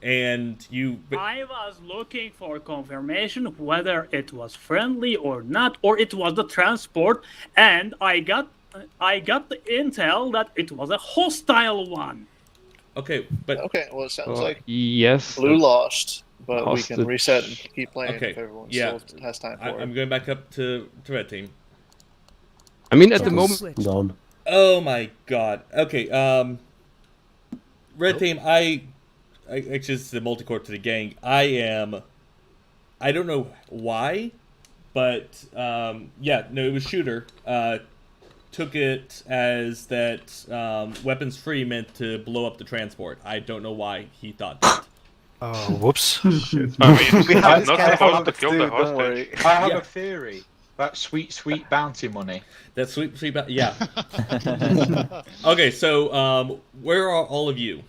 And you... I was looking for confirmation whether it was friendly or not, or it was the transport, and I got the intel that it was a hostile one. Okay, but... Okay, well, it sounds like yes, blue lost, but we hostage. can reset and keep playing Okay, if everyone yeah. still has time for it. I'm going back up to red team. I mean, at the moment. Down. Oh my god. Okay, red team, I actually, this is a multi-corp to the gang. I don't know why, but yeah, no, it was shooter. Took it as that weapons free meant to blow up the transport. I don't know why he thought that. Oh, whoops. I mean, We have I'm this not kind of supposed to habits kill too, the don't worry. hostage. I have Yeah. a theory. That sweet, sweet bounty money. That sweet, sweet bounty. Yeah. Okay, so where are all of you?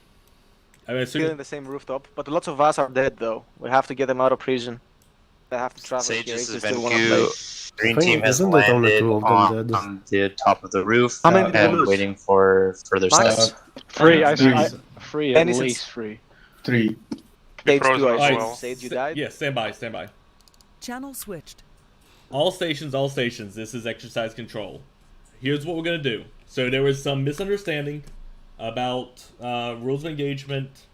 I mean, Still in the same rooftop, but lots of us are dead though. We have to get them out of prison. They have to travel Sage, here this if is they still want to play. Venku. Green team has isn't it only landed 2 of them dead? on the top of the roof How many did we and lose? waiting for further Max? steps. 3. Three, At Dennis, least it's 3. 3. Sage frozen 2, I as assume. well. Sage, you died? Yeah, stand by, stand by. Channel switched. All stations, all stations. This is exercise control. Here's what we're gonna do. So there was some misunderstanding about rules of engagement.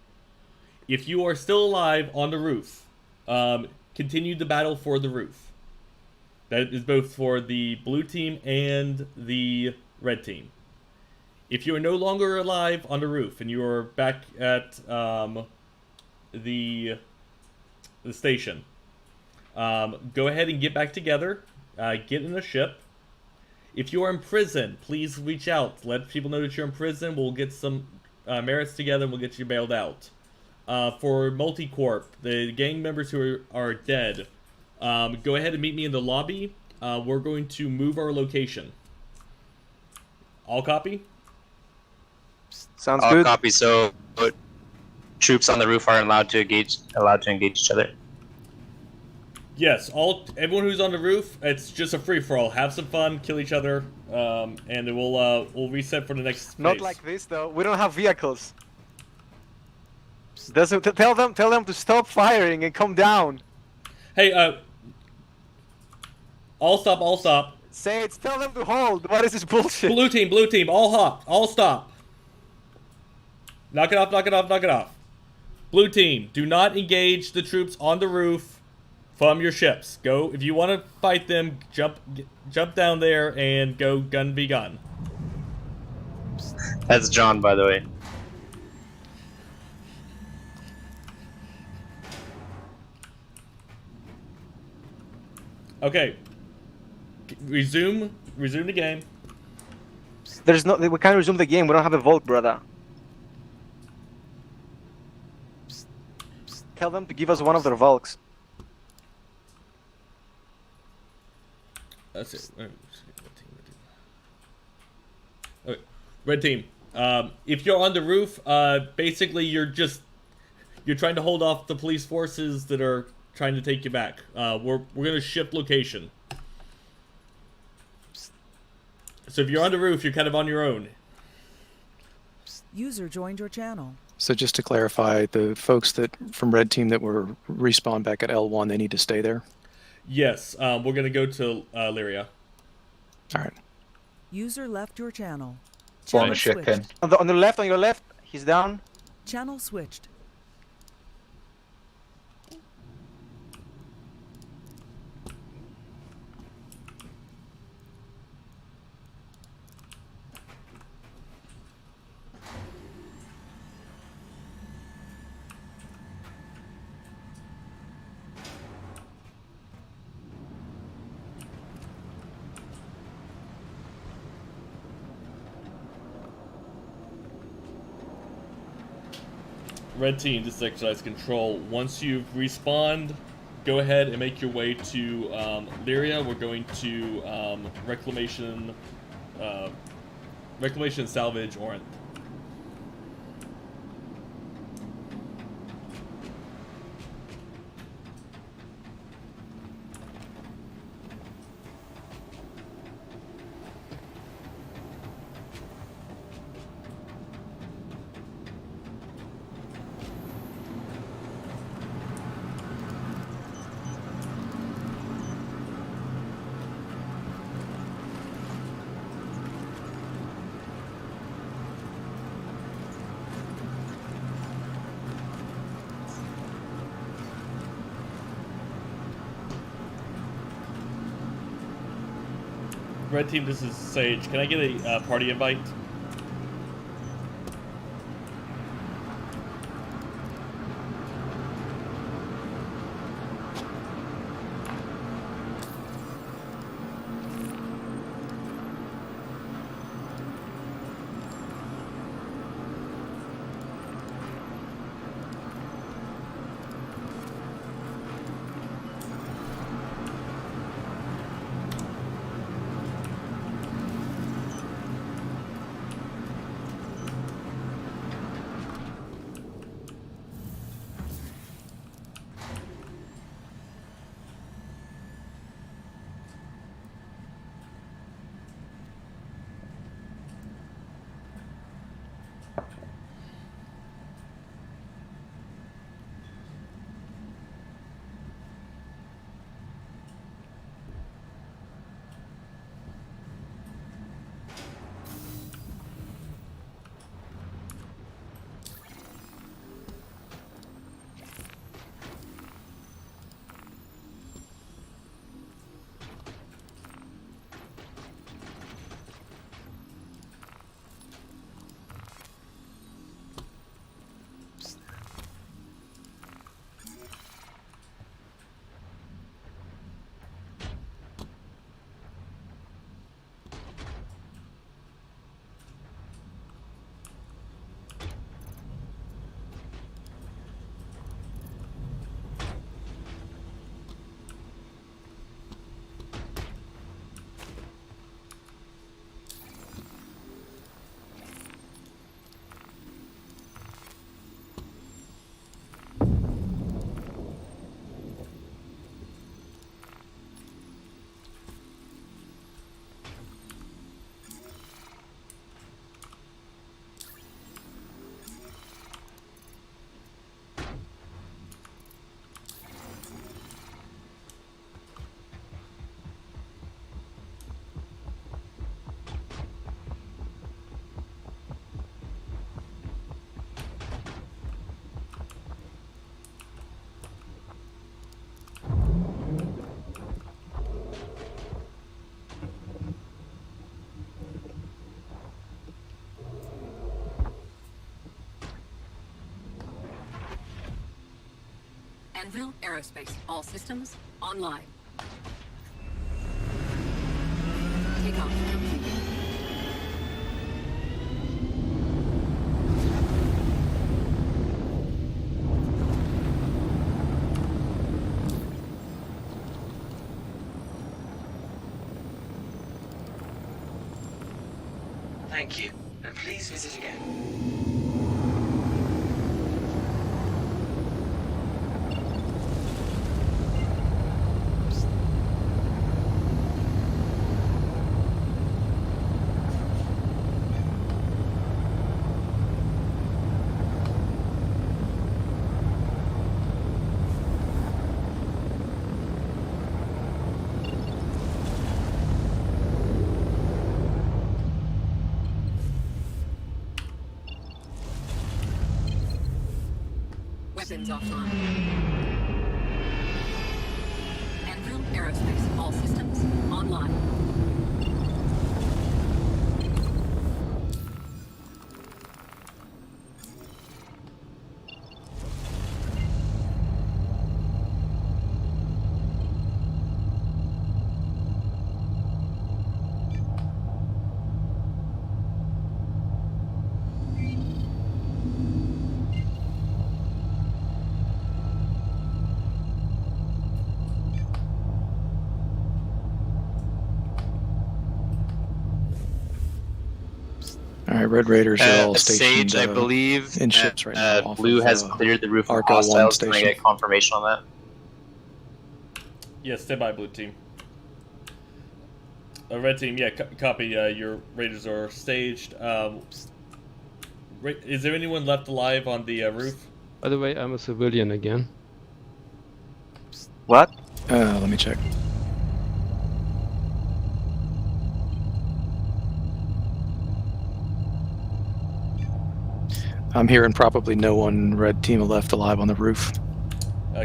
If you are still alive on the roof, continue the battle for the roof. That is both for the blue team and the red team. If you are no longer alive on the roof and you are back at the station, go ahead and get back together. Get in a ship. If you are in prison, please reach out. Let people know that you're in prison. We'll get some merits together and we'll get you bailed out. For Multicorp, the gang members who are dead, go ahead and meet me in the lobby. We're going to move our location. All copy? Sounds All good. copy. So troops on the roof aren't allowed to engage each other. Yes, everyone who's on the roof, it's just a free-for-all. Have some fun, kill each other, and then we'll reset for the next phase. Not like this though. We don't have vehicles. Tell them to stop firing and come down. Hey, all stop. Sage, tell them to hold. What is this bullshit? Blue team, all hop, all stop. Knock it off. Blue team, do not engage the troops on the roof from your ships. Go, if you want to fight them, jump down there and go gun be gun. That's John, by the way. Okay. Resume the game. We can't resume the game. We don't have a vault, brother. Tell them to give us one of their vaults. That's it. Okay. Red team. If you're on the roof, basically you're trying to hold off the police forces that are trying to take you back. We're gonna shift location. So if you're on the roof, you're kind of on your own. User joined your channel. So just to clarify, the folks from red team that were respawned back at L1, they need to stay there? Yes, we're gonna go to Lyria. All right. User left your channel. One Channel chicken. switched. On your left, he's down. Channel switched. Red team, this is exercise control. Once you've respawned, go ahead and make your way to Lyria. We're going to reclamation and salvage Orant. Red team, this is Sage. Can I get a party invite? Anvil Aerospace. All systems online. Takeoff complete. Thank you, and please visit again. Weapons offline. Anvil Aerospace. All systems online. All right, Red Raiders are all stationed Sage, I believe in ships right now. Off Blue of, has cleared the roof of ArcCorp 1 hostiles. Can I station. get confirmation on that? Yeah, stand by, blue team. Red team, yeah, copy. Your raiders are staged. Is there anyone left alive on the roof? By the way, I'm a civilian again. What? Let me check. I'm hearing probably no one red team left alive on the roof.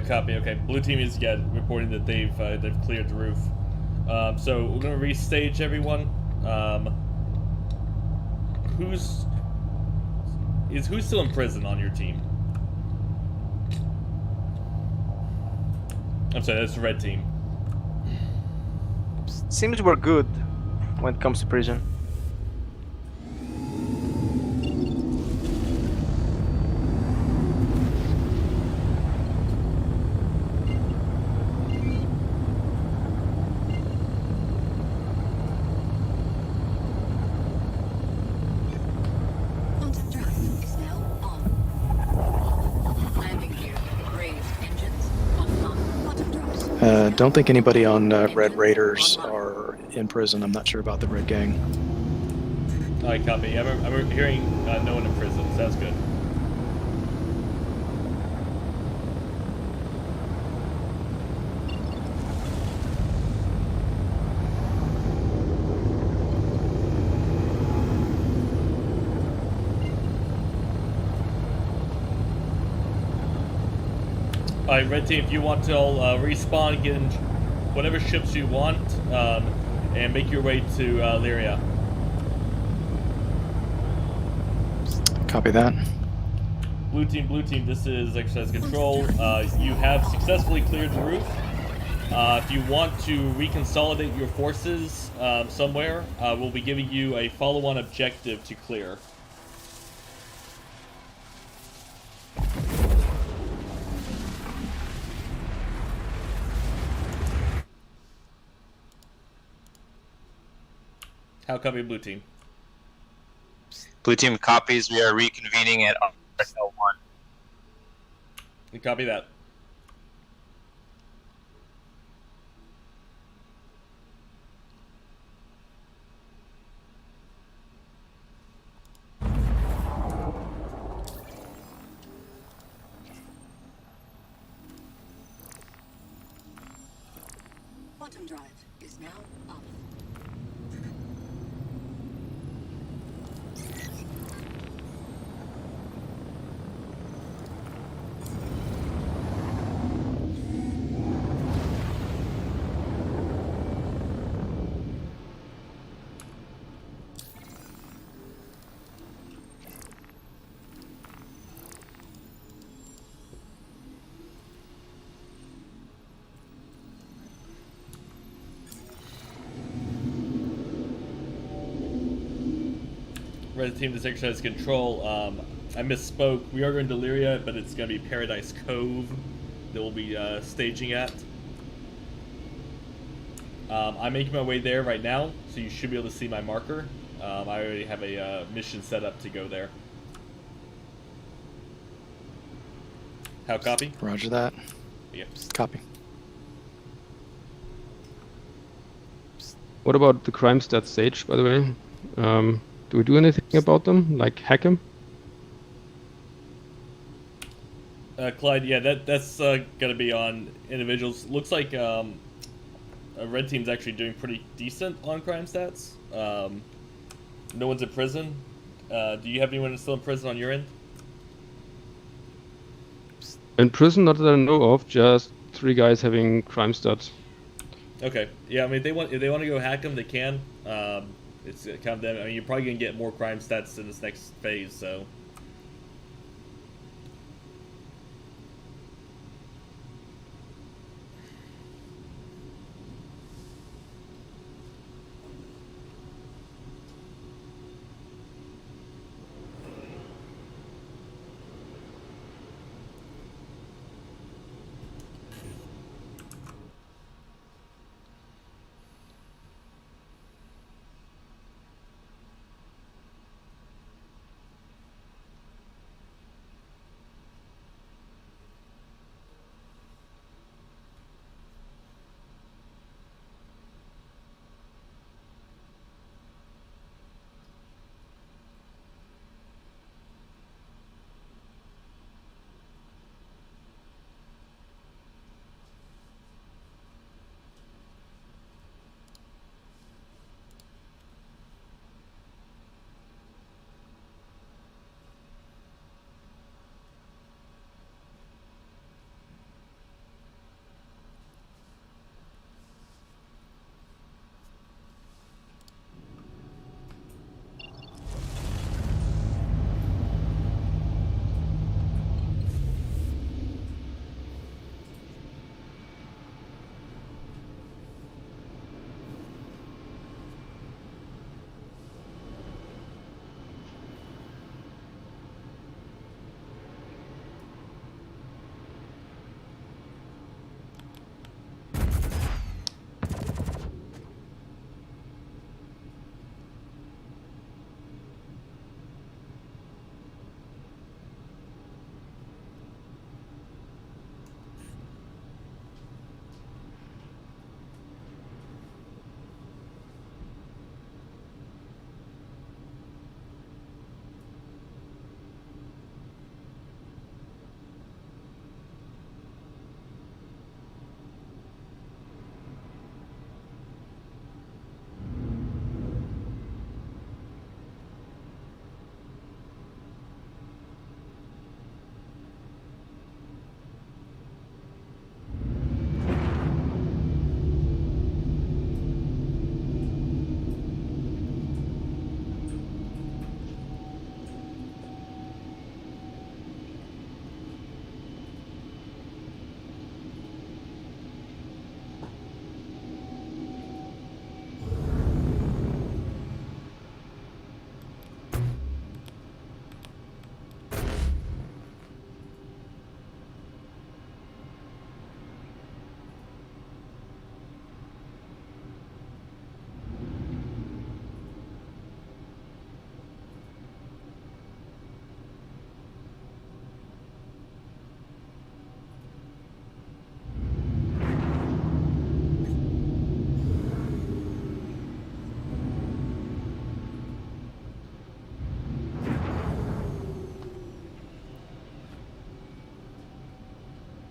Copy. Okay, blue team is reporting that they've cleared the roof. So we're gonna restage everyone. Who's still in prison on your team? I'm sorry, that's the red team. Seems we're good when it comes to prison. Quantum drive is now on. Landing gear. Raised engines. Online. Quantum drive. Don't think anybody on Red Raiders are in prison. I'm not sure about the Red Gang. Alright, copy. I'm hearing no one in prison. Sounds good. Alright, red team, if you want to respawn, get in whatever ships you want, and make your way to Lyria. Copy that. Blue team, this is Exercise Control. You have successfully cleared the roof. If you want to reconsolidate your forces somewhere, we'll be giving you a follow-on objective to clear. How copy, blue team? Blue team copies. We are reconvening at RSL 1. You copy that. Quantum drive is now up. Red Team, this exercise control. I misspoke. We are going to Deliria, but it's going to be Paradise Cove that we'll be staging at. I'm making my way there right now, so you should be able to see my marker. I already have a mission set up to go there. How copy? Roger that. Yep. Copy. What about the crime stats stage, by the way? Do we do anything about them, like hack them? Clyde, yeah, that's gonna be on individuals. Looks like Red Team's actually doing pretty decent on crime stats. No one's in prison. Do you have anyone still in prison on your end? In prison, not that I know of, just 3 guys having crime stats. Okay, yeah, I mean, if they want to go hack them, they can. It's kind of them. I mean, you're probably gonna get more crime stats in this next phase, so.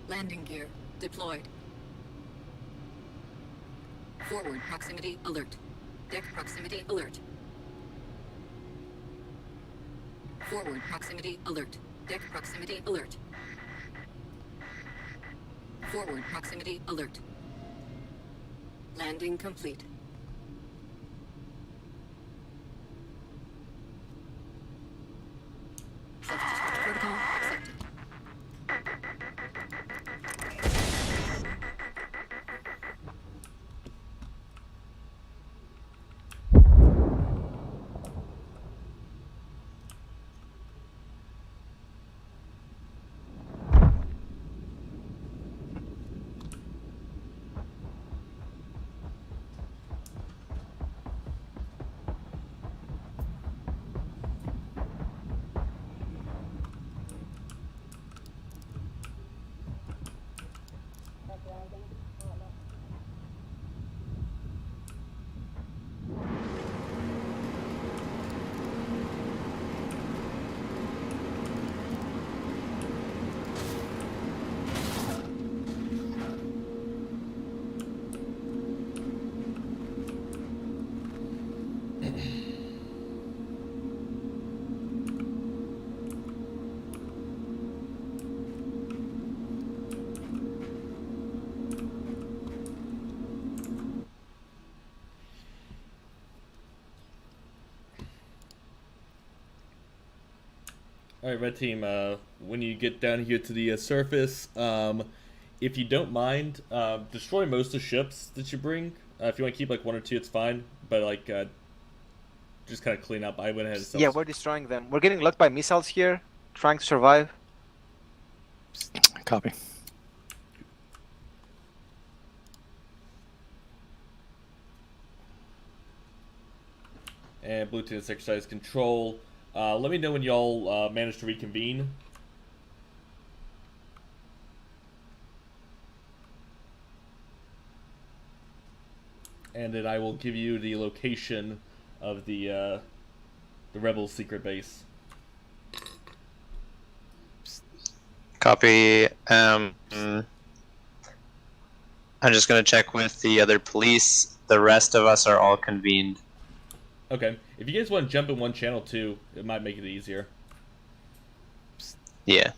Landing gear deployed. Forward proximity alert. Deck proximity alert. Forward proximity alert. Deck proximity alert. Forward proximity alert. Landing complete. Self-destruct protocol accepted. All right, red team. When you get down here to the surface, if you don't mind, destroy most of the ships that you bring. If you want to keep like one or two, it's fine. But like, just kind of clean up. I went ahead and Yeah, we're destroying them. We're getting locked by missiles here, trying to survive. Copy. And blue team has exercise control. Let me know when y'all manage to reconvene. And then I will give you the location of the rebels' secret base. Copy. I'm just gonna check with the other police. The rest of us are all convened. Okay. If you guys want to jump in one channel too, it might make it easier. Yeah.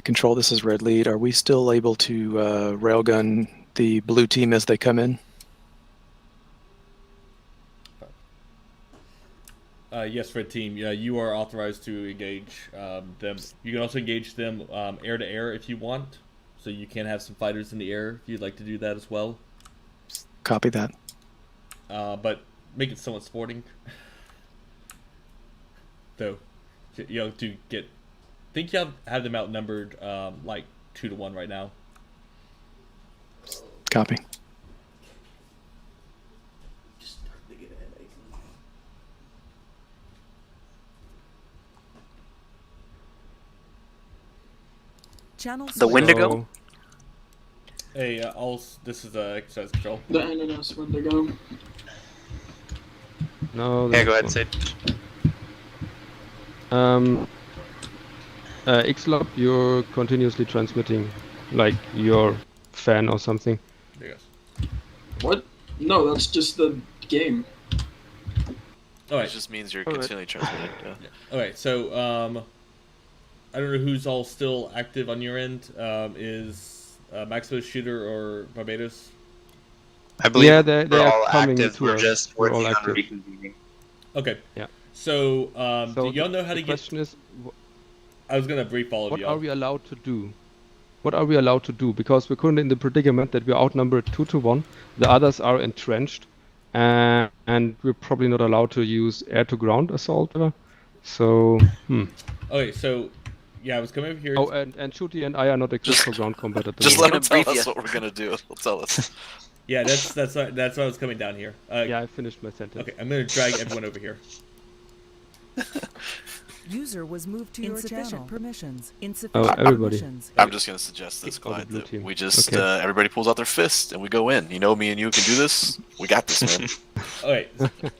Control, this is Red Lead. Are we still able to railgun the blue team as they come in? Yes, red team. Yeah, you are authorized to engage them. You can also engage them air to air if you want. So you can have some fighters in the air if you'd like to do that as well. Copy that. But make it somewhat sporting. Though, you know, to get, I think you have them outnumbered like 2-1 right now. Copy. Channel The Wendigo? Hey, this is exercise control. The ANIMUS Wendigo. No. Yeah, go ahead, Sid. Xlop, you're continuously transmitting, like your fan or something. Yes. What? No, that's just the game. Alright. It just means you're continually transmitting. Yeah. Alright, so I don't know who's all still active on your end. Is Maximus Shooter or Barbados? I believe they're all coming active. to We're us. just We're working all on active. reconvening. Okay. Yeah. So, do y'all know how to the get? question is, I was gonna brief all of what y'all. are we allowed to do? What are we allowed to do? Because we're currently in the predicament that we're outnumbered 2-1. The others are entrenched, and we're probably not allowed to use air-to-ground assault. So, Okay, so yeah, I was coming over here. Oh, and Shooty and I are not equipped for ground combat at the Just moment. let him tell us what we're gonna do. He'll tell us. Yeah, that's why I was coming down here. Yeah, I finished my sentence. Okay, I'm gonna drag everyone over here. User was moved to your channel. Permissions. Oh, Insufficient everybody. permissions. I'm just gonna suggest this, Oh, the Clyde. blue That team. we just Okay. everybody pulls out their fist and we go in. You know, me and you can do this. We got this, man. Alright,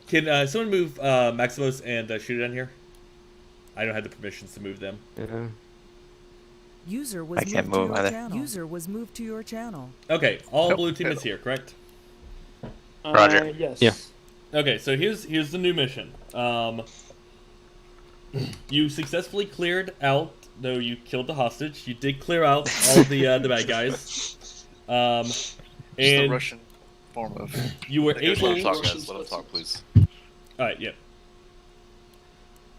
can someone move Maximus and Shooter down here? I don't have the permissions to move them. Yeah. User was I can't moved to move your either. channel. User was moved to your channel. Okay, all blue team is here, correct? Roger. Yes. Yeah. Okay, so here's the new mission. You successfully cleared out, though you killed the hostage. You did clear out all the bad guys. It's the And Russian form of. you were Let able. him talk, guys. Let him talk, please. All right, yeah.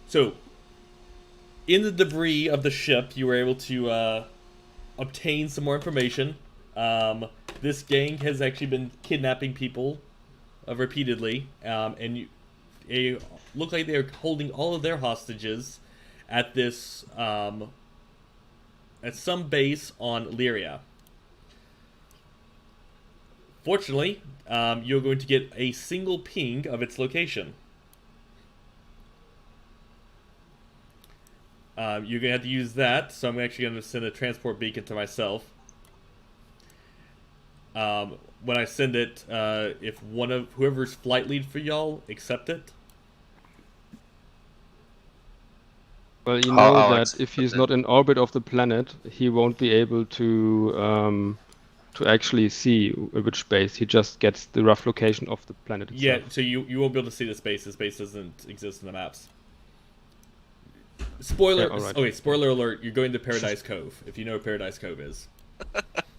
So, in the debris of the ship, you were able to obtain some more information. This gang has actually been kidnapping people repeatedly, and they look like they're holding all of their hostages at this at some base on Lyria. Fortunately, you're going to get a single ping of its location. You're going to have to use that, so I'm actually going to send a transport beacon to myself. When I send it, if one of whoever's flight lead for y'all accept it. Well, you know that if he's not in orbit of the planet, he won't be able to actually see which base. He just gets the rough location of the planet itself. Yeah, so you won't be able to see the space. The space doesn't exist in the maps. Spoiler. Yeah, all right. Okay, spoiler alert. You're going to Paradise Cove. If you know what Paradise Cove is.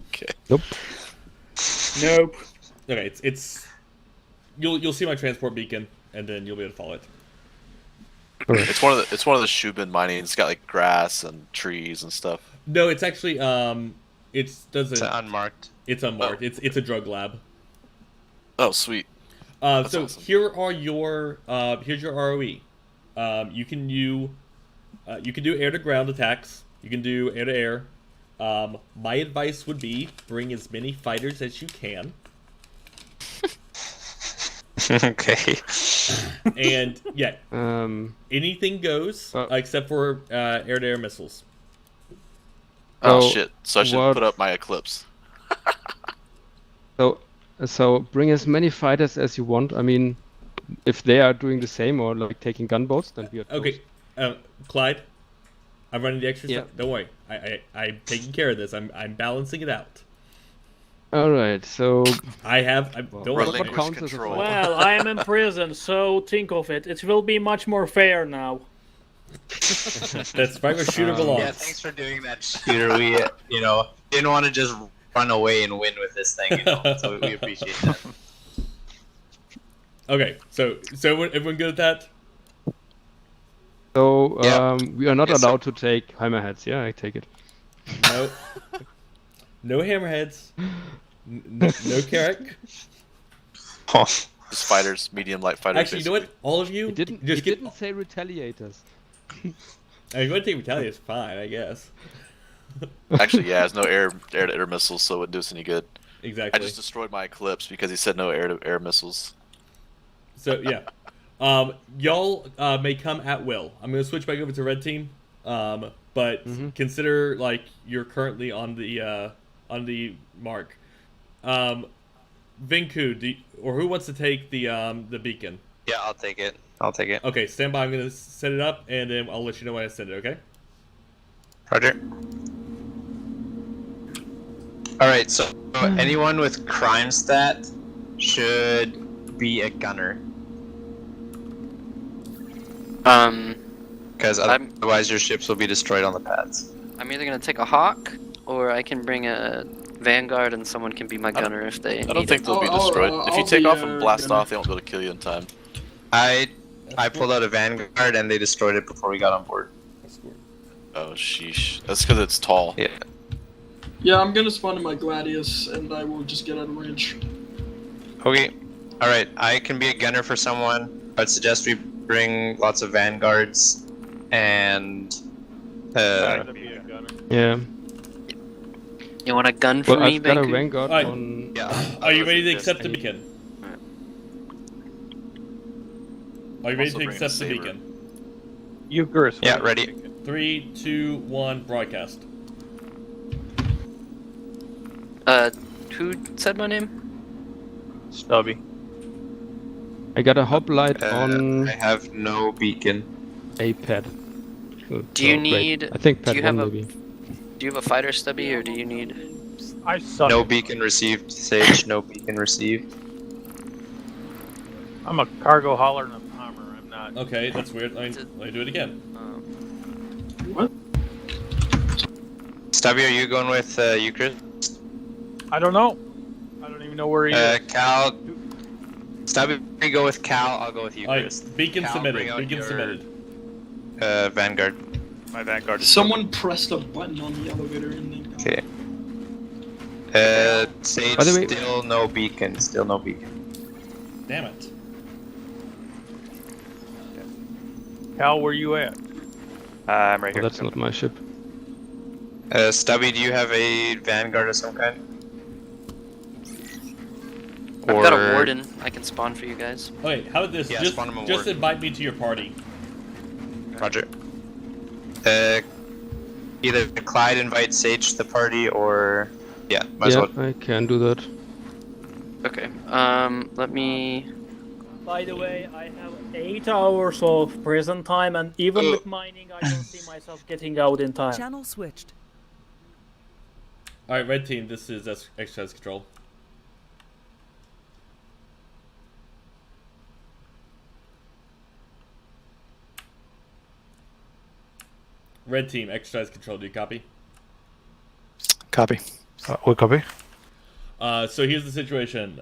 Okay. Nope. Nope. Okay, it's you'll see my transport beacon, and then you'll be able to follow it. It's one of the Shubin mining. It's got like grass and trees and stuff. No, it's actually it's unmarked. It's unmarked. Oh. It's a drug lab. Oh, sweet. So awesome. here are your here's your ROE. You can do air to ground attacks. You can do air to air. My advice would be bring as many fighters as you can. Okay. And yeah, anything goes except for air to air missiles. Oh So shit! So I should what- put up my Eclipse. So bring as many fighters as you want. I mean, if they are doing the same or like taking gunboats, then we are Okay, Clyde, I'm running the extra Yeah. stuff. Don't worry, I'm taking care of this. I'm balancing it out. All right. So Don't worry. what counts as a fighter? Well, I am in prison, so think of it. It will be much more fair now. That's right where Shooter belongs. Yeah, thanks for doing that, Shooter. We, didn't want to just run away and win with this thing, so we appreciate that. Okay, so everyone good at that? So Yeah. we are not Yes, sir. allowed to take hammerheads. Yeah, I take it. No. No hammerheads. No Carrick. Just fighters, medium light fighters. Actually, you know what? All of you He didn't. just He get. didn't say retaliators. I mean, going to take retaliate is fine, I guess. Actually, yeah, there's no air to air missiles, so it wouldn't do us any good. Exactly. I just destroyed my Eclipse because he said no air to air missiles. So yeah, y'all may come at will. I'm gonna switch back over to red team, but consider like you're currently on the mark. Vinku, or who wants to take the beacon? Yeah, I'll take it. Okay, stand by. I'm gonna set it up, and then I'll let you know when I send it. Okay. Roger. Alright, so anyone with crime stat should be a gunner. Because otherwise your ships will be destroyed on the pads. I'm either gonna take a hawk, or I can bring a vanguard and someone can be my gunner if they I don't think they'll be destroyed. If you take off and blast off, they won't be able to kill you in time. I pulled out a vanguard and they destroyed it before we got on board. Oh sheesh. That's because it's tall. Yeah. Yeah, I'm gonna spawn in my Gladius and I will just get out of range. Okay. Alright, I can be a gunner for someone. I'd suggest we bring lots of vanguards and Yeah. You want a gun from Well, me, I've got a Banku? Vanguard Alright. on. Are you ready to accept the beacon? Are you ready Also to bringing a accept the saber. beacon? Eucharist. Yeah, ready. 3, 2, 1, broadcast. Who said my name? Stubby. I got a hoplite on I have no beacon. a pad. Do you So, great. need? I think Do pad you 1 have a? maybe. Do you have a fighter, Stubby, or do you need? I suck. No beacon received, Sage. No beacon received. I'm a cargo hauler and a bomber. I'm not. Okay, that's weird. Let me do it again. What? Stubby, are you going with Eucharist? I don't know. I don't even know where he is. Cal. Stubby, you go with Cal. I'll go with Eucharist. Alright, beacon Cal, submitted. bring out Beacon your, submitted. Vanguard. My Vanguard is. Someone pressed a button on the elevator and then. Okay. Sage, By the way- still no beacon. Still no beacon. Damn it. Cal, where you at? I'm right Oh, here. that's not my ship. Stubby, do you have a Vanguard of some kind? I've got a warden. I can spawn for you guys. Okay, how about this? Yeah, just spawn him a just warden. invite me to your party. Roger. Either Clyde invites Sage to the party, or yeah, might as Yeah, well. I can do that. Okay. Let me. By the way, I have 8 hours of prison time, and even with mining, I don't see myself getting out in time. Channel switched. Alright, red team, this is exercise control. Red team, exercise control, do you copy? Copy. We copy. So here's the situation.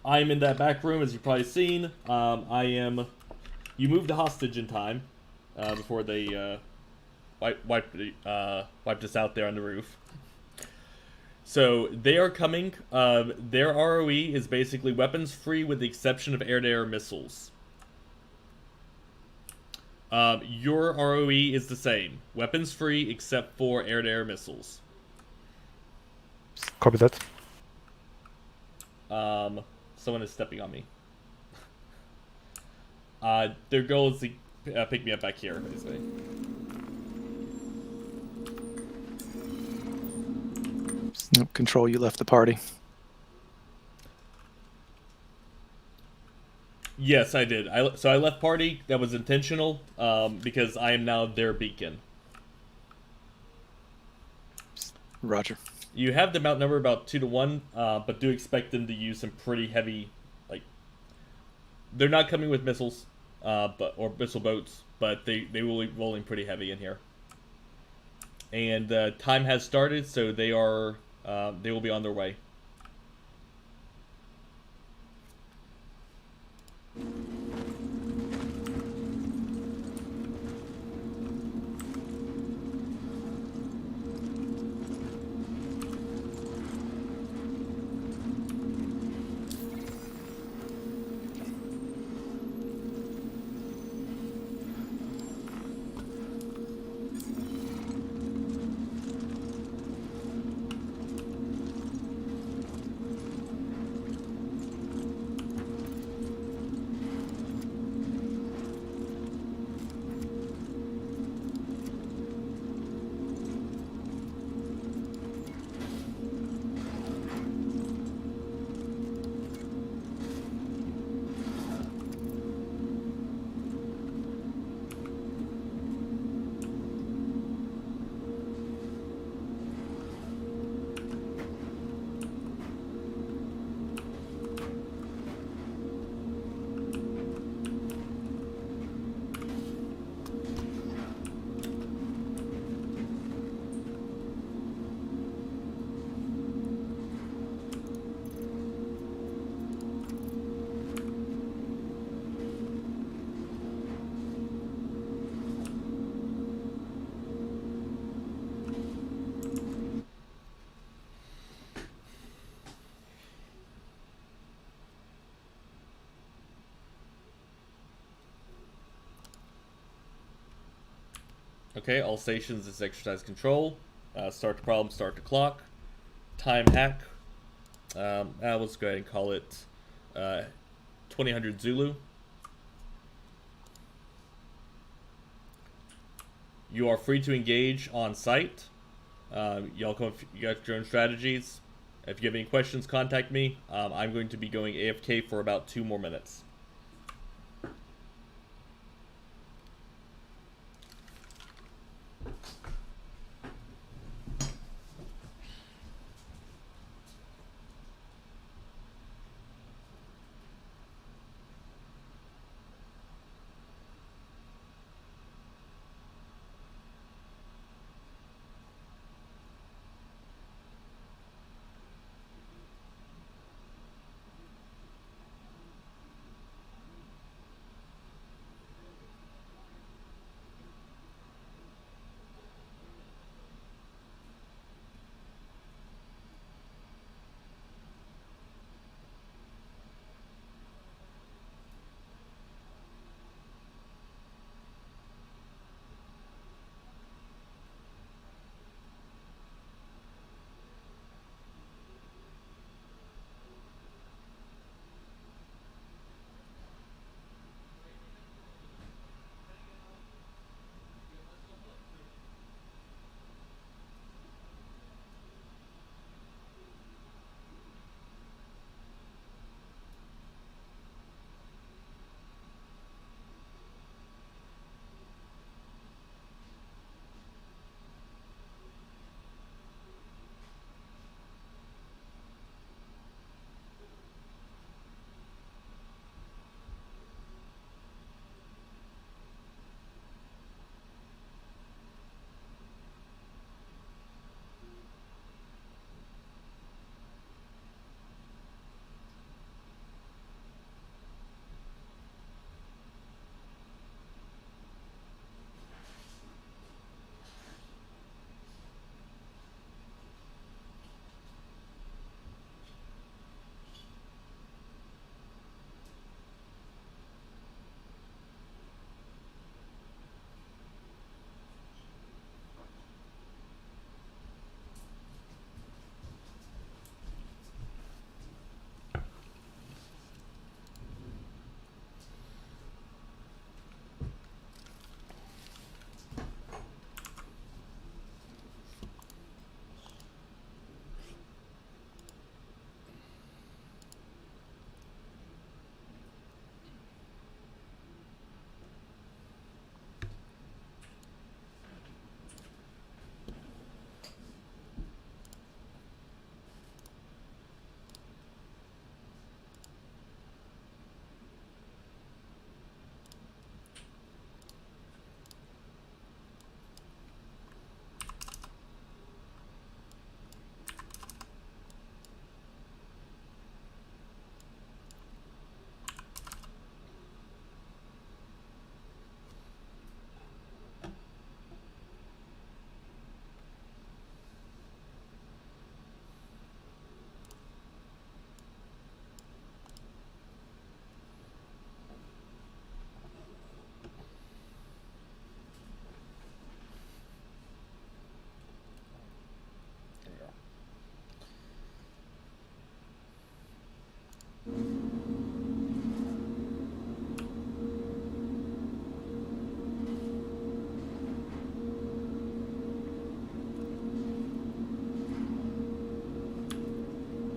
I'm in that back room, as you've probably seen. You moved the hostage in time before they wiped us out there on the roof. So they are coming. Their ROE is basically weapons free with the exception of air-to-air missiles. Your ROE is the same. Weapons free except for air-to-air missiles. Copy that. Someone is stepping on me. Their goal is to pick me up back here, basically. No, Control, you left the party. Yes, I did. So I left party. That was intentional because I am now their beacon. Roger. You have them outnumbered about 2 to 1, but do expect them to use some pretty heavy, like, they're not coming with missiles, or missile boats, but they will be rolling pretty heavy in here. And time has started, so they will be on their way. Okay, all stations is exercise control. Start the problem, start the clock. Time hack. Let's go ahead and call it 2000 Zulu. You are free to engage on site. Y'all come. You got your own strategies. If you have any questions, contact me. I'm going to be going AFK for about 2 more minutes.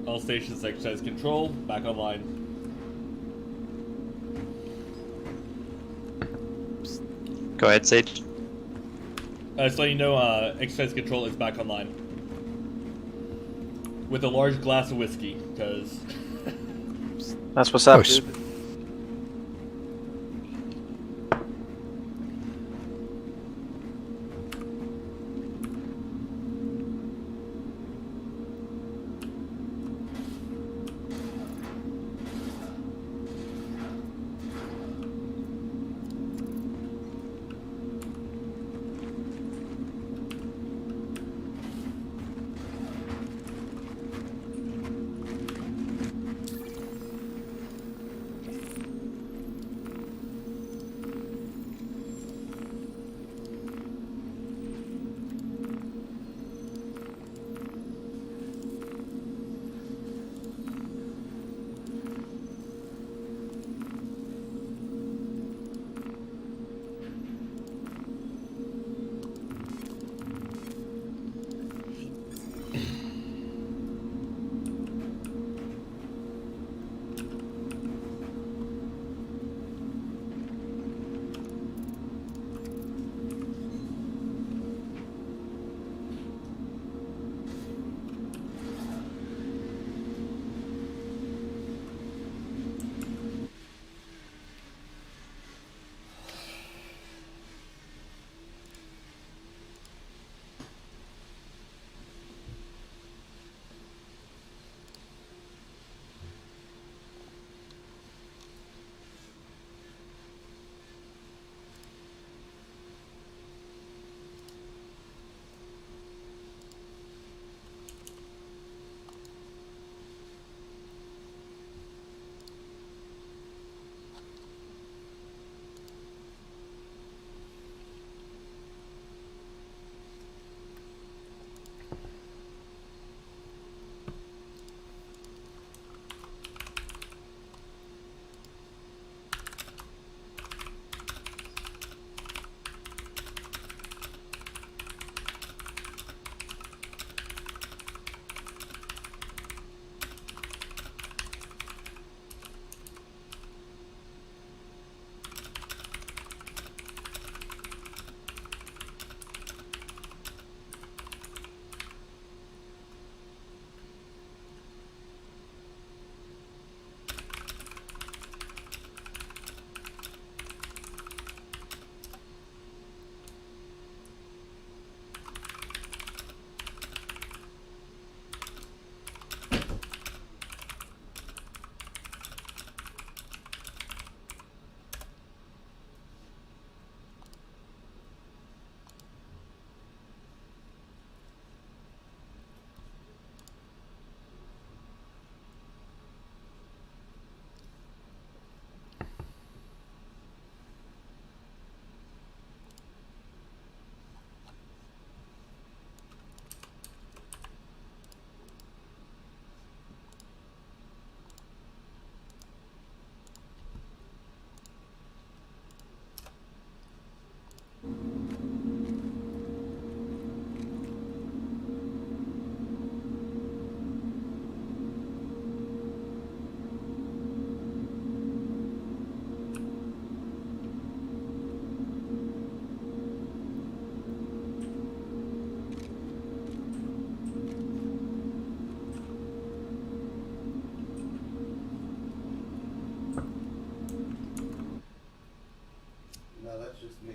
All stations exercise control. Back online. Go ahead, Sage. So you know, exercise control is back online. With a large glass of whiskey, because... That's what's up, dude.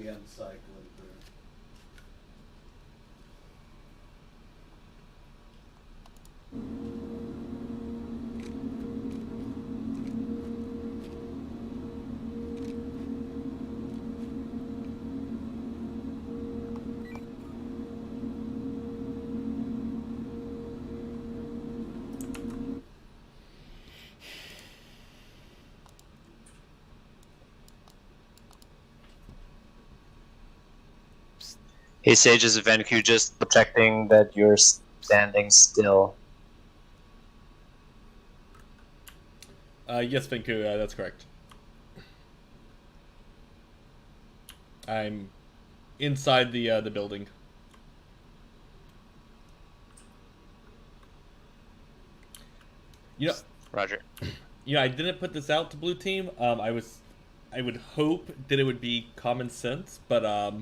am cycling through. Hey Sage, is Venku just protecting that you're standing still? Yes, Venku, that's correct. I'm inside the building. You know, Roger. You know, I didn't put this out to Blue Team. I would hope that it would be common sense, but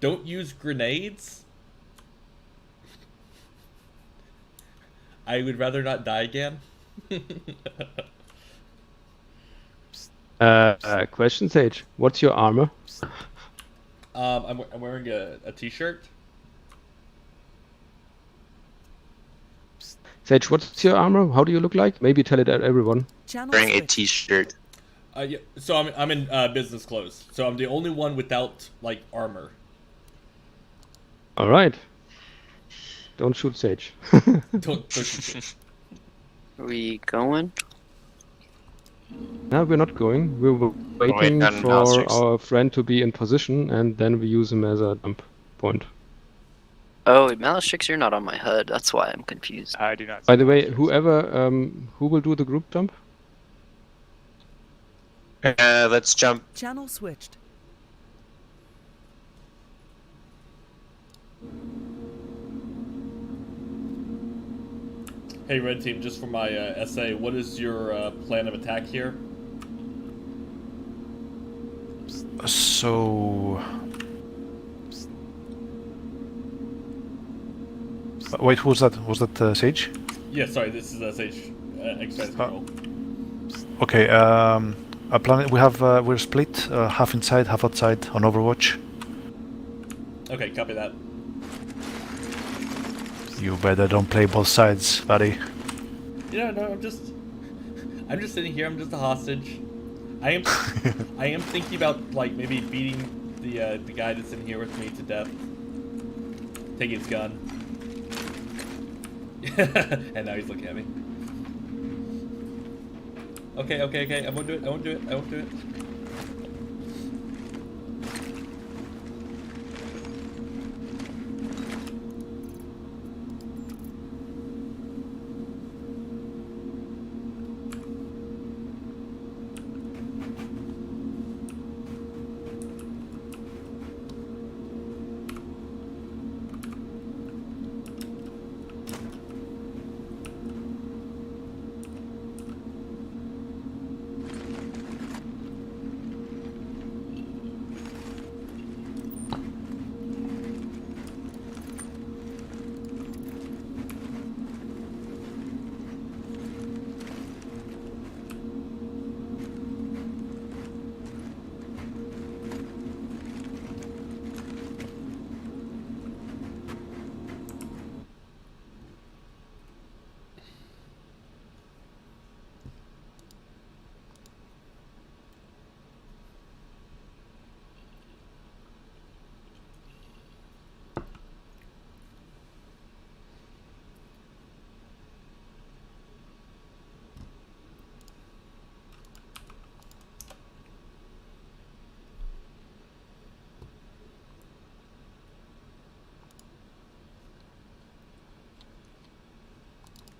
don't use grenades. I would rather not die again. Question, Sage. What's your armor? I'm wearing a t-shirt. Sage, what's your armor? How do you look like? Maybe tell it to everyone. Wearing a t-shirt. Yeah, so I'm in business clothes. So I'm the only one without like armor. All right. Don't shoot Sage. Don't shoot Sage. Are we going? No, we're not going. We're waiting for our friend to be in position, and then we use him as a dump point. Oh, Malastrix, you're not on my HUD. That's why I'm confused. I do not. By the way, whoever who will do the group jump? Let's jump. Channel switched. Hey, Red Team, just for my essay, what is your plan of attack here? So... Wait, who was that? Was that Sage? Yeah, sorry, this is Sage. Exercise control. Okay, our plan, we're split, half inside, half outside on Overwatch. Okay, copy that. You better don't play both sides, buddy. Yeah, no, I'm just sitting here. I'm just a hostage. I am thinking about like maybe beating the guy that's in here with me to death, taking his gun, and now he's looking at me. Okay, I won't do it. I won't do it.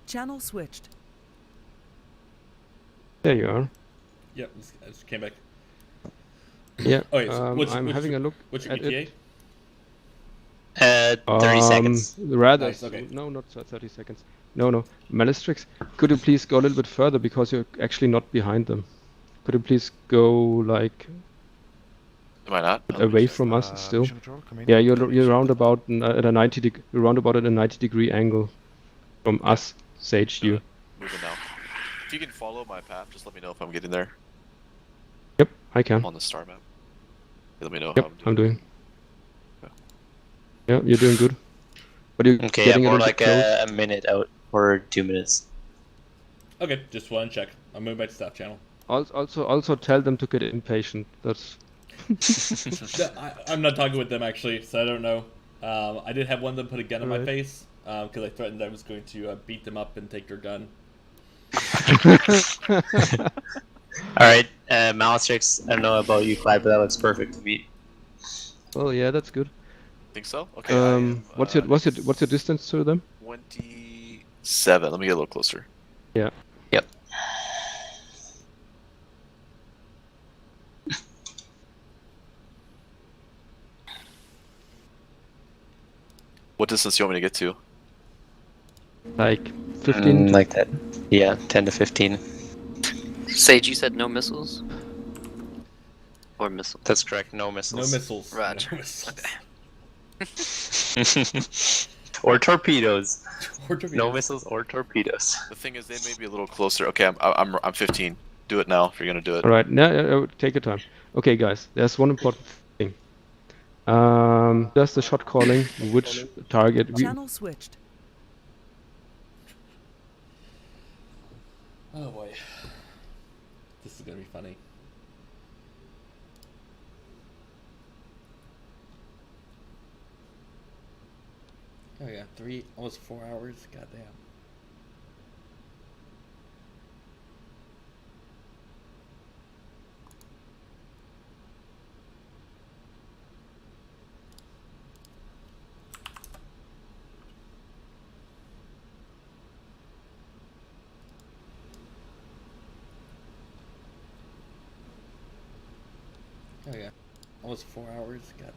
Channel switched. There you are. Yep, I just came back. Yeah. Oh, yeah, so I'm having a look. What's your at ETA? it. 30 seconds. Rather, Nice, okay. no, not 30 seconds. No. Malastrix, could you please go a little bit further because you're actually not behind them? Could you please go like Am I not? away from us still? Yeah, you're roundabout at a 90 you're roundabout at a 90-degree angle from us, Sage. You. Moving now. If you can follow my path, just let me know if I'm getting there. Yep, I can. On the star map. Let me know Yep, how I'm doing. Yeah, you're doing good. But you're Okay, getting yeah, a more little like bit close. a minute out or 2 minutes. Okay, just want to check. I'm moving back to staff channel. Also tell them to get impatient. That's. I'm not talking with them actually, so I don't know. I did have one of them put a gun in my Right. face because I threatened I was going to beat them up and take their gun. Alright, Malastrix, I don't know about you, Clyde, but that looks perfect to me. Oh yeah, that's good. Think so? Okay. I am, what's your distance to them? 27. Let me get a little closer. Yeah. Yep. What distance do you want me to get to? Like 15. Like that. Yeah, 10 to 15. Sage, you said no missiles? Or missiles? That's correct, no missiles. No missiles. Roger. No missiles. Or torpedoes. Or torpedoes. No missiles or torpedoes. The thing is, they may be a little closer. Okay, I'm 15. Do it now if you're gonna do it. All right. Now take your time. Okay, guys. There's one important thing. Just the shot calling. Which target? Channel switched. Oh boy. This is gonna be funny. Oh yeah, almost 4 hours. Goddamn. Oh yeah, almost 4 hours. Goddamn.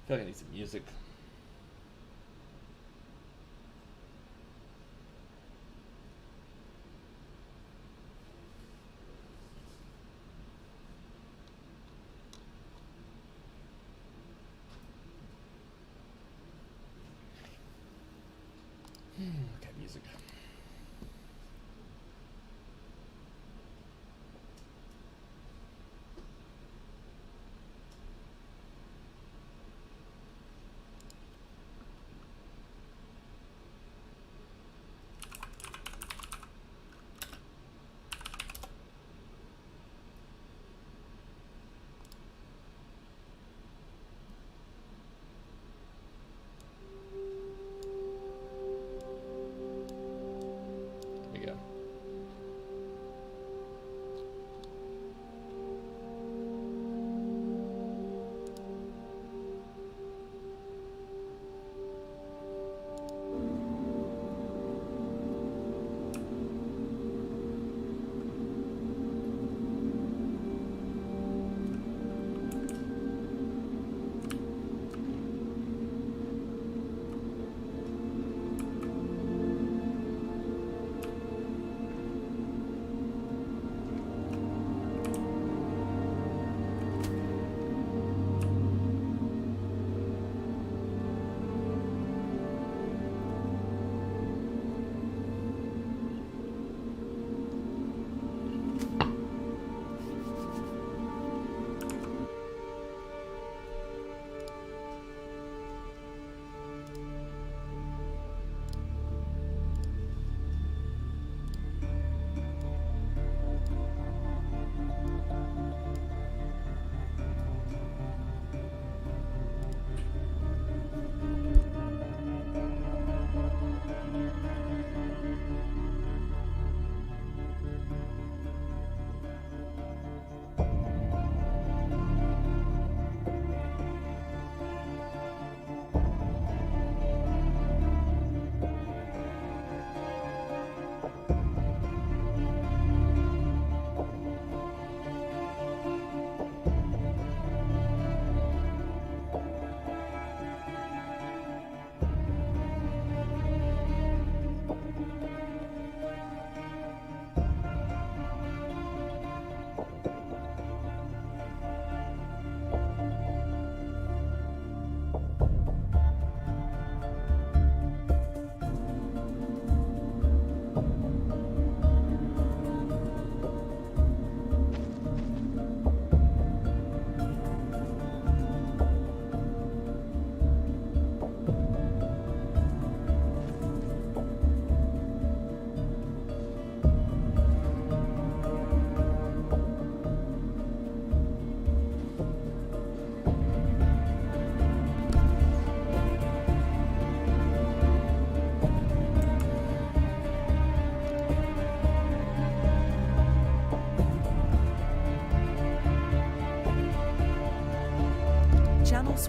I feel like I need some music. Okay, music.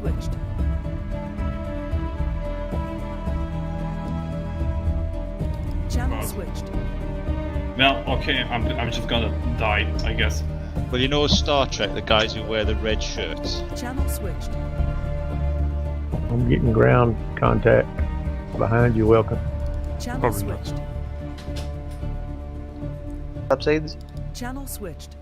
switched. Channel switched. Well, okay, I'm just gonna die, I guess. Well, you know Star Trek, the guys who wear the red shirts. Channel switched. I'm getting ground contact behind you. Welcome. Channel switched. Upsides. Channel switched.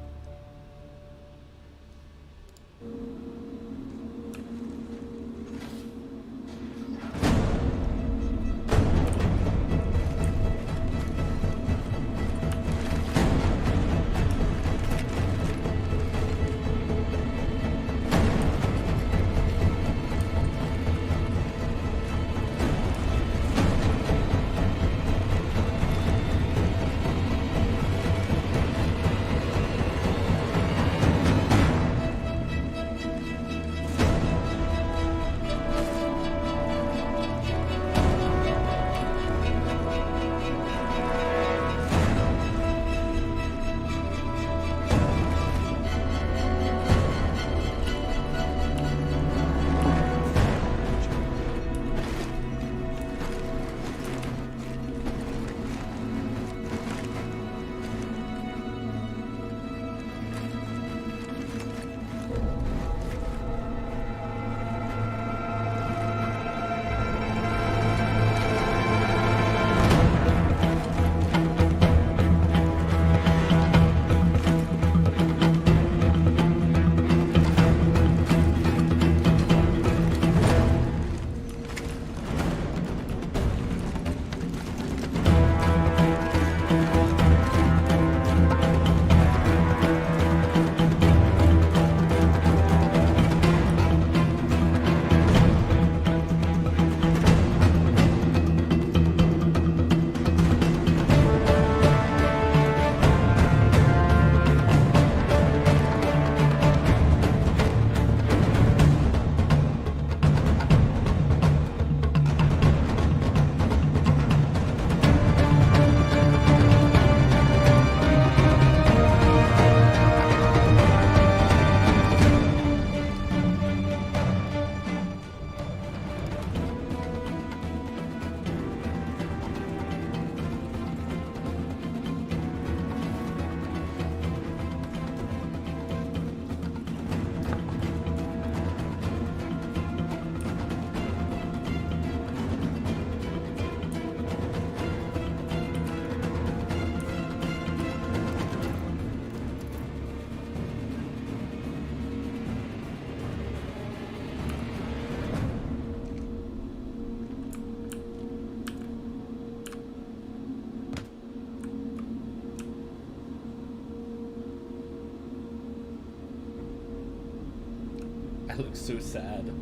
I look so sad.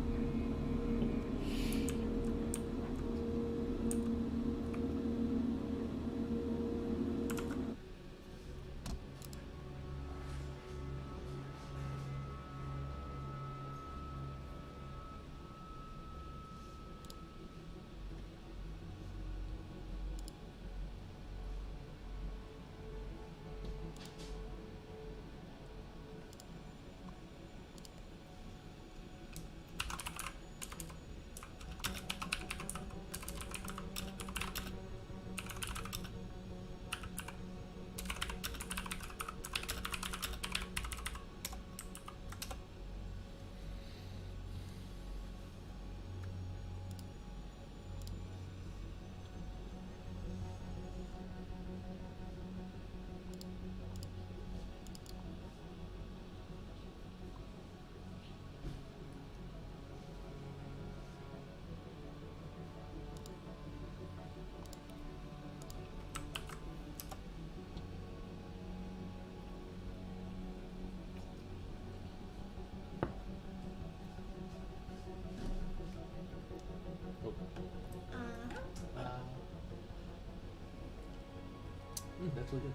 That's really good.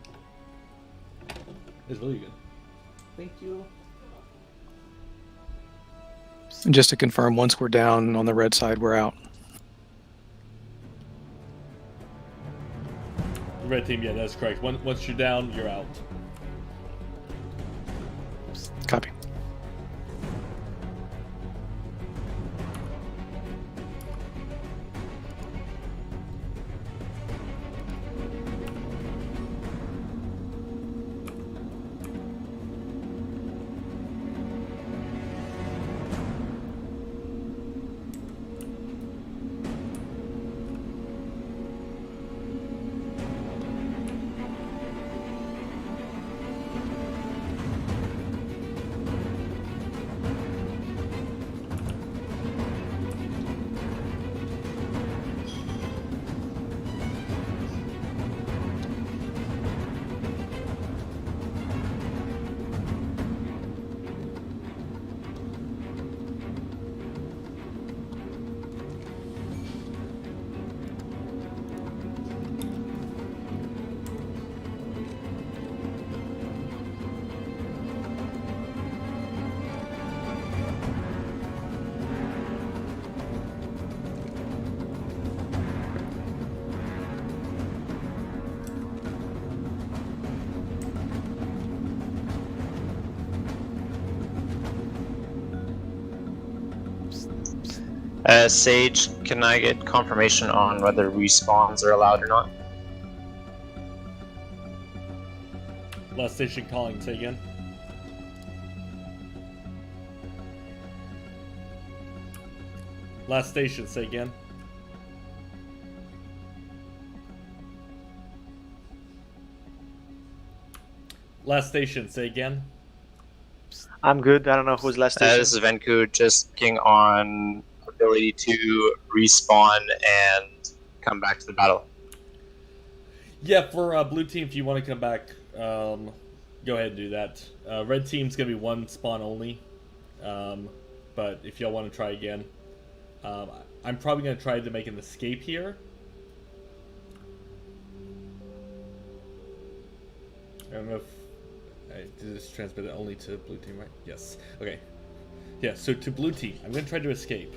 It's really good. Thank you. And just to confirm, once we're down on the red side, we're out. Red team, yeah, that's correct. Once you're down, you're out. Copy. Sage, can I get confirmation on whether respawns are allowed or not? Last station calling, say again. Last station, say again. Last station, say again. I'm good. I don't know who's last station. This is Venku, just checking on ability to respawn and come back to the battle. Yeah, for blue team, if you want to come back, go ahead and do that. Red team's gonna be one spawn only, but if y'all want to try again, I'm probably gonna try to make an escape here. I don't know if I did this transmit it only to blue team, right? Yes. Okay. Yeah. So to blue team, I'm gonna try to escape.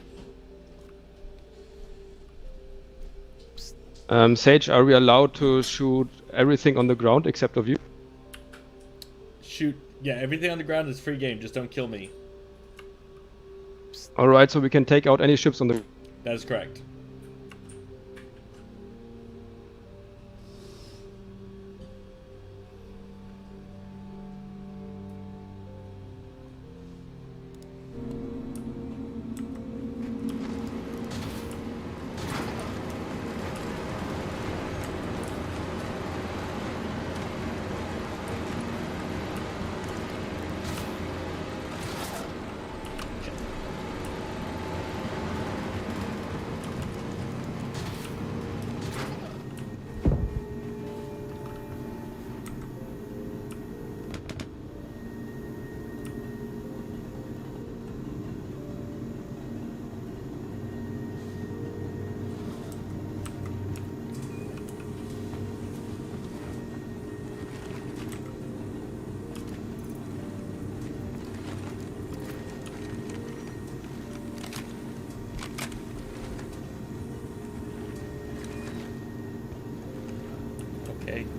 Sage, are we allowed to shoot everything on the ground except of you? Shoot. Yeah, everything on the ground is free game. Just don't kill me. Alright, so we can take out any ships on the... That is correct.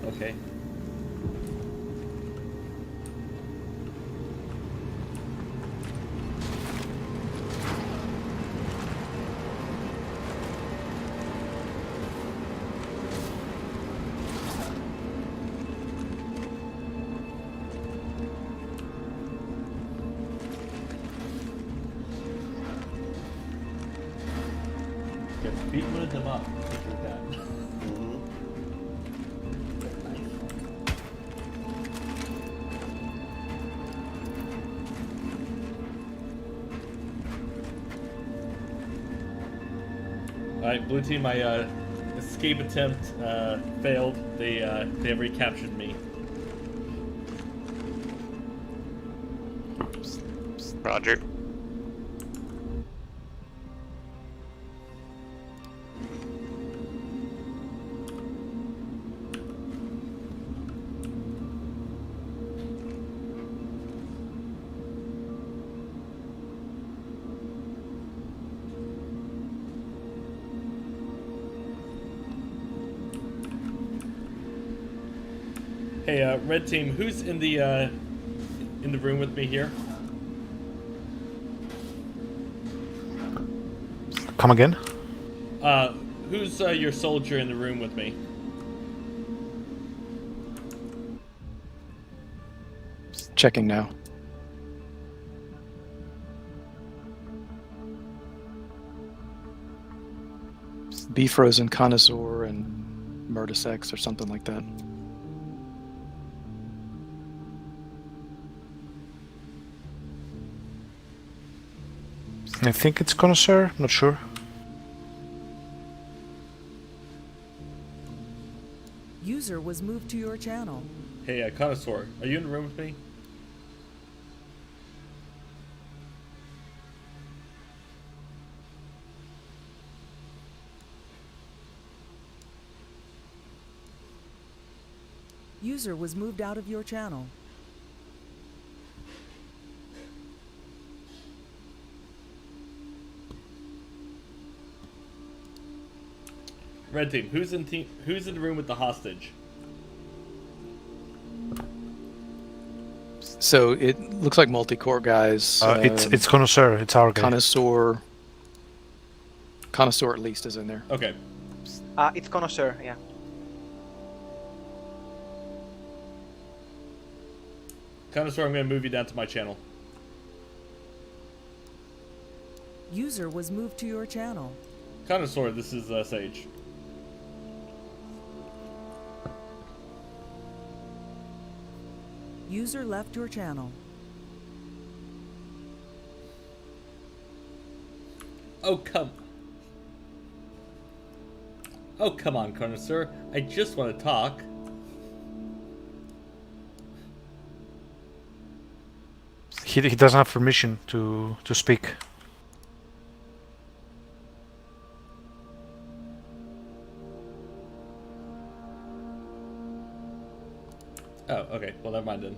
Okay. Get beat one of them up. Like that. Alright, blue team, my escape attempt failed. They have recaptured me. Roger. Hey, red team, who's in the room with me here? Come again? Who's your soldier in the room with me? Checking now. Be Frozen Connoisseur and Murdersex or something like that. I think it's Connoisseur, not sure. User was moved to your channel. Hey, Connoisseur, are you in the room with me? User was moved out of your channel. Red team, who's in the room with the hostage? So it looks like multi-core guys. It's Connoisseur. It's our guy. Connoisseur. Connoisseur at least is in there. Okay. It's Connoisseur, yeah. Connoisseur, I'm going to move you down to my channel. User was moved to your channel. Connoisseur, this is Sage. User left your channel. Oh, come on, Connoisseur. I just want to talk. He doesn't have permission to speak. Oh, okay. Well, never mind then.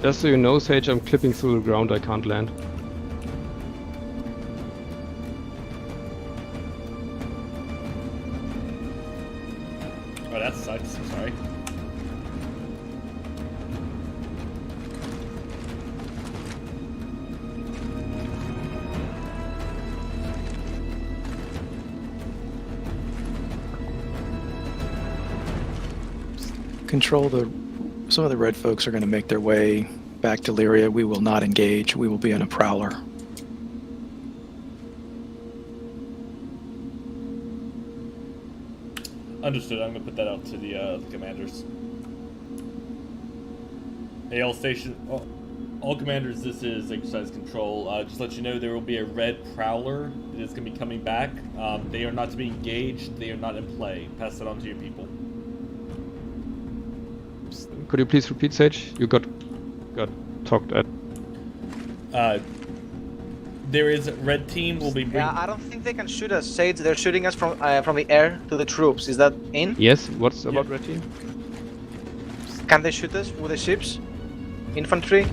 Just so you know, Sage, I'm clipping through the ground, I can't land. Oh, that sucks. I'm sorry. Control, some of the red folks are going to make their way back to Lyria. We will not engage. We will be in a prowler. Understood. I'm going to put that out to the commanders. Hey, all commanders, this is exercise control. Just to let you know, there will be a red prowler that is going to be coming back. They are not to be engaged. They are not in play. Pass that on to your people. Could you please repeat, Sage? You got talked at. There is red team will be. Yeah, I don't think they can shoot us. Sage, they're shooting us from the air to the troops. Is that in? Yes. What's about red team? Can they shoot us with the ships? Infantry?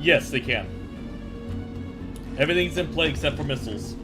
Yes, they can. Everything's in play except for missiles.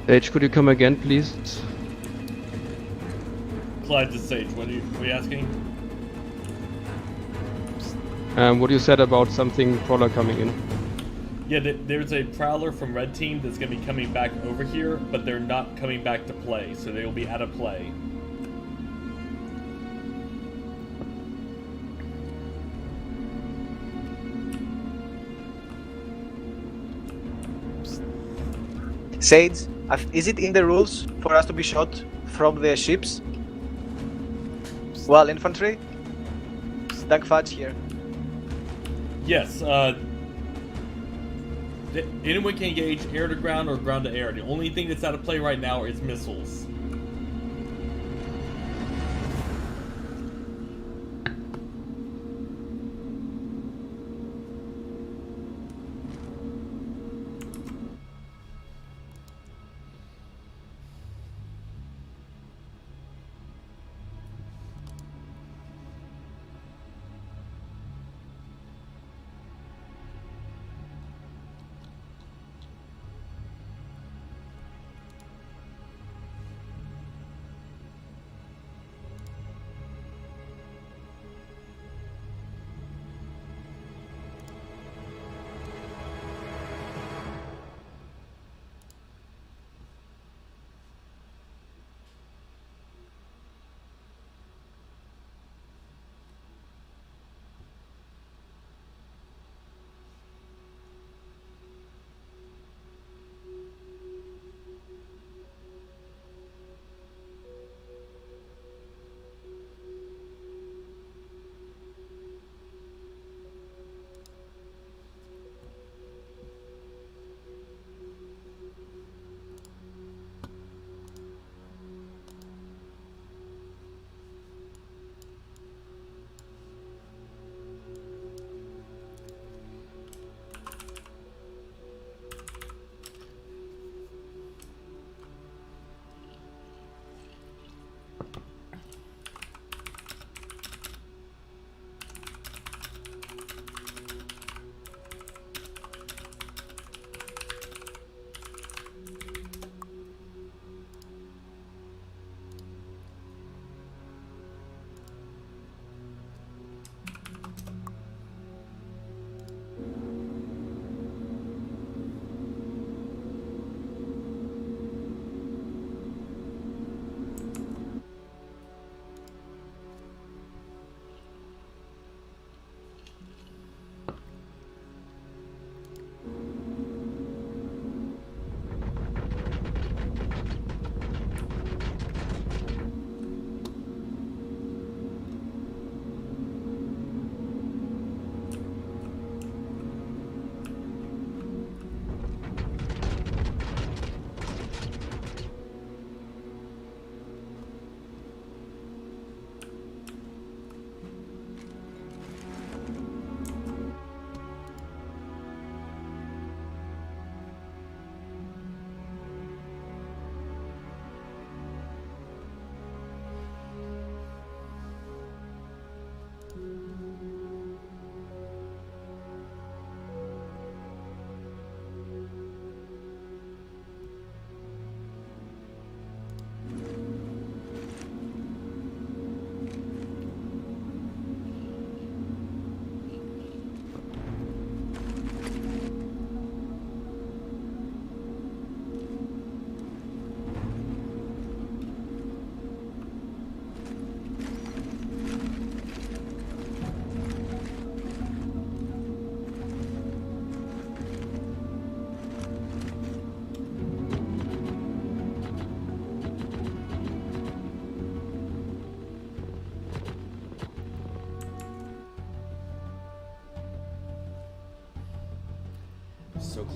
Sage, could you come again, please? Clyde to Sage, what are you asking? What you said about something Prowler coming in. Yeah, there's a Prowler from red team that's going to be coming back over here, but they're not coming back to play, so they will be out of play. Sage, is it in the rules for us to be shot from the ships? Well, infantry? Dank Fudge here. Yes, anyone can engage air to ground or ground to air. The only thing that's out of play right now is missiles.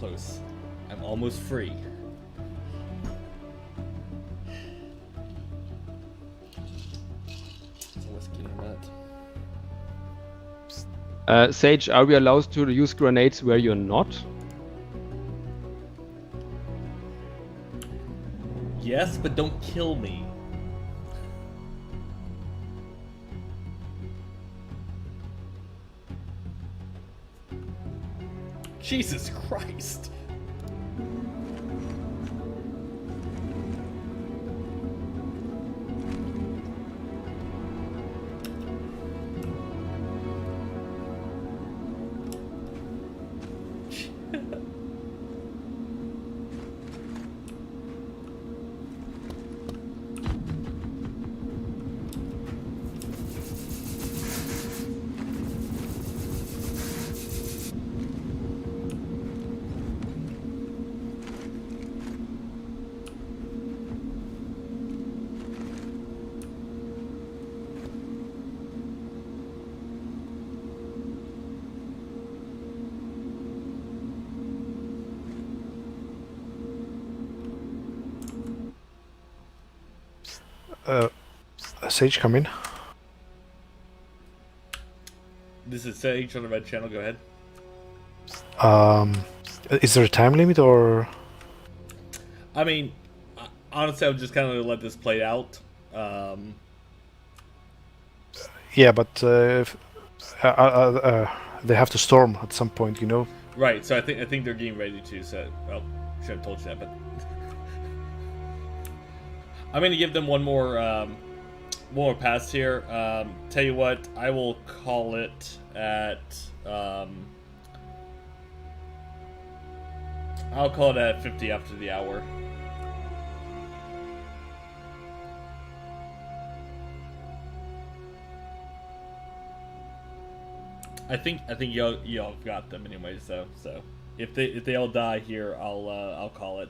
close. I'm almost free. Let's get on that. Sage, are we allowed to use grenades where you're not? Yes, but don't kill me. Jesus Christ. Sage, come in. This is Sage on the red channel, go ahead. Is there a time limit or? I mean, honestly, I would just kind of let this play out. Yeah, but they have to storm at some point, you know. Right. So I think they're getting ready to. So, well, should have told you that, but I'm gonna give them one more pass here. Tell you what, I will call it at. I'll call it at 50 after the hour. I think y'all got them anyway. So if they all die here, I'll call it.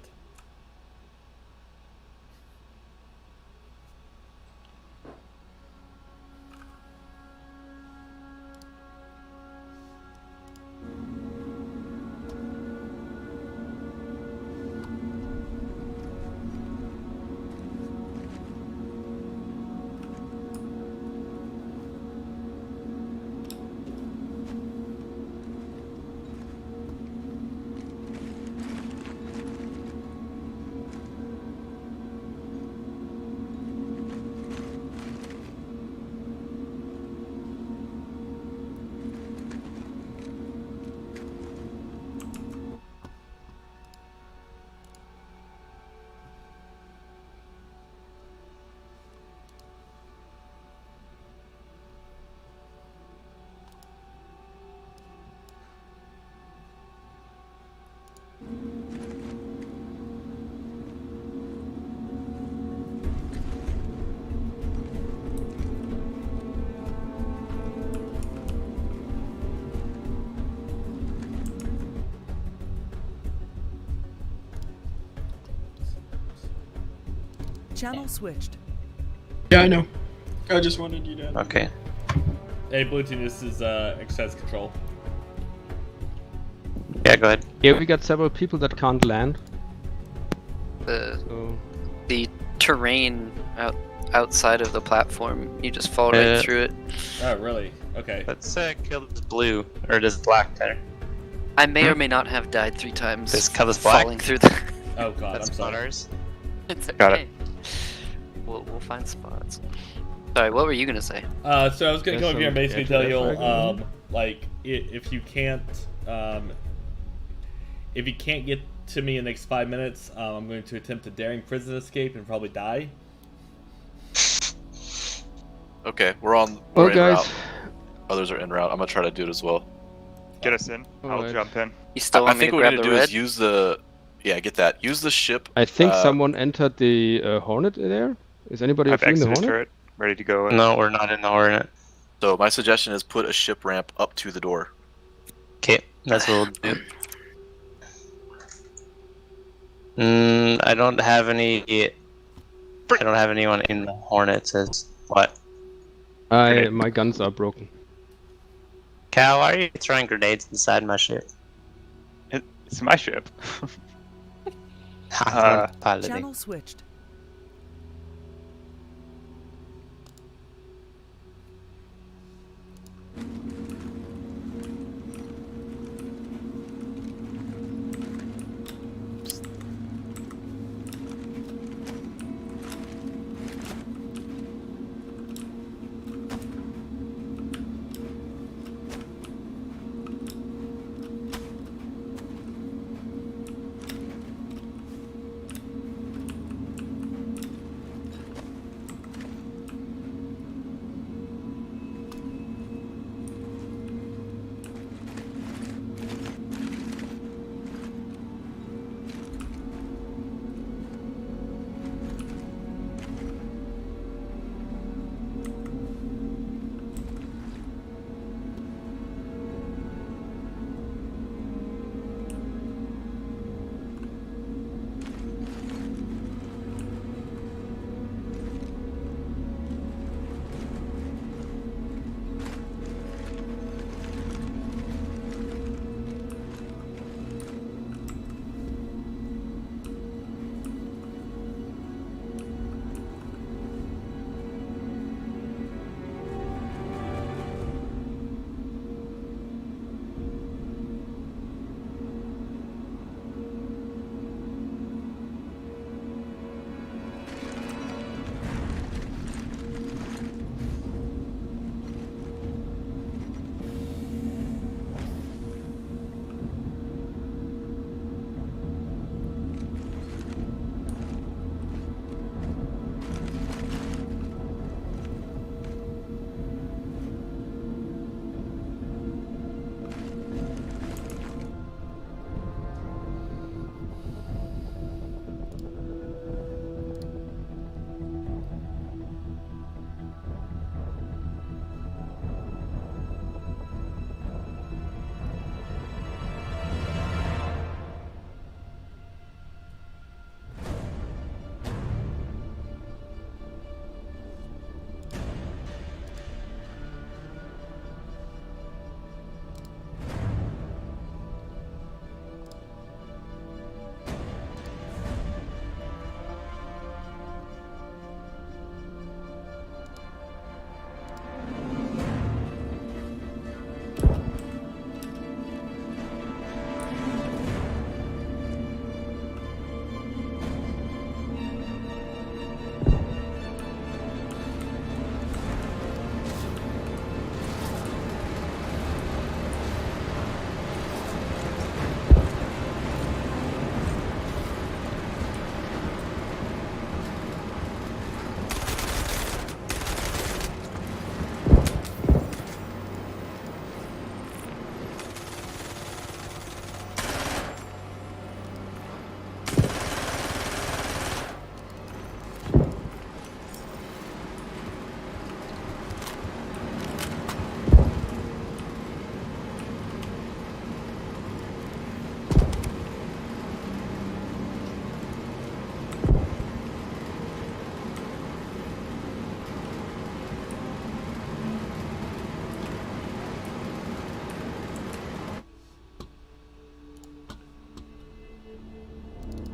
Channel switched. Yeah, I know. I just wanted you to. Okay. Hey, Blue Team, this is access control. Yeah, go ahead. Yeah, we got several people that can't land. The terrain outside of the platform, you just fall right through it. Oh, really? Okay. Let's kill this blue or this black there. I may or may not have died 3 times. This kill this black. Falling through the. Oh God, That's I'm sorry. ours. It's okay. Got it. We'll find spots. Sorry, what were you gonna say? So I was gonna come over here and basically tell you, like, if you can't get to me in the next 5 minutes, I'm going to attempt a daring prison escape and probably die. Okay, we're en route. Others are en route. I'm gonna try to do it as well. Get us in. I'll jump in. You still want I me think to what we grab need the to do red? is use the. Yeah, get that. Use the ship. I think someone entered the Hornet there. Is anybody I've in the exited Hornet? turret, ready to go. No, we're not in the Hornet. So my suggestion is put a ship ramp up to the door. Okay, that's what we'll do. I don't have any. I don't have anyone in the Hornet. Says what? My guns are broken. Cal, why are you throwing grenades inside my ship? It's my ship. Channel switched.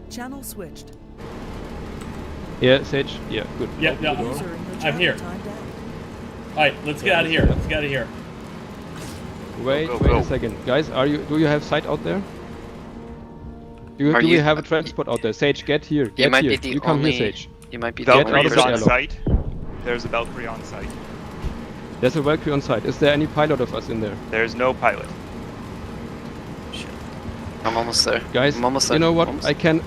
Channel switched. Yeah, Sage. Yeah, good. Yeah, Open no, the door. I'm here. Alright, let's get out of here. Let's get out of here. Wait, wait a second, guys. Do you have sight out there? Do Are we you- have a transport out there? Sage, get here. You Get might here. be the You come only. here, Sage. You might be the Get only out of Valkyrie's the on person. airlock. site. There's a Valkyrie on site. There's a Valkyrie on site. Is there any pilot of us in there? There's no pilot. I'm almost there. Guys, I'm almost there. you know what? Almost. I can...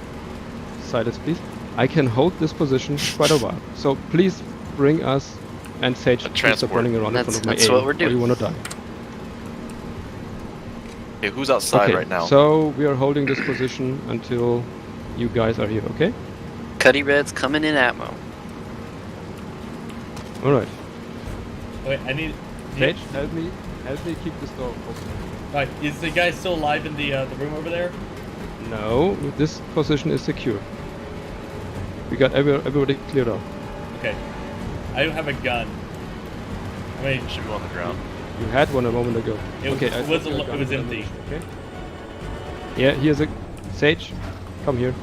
Silence, please. I can hold this position quite a while. So please bring us and Sage to stop transport. running around in front of my That's A, what we're or doing. you wanna die. Okay, who's outside Okay, right now? so we are holding this position until you guys are here, okay? Cuddy Red's coming in ammo. Alright. Wait, I need. Sage, help me keep this door open. Alright, is the guy still alive in the room over there? No, this position is secure. We got everybody cleared out. Okay. I don't have a gun. I mean, should be on the ground. You had one a moment ago. It okay, was I empty. okay? Yeah, here's a Sage. Come here.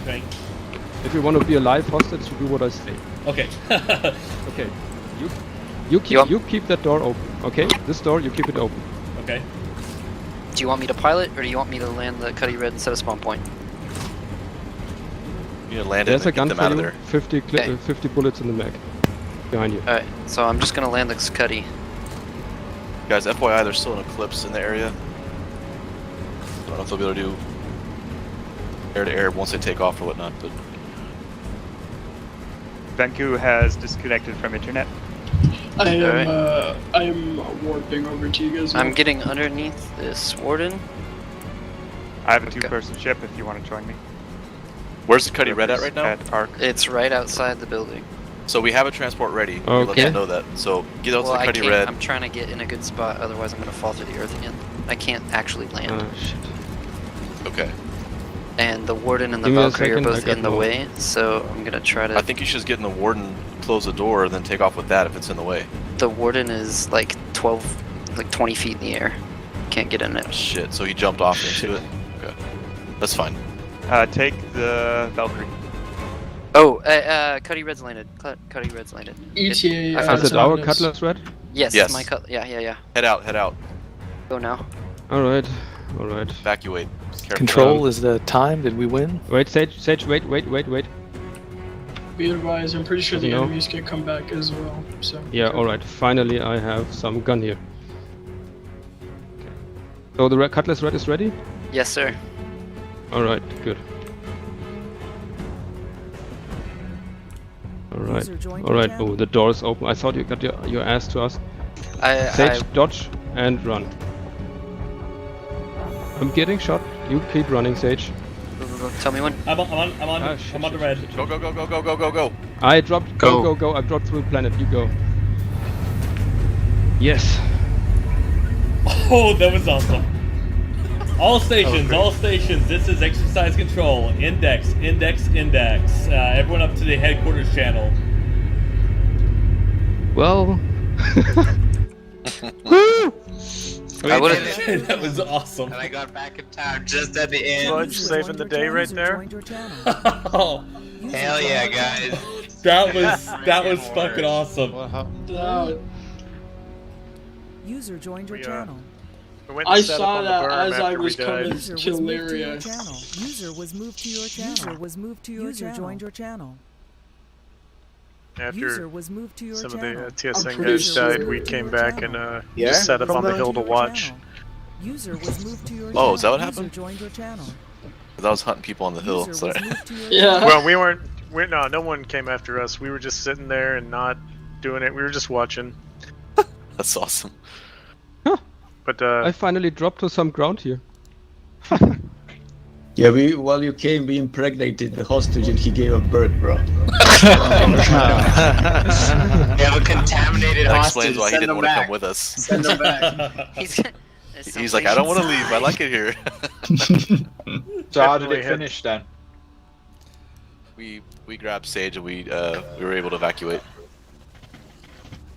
Okay. If you want to be a live hostage, you do what I say. Okay. Okay. You keep that door open. Okay. This door, you keep it open. Okay. Do you want me to pilot, or do you want me to land the Cuddy Red and set a spawn point? You need to land it There's and a gun get them for out of you. there. 50 bullets in the mag. Behind you. Alright, so I'm just gonna land the Cuddy. Guys, FYI, there's still an eclipse in the area. I don't know if they'll be able to do air-to-air once they take off or whatnot, but... Vanku has disconnected from internet. I am warping over to you guys. I'm getting underneath this warden. I have a two-person ship if you want to join me. Where's the Cuddy Red at right now? At Arc. It's right outside the building. So we have a transport ready. Okay. Let them know that. So get out to the Cuddy Red. I'm trying to get in a good spot, otherwise I'm gonna fall through the earth again. I can't actually land. Shit. Okay. And the warden and the Give me a Valkyrie are second, I both got in the more. way, so I'm gonna try to... I think you should just get in the warden, close the door, and then take off with that if it's in the way. The warden is like 20 feet in the air. Can't get in it. Shit, so he jumped off into it? Okay. That's fine. Take the Valkyrie. Oh, Cuddy Red's landed. Cuddy Red's landed. ETA. I found Is it a our spot. Cutlass Red? Yes, Yes. my cut. Yeah. Head out. Go now. Alright. Evacuate. Careful. Control is the time. Did we win? Wait, Sage, wait. Be advised, I'm pretty sure the No. enemies can come back as well. So. Yeah, alright. Finally, I have some gun here. Okay. So the Cutlass Red is ready? Yes, sir. Alright, good. Alright. User joined Alright, your channel. oh, the door is open. I thought you got your ass to us. Sage, I dodge, and run. I'm getting shot. You keep running, Sage. go. Tell me when. I'm on shit, I'm on the shit, red. shit, shit. Go. I dropped. Go. I dropped through the planet. You go. Yes. Oh, that was awesome. All stations, this is exercise control. Index. Everyone up to the headquarters channel. Well. I would have. That was awesome. And I got back in time just at the end. Fudge saving the day right there. Oh, Hell yeah, guys. that was fucking awesome. User joined your channel. We went and I set up saw on the that berm as I after we was died. coming User to was moved to your Lyria. channel. User was moved to your channel. User was moved to your channel. Joined your channel. After User was moved to your some channel. of the TSN pretty guys sure died, we came back and Yeah? just set up From on the the- hill to watch. User was moved to your Oh, channel. is that what User happened? joined your channel. 'Cause I was hunting people on the hill. User So was moved to your Yeah. Well, we weren't. No one came after us. We were just sitting there and not doing it. We were just watching. that's awesome. But I finally dropped to some ground here. Yeah, while you came, we impregnated the hostage and he gave up birth, bro. We have a contaminated That hostage. explains why he Send didn't them want to back. come with us. Send them back. He's like, I don't want to leave. I like it here. So how did Definitely it hit. finish then? we grabbed Sage and we were able to evacuate.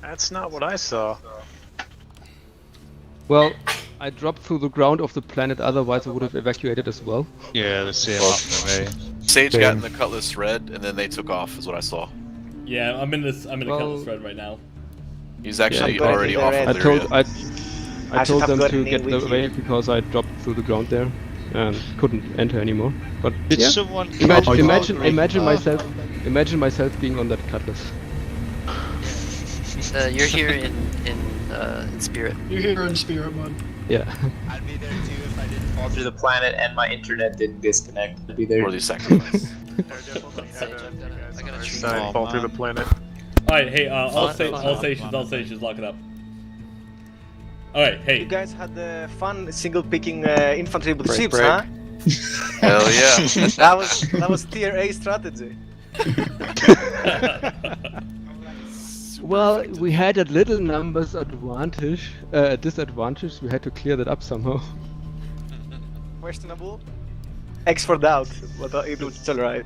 that's not what I saw. Well, I dropped through the ground of the planet. Otherwise, I would have evacuated as well. Yeah, the same up the way. Sage got in the Cutlass Red and then they took off. Is what I saw. Yeah, I'm in the Well- Cutlass Red right now. He's actually Yeah, already off I of I Lyria. told I told have them got to an get in with away you. because I dropped through the ground there and couldn't enter ananymore. But Did yeah. someone Imagine myself being on that Cutlass. You're here in spirit. You're here in spirit mode. Yeah. I'd be there too if I didn't fall through the planet and my internet didn't disconnect. I'd be there. Or the sacrifice. I gotta shoot. Side fall through the planet. Alright, hey, all stations, lock it up. Alright, hey. You guys had the fun single picking infantry with ships, huh? Hell yeah. that was tier A strategy. Well, we had a little numbers disadvantage. We had to clear that up somehow. Questionable. X for doubt, but it was alright.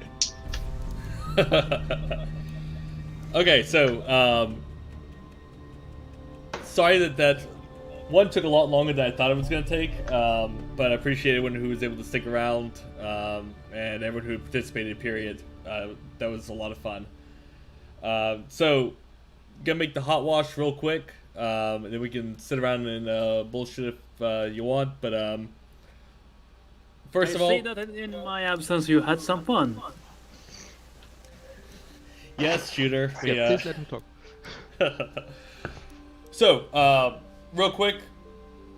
Okay, so, sorry that one took a lot longer than I thought it was gonna take. but I appreciate everyone who was able to stick around, and everyone who participated, period. That was a lot of fun. So, gonna make the hot wash real quick, and then we can sit around and bullshit if you want, but first of all... I see that in my absence you had some fun. Yes, Shooter. Please let him talk. So, real quick,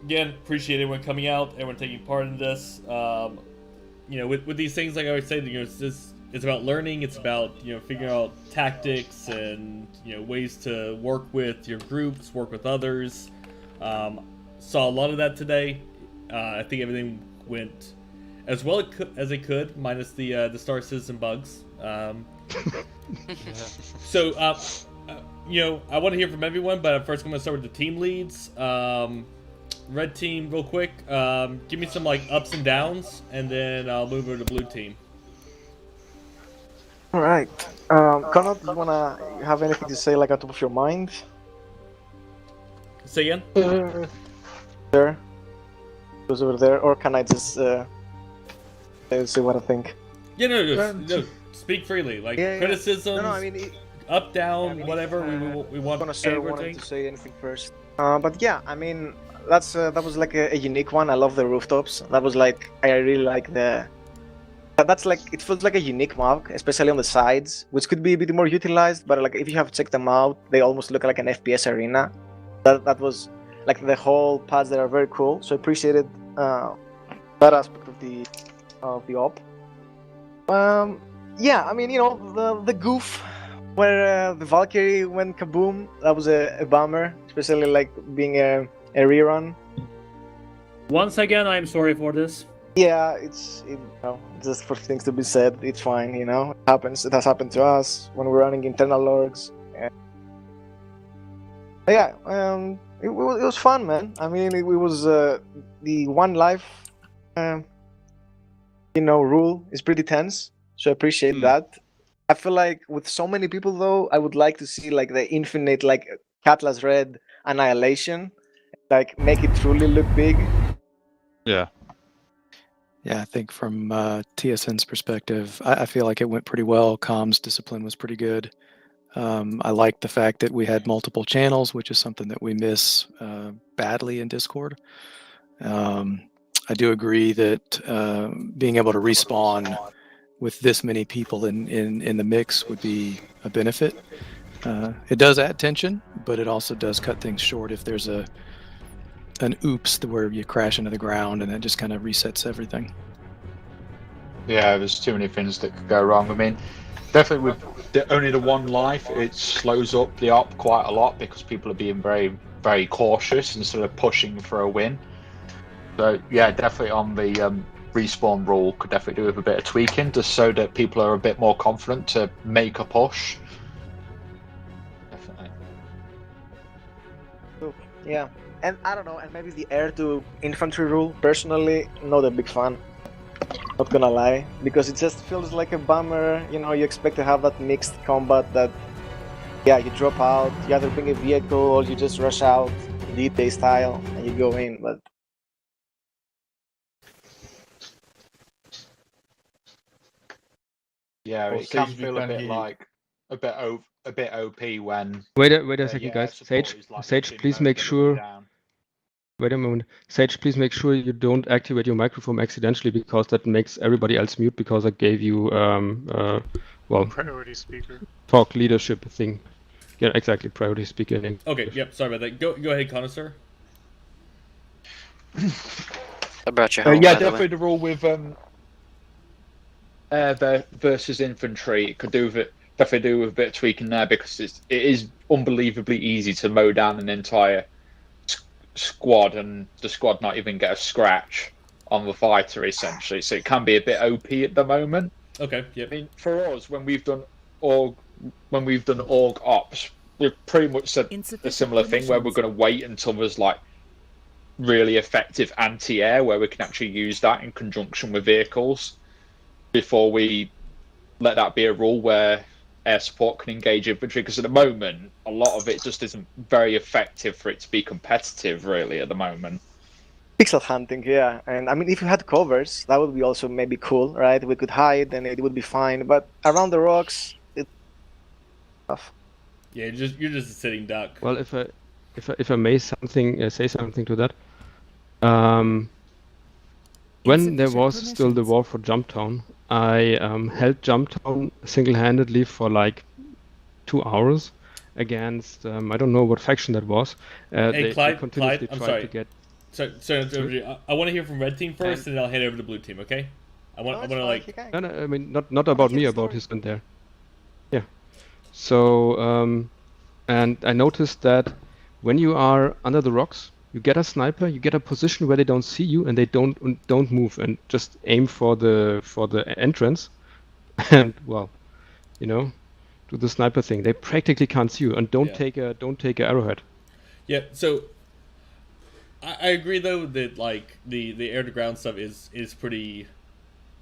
again, appreciate everyone coming out, everyone taking part in this. You know, with these things, like I always say, you know, it's about learning. It's about, you know, figuring out tactics and, you know, ways to work with your groups, work with others. Saw a lot of that today. I think everything went as well as it could, minus the Star Citizen bugs. So, you know, I want to hear from everyone, but first I'm going to start with the team leads. Red team, real quick. Give me some like ups and downs, and then I'll move over to blue team. All right. Conrad, you wanna have anything to say, like, on top of your mind? Say again? There. Goes over there, or can I just say what I think? Yeah, no. Speak freely. Like, criticisms, No, I mean, up, down, whatever. We want wanted to say anything first. But yeah, I mean, that was like a unique one. I love the rooftops. That was like, I really like the... That's like, it feels like a unique map, especially on the sides, which could be a bit more utilized, but like if you have checked them out, they almost look like an FPS arena. That was like the whole pads that are very cool. So I appreciated that aspect of the op. Yeah, I mean, you know, the goof where the Valkyrie went kaboom, that was a bummer, especially like being a rerun. Once again, I'm sorry for this. Yeah, it's, you know, just for things to be said, it's fine, you know. It happens. It has happened to us when we're running internal orgs. Yeah, it was fun, man. I mean, it was the one life, you know, rule is pretty tense, so I appreciate that. I feel like with so many people, though, I would like to see like the infinite, like Catlas Red annihilation, like make it truly look big. Yeah. Yeah, I think from TSN's perspective, I feel like it went pretty well. Comms discipline was pretty good. I like the fact that we had multiple channels, which is something that we miss badly in Discord. I do agree that being able to respawn with this many people in the mix would be a benefit. It does add tension, but it also does cut things short if there's an oops where you crash into the ground and it just kind of resets everything. Yeah, there's too many things that could go wrong. I mean, definitely with only the one life, it slows up the op quite a lot because people are being very, very cautious instead of pushing for a win. So yeah, definitely on the respawn rule could definitely do with a bit of tweaking, just so that people are a bit more confident to make a push. Definitely. Yeah, and I don't know, and maybe the air to infantry rule, personally, not a big fan. Not gonna lie, because it just feels like a bummer. You know, you expect to have that mixed combat that, yeah, you drop out, you either bring a vehicle or you just rush out, D-Day style, and you go in, but... Yeah, Or it can Sage, we feel a can't bit hear you. like a bit OP when. Wait a second, yeah, guys. support Sage, is, like, Sage, literally please mowing make everybody sure. down. Wait a moment. Sage, please make sure you don't activate your microphone accidentally, because that makes everybody else mute, because I gave you, well, Priority speaker. talk leadership thing. Yeah, exactly, priority speaker. In Okay, English. yep, sorry about that. Go ahead, Connoisseur. I brought you home, Yeah, by the way. definitely the rule with air versus infantry. It could do with it. Definitely do with a bit of tweaking there, because it is unbelievably easy to mow down an entire squad and the squad not even get a scratch on the fighter, essentially. So it can be a bit OP at the moment. Okay, yep. I mean, for us, when we've done org ops, we've pretty much said a similar thing, where we're going to wait until there's like really effective anti-air, where we can actually use that in conjunction with vehicles before we let that be a rule where air support can engage infantry, because at the moment a lot of it just isn't very effective for it to be competitive, really, at the moment. Pixel hunting, yeah. And I mean, if you had covers, that would be also maybe cool, right? We could hide and it would be fine. But around the rocks, it's tough. Yeah, you're just a sitting duck. Well, if I may say something to that, when there was still the war for Jumptown, I held Jumptown single-handedly for like 2 hours against I don't know what faction that was. Hey, They Clyde, continuously I'm tried sorry. to get. Sorry, I want to hear from red team first, and then I'll head over to blue team. Okay? I want to like. No, I mean not about me, about his friend there. Yeah. So and I noticed that when you are under the rocks, you get a sniper, you get a position where they don't see you and they don't move and just aim for the entrance, and well, you know, do the sniper thing. They practically can't see you and don't take a arrowhead. Yeah. So I agree though that like the air to ground stuff is pretty.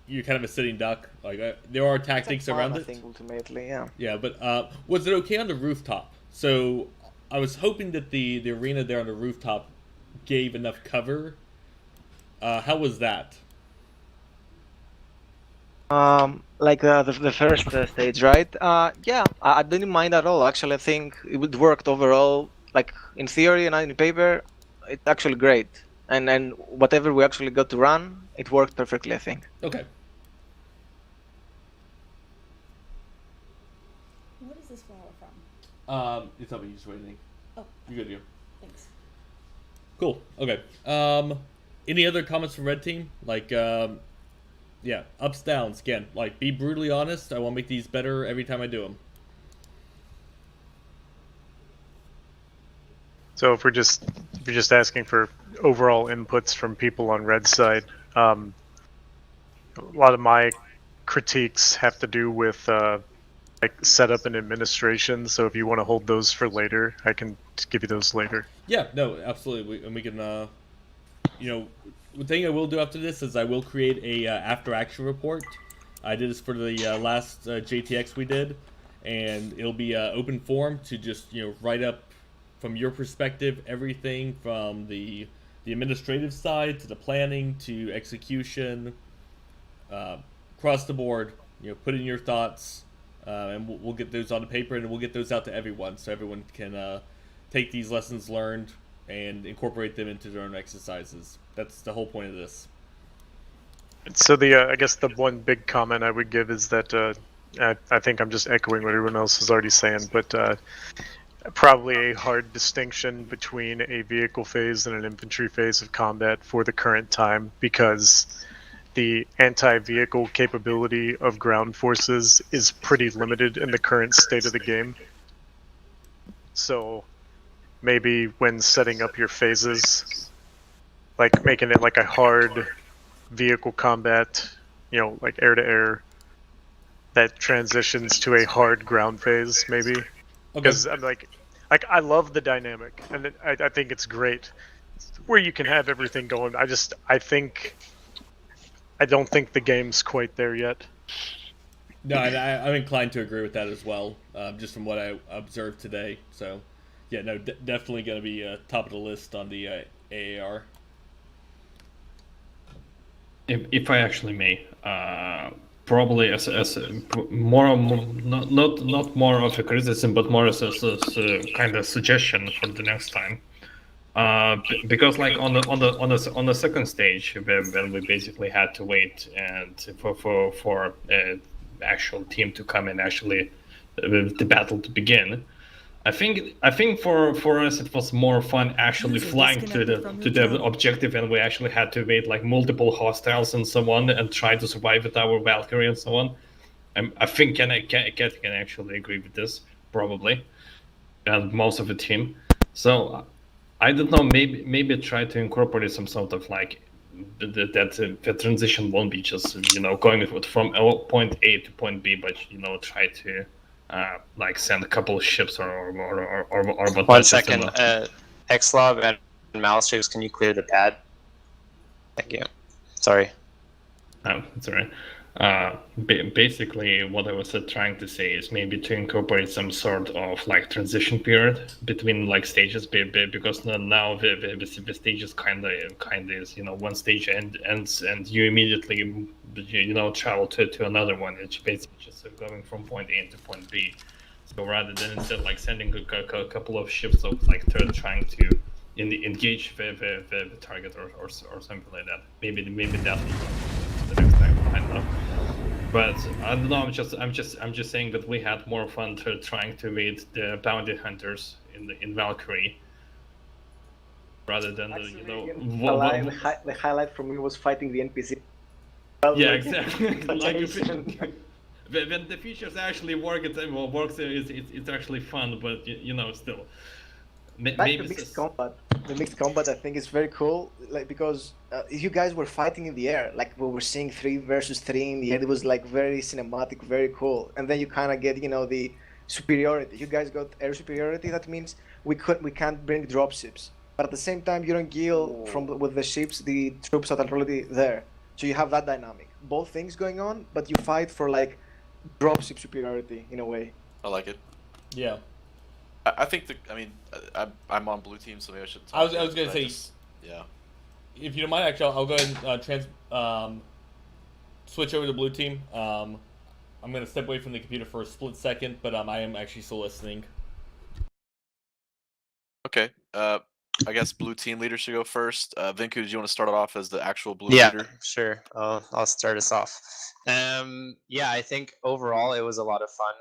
You're kind of a sitting duck. Like there are tactics around it. I think ultimately, yeah. Yeah, but was it okay on the rooftop? So I was hoping that the arena there on the rooftop gave enough cover. How was that? Like the first stage, right? Yeah, I didn't mind at all. Actually, I think it would worked overall. Like in theory and in paper, it's actually great. And whatever we actually got to run, it worked perfectly, I think. Okay. What is this flower from? It's up. You just waiting. Oh. You good, you? Thanks. Cool. Okay. Any other comments from red team? Like, yeah, ups, downs. Again, like, be brutally honest. I want to make these better every time I do them. So if we're just asking for overall inputs from people on red side, a lot of my critiques have to do with like setup and administration. So if you want to hold those for later, I can give you those later. Yeah, no, absolutely. And we can, you know, the thing I will do after this is I will create a after action report. I did this for the last JTX we did, and it'll be open forum to just write up from your perspective everything from the administrative side to the planning to execution, across the board. Put in your thoughts, and we'll get those on the paper and we'll get those out to everyone so everyone can take these lessons learned and incorporate them into their own exercises. That's the whole point of this. So I guess the one big comment I would give is that I think I'm just echoing what everyone else is already saying, but probably a hard distinction between a vehicle phase and an infantry phase of combat for the current time, because the anti-vehicle capability of ground forces is pretty limited in the current state of the game. So maybe when setting up your phases, like making it like a hard vehicle combat, like air-to-air, that transitions to a hard ground phase, maybe. Because I'm like I love the dynamic, and I think it's great where you can have everything going. I don't think the game's quite there yet. No, and I'm inclined to agree with that as well, just from what I observed today. So, yeah, no, definitely going to be top of the list on the AAR. If I actually may, probably as more not more of a criticism, but more as a kind of suggestion for the next time. Because like on the second stage, when we basically had to wait and for actual team to come and actually the battle to begin. I think for us it was more fun actually flying to the objective, and we actually had to wait like multiple hostiles and so on and try to survive with our Valkyrie and so on. I think Ken can actually agree with this probably, and most of the team. So I don't know, maybe try to incorporate some sort of like that the transition won't be just going from point A to point B, but try to like send a couple of ships or 1 second, Xlov and Malstrix, can you clear the pad? Thank you. Sorry. Oh, that's alright. Basically, what I was trying to say is maybe to incorporate some sort of like transition period between like stages, because now the stages kind of is, you know, one stage ends and you immediately travel to another one. It's basically just going from point A to point B. So rather than instead like sending a couple of ships of like trying to engage the target or something like that. Maybe that will go the next time. I don't know. But I don't know. I'm just saying that we had more fun trying to evade the bounty hunters in Valkyrie rather than The highlight for me was fighting the NPC. Yeah, exactly. Like when the features actually work, it's actually fun. But you know, still, maybe the mixed combat. The mixed combat, I think, is very cool. Like because you guys were fighting in the air, like we were seeing 3 versus 3 in the air. It was like very cinematic, very cool. And then you kind of get, you know, the superiority. You guys got air superiority. That means we can't bring dropships, but at the same time, you don't kill with the ships the troops that are already there. So you have that dynamic. Both things going on, but you fight for like dropship superiority in a way. I like it. Yeah. I think I mean, I'm on blue team, so maybe I should. I was gonna say, yeah. If you don't mind, actually, I'll go ahead and switch over to blue team. I'm gonna step away from the computer for a split second, but I am actually still listening. Okay. I guess blue team leader should go first. Vinku, do you want to start it off as the actual blue Yeah, leader? sure. I'll start us off. Yeah, I think overall it was a lot of fun.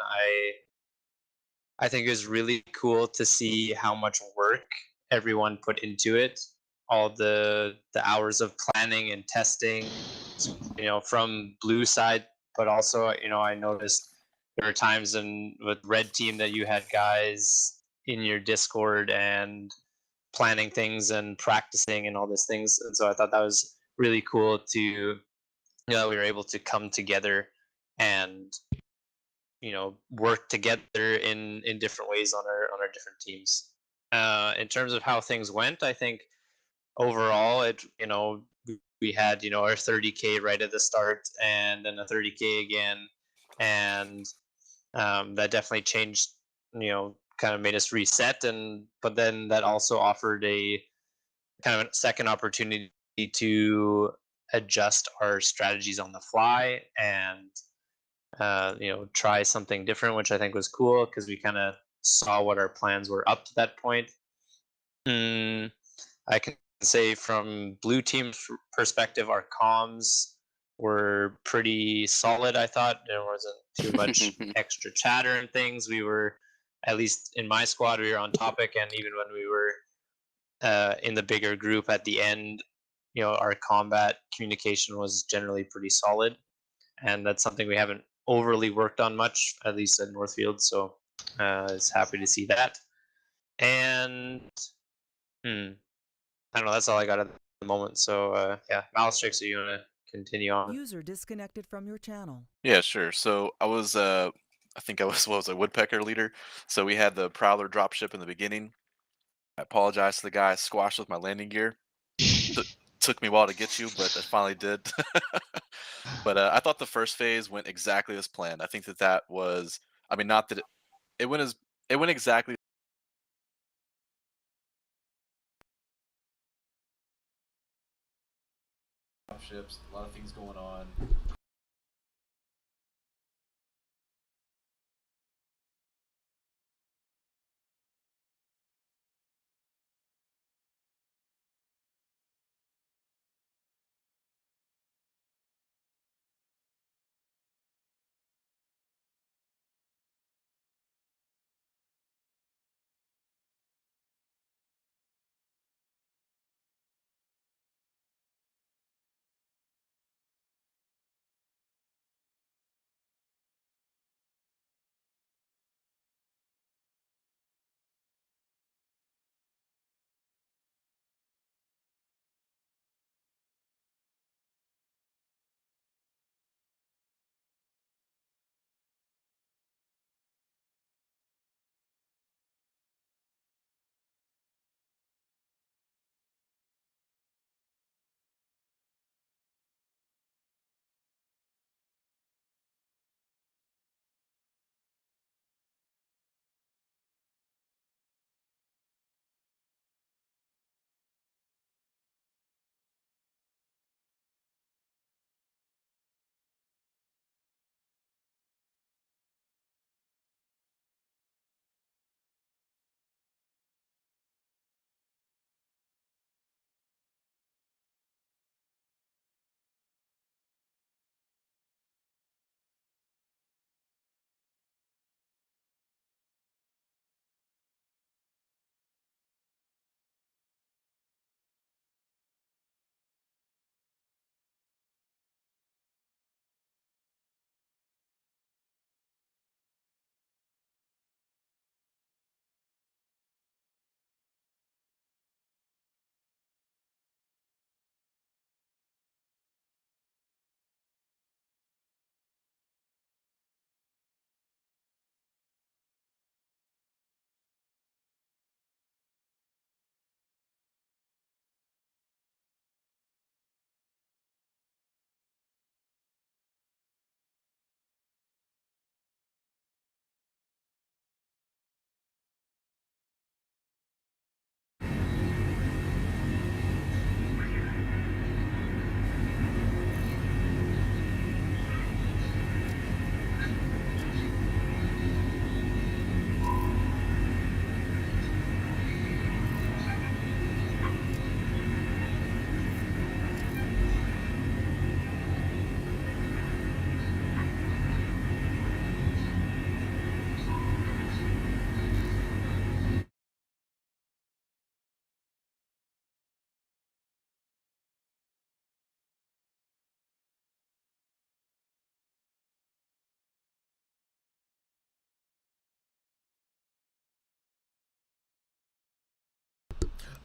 I think it was really cool to see how much work everyone put into it. All the hours of planning and testing, you know, from blue side, but also, you know, I noticed there were times with red team that you had guys in your Discord and planning things and practicing and all these things. And so I thought that was really cool to, you know, we were able to come together and, you know, work together in different ways on our different teams. In terms of how things went, I think overall it, you know, we had, you know, our 30k right at the start and then a 30k again, and that definitely changed, you know, kind of made us reset, and but then that also offered a kind of a second opportunity to adjust our strategies on the fly and you know, try something different, which I think was cool because we kind of saw what our plans were up to that point. I can say from blue team's perspective, our comms were pretty solid. I thought there wasn't too much extra chatter and things. We were, at least in my squad, we were on topic, and even when we were in the bigger group at the end, you know, our combat communication was generally pretty solid, and that's something we haven't overly worked on much, at least at Northfield. So I was happy to see that. And I don't know. That's all I got at the moment. So yeah, Malastrix, are you gonna continue on? User disconnected from your channel. Yeah, sure. So I was, I think I was a woodpecker leader. So we had the prowler dropship in the beginning. I apologize to the guy I squashed with my landing gear. Took me a while to get you, but I finally did. But I thought the first phase went exactly as planned. I think that was, I mean, not that it went exactly. Ships, a lot of things going on.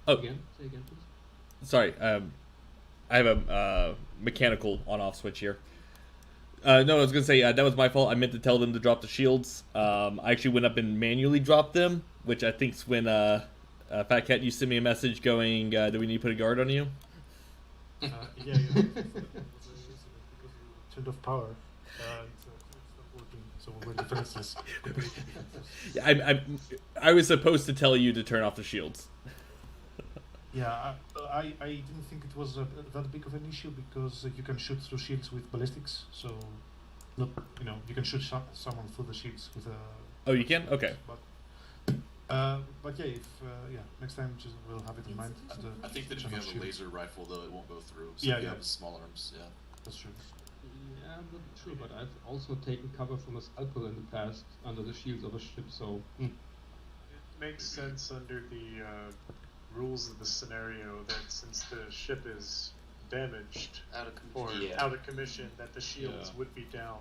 Oh, Say again, please. Sorry. I have a mechanical on-off switch here. No, I was gonna say that was my fault. I meant to tell them to drop the shields. I actually went up and manually dropped them, which I think's when Fat Cat, you sent me a message going, "Do we need to put a guard on you?" Yeah. Turned off power. It's not working. So we're defenseless. Yeah, I was supposed to tell you to turn off the shields. Yeah, I didn't think it was that big of an issue because you can shoot through shields with ballistics. So, not you can shoot someone through the shields with a. Oh, you can? Okay. But yeah, if next time we'll have it in mind. I think that if you have a laser rifle, though, it won't go through. So yeah, if you have small arms, yeah. That's true. Yeah, I'm not sure, but I've also taken cover from a scalpel in the past under the shields of a ship, so. It makes sense under the rules of the scenario that since the ship is damaged out of commission, that the shields would be down.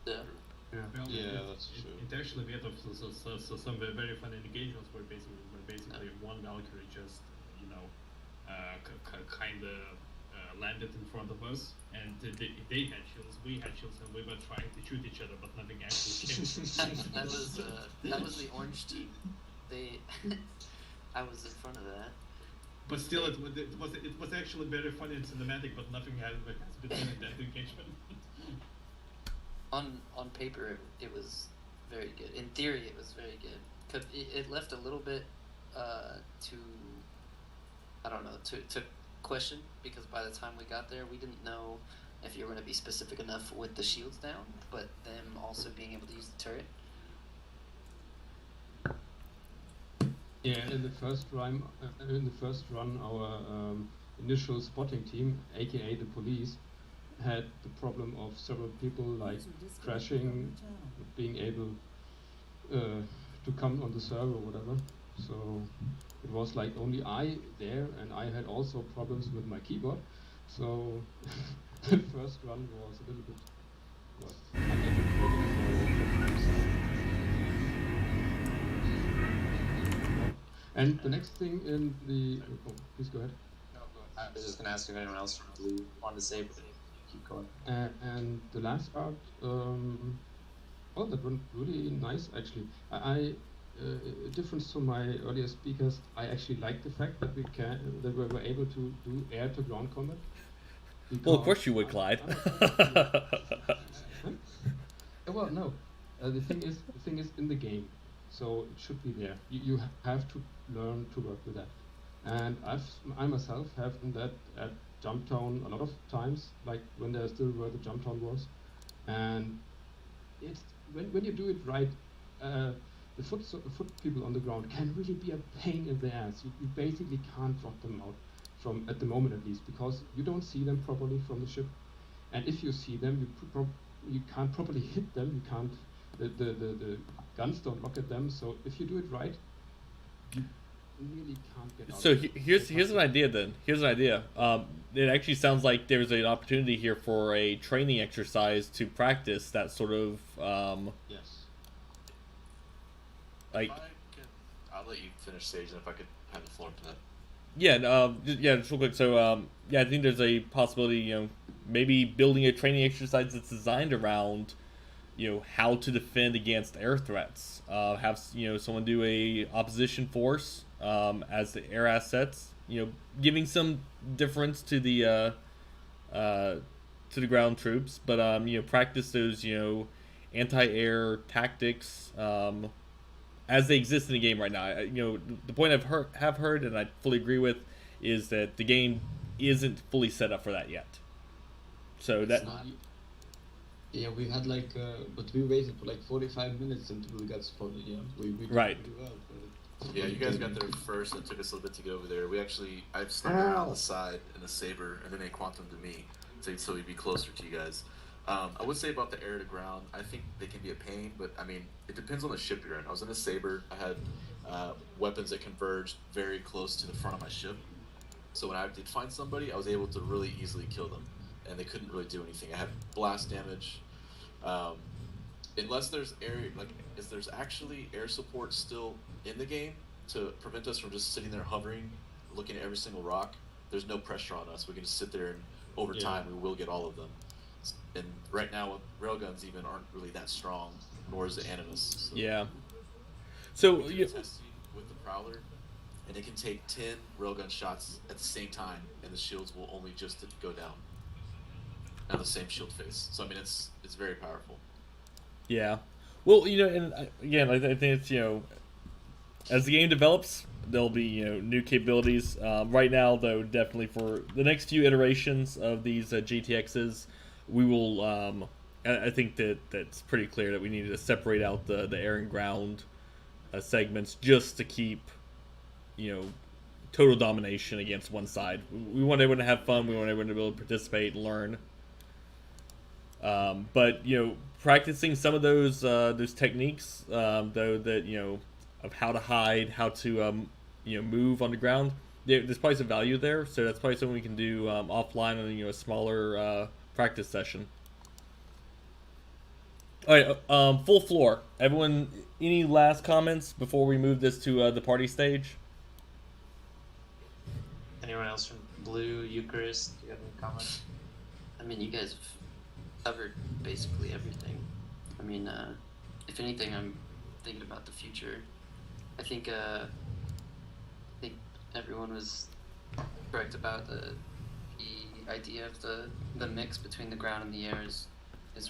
Yeah. That's true. It actually we had some very funny engagements where basically one Valkyrie just kind of landed in front of us, and they had shields, we had shields, and we were trying to shoot each other, but nothing actually came. that was the orange team. I was in front of that. But still, it was actually very funny and cinematic, but nothing has been done in that engagement. On paper, it was very good. In theory, it was very good. It left a little bit to question, because by the time we got there, we didn't know if you were going to be specific enough with the shields down, but them also being able to use the turret. Yeah, in the first run, our initial spotting team, aka the police, had the problem of several people like crashing, being able to come on the server or whatever. So it was like only I there, and I had also problems with my keyboard. So the first run was a little bit And the next thing in the please go ahead. No, go ahead. I was just gonna ask if anyone else from Blue wanted to say, but keep going. And the last part, oh, that went really nice actually. I difference to my earlier speakers, I actually like the fact that we were able to do air to ground combat. Well, of course you would, Clyde. Well, no. The thing is in the game, so it should be there. You have to learn to work with that. And I myself have done that at Jumptown a lot of times, like when there still were the Jumptown wars. And it's when you do it right, the foot people on the ground can really be a pain in the ass. You basically can't drop them out from at the moment at least, because you don't see them properly from the ship, and if you see them, you can't properly hit them. You can't. The guns don't lock at them. So if you do it right, you really can't get out. So here's an idea then. Here's an idea. It actually sounds like there's an opportunity here for a training exercise to practice that sort of. Yes. Like, I'll let you finish, Sage, and if I could have the floor to that. Yeah, just real quick. So, I think there's a possibility, maybe building a training exercise that's designed around, how to defend against air threats. Have someone do a opposition force as the air assets. Giving some difference to the ground troops, but practice those anti-air tactics as they exist in the game right now. The point have heard, and I fully agree with, is that the game isn't fully set up for that yet. So that. Yeah, we had but we waited for 45 minutes until we got spotted. Yeah, we did right. pretty well. Yeah, you guys got there first. It took us a little bit to get over there. I snuck around the side in the Saber, and then they quantum to me, so we'd be closer to you guys. I would say about the air to ground, I think they can be a pain, but I mean, it depends on the ship you're in. I was in a Saber. I had weapons that converged very close to the front of my ship. So when I did find somebody, I was able to really easily kill them, and they couldn't really do anything. I had blast damage. Unless there's is there's actually air support still in the game to prevent us from just sitting there hovering looking at every single rock, there's no pressure on us. We can just sit there and over time we will get all of them. And right now, railguns even aren't really that strong, nor is the Animus. So Yeah. So we did a testing with the Prowler, and it can take 10 railgun shots at the same time, and the shields will only just go down on the same shield face. So I mean, it's very powerful. Yeah. Well, and again, I think it's as the game develops, there'll be new capabilities. Right now, though, definitely for the next few iterations of these GTXs, we will. I think that's pretty clear that we need to separate out the air and ground segments just to keep total domination against one side. We want everyone to have fun. We want everyone to be able to participate and learn. But practicing some of those techniques, though, that of how to hide, how to move on the ground. There's probably some value there, so that's probably something we can do offline on a smaller practice session. All right, full floor. Everyone, any last comments before we move this to the party stage? Anyone else from Blue, Eucharist? Do you have any comments? I mean, you guys have covered basically everything. I mean, if anything, I'm thinking about the future. I think everyone was correct about the idea of the mix between the ground and the air is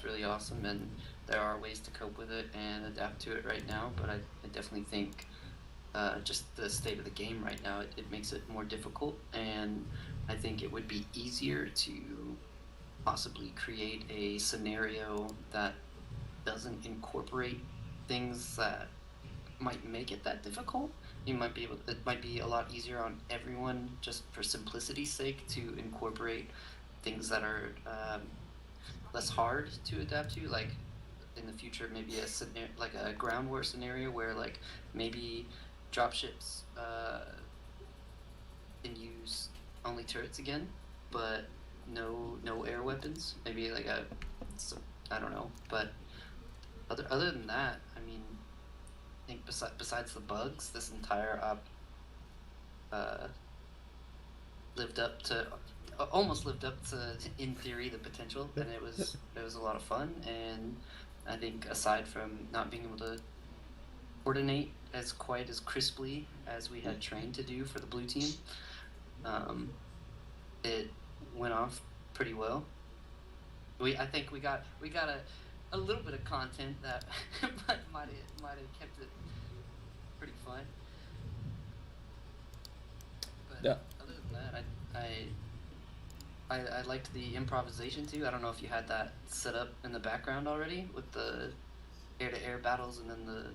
really awesome, and there are ways to cope with it and adapt to it right now. But I definitely think just the state of the game right now, it makes it more difficult, and I think it would be easier to possibly create a scenario that doesn't incorporate things that might make it that difficult. It might be a lot easier on everyone, just for simplicity's sake, to incorporate things that are less hard to adapt to, like in the future maybe a ground war scenario where like maybe dropships can use only turrets again, but no air weapons. Maybe like I don't know. But other than that, I mean, I think besides the bugs, this entire op almost lived up to, in theory, the potential, and it was a lot of fun. And I think aside from not being able to coordinate as crisply as we had trained to do for the blue team, it went off pretty well. I think we got a little bit of content that might have kept it pretty fun. But yeah. Other than that, I liked the improvisation too. I don't know if you had that set up in the background already with the air-to-air battles and then the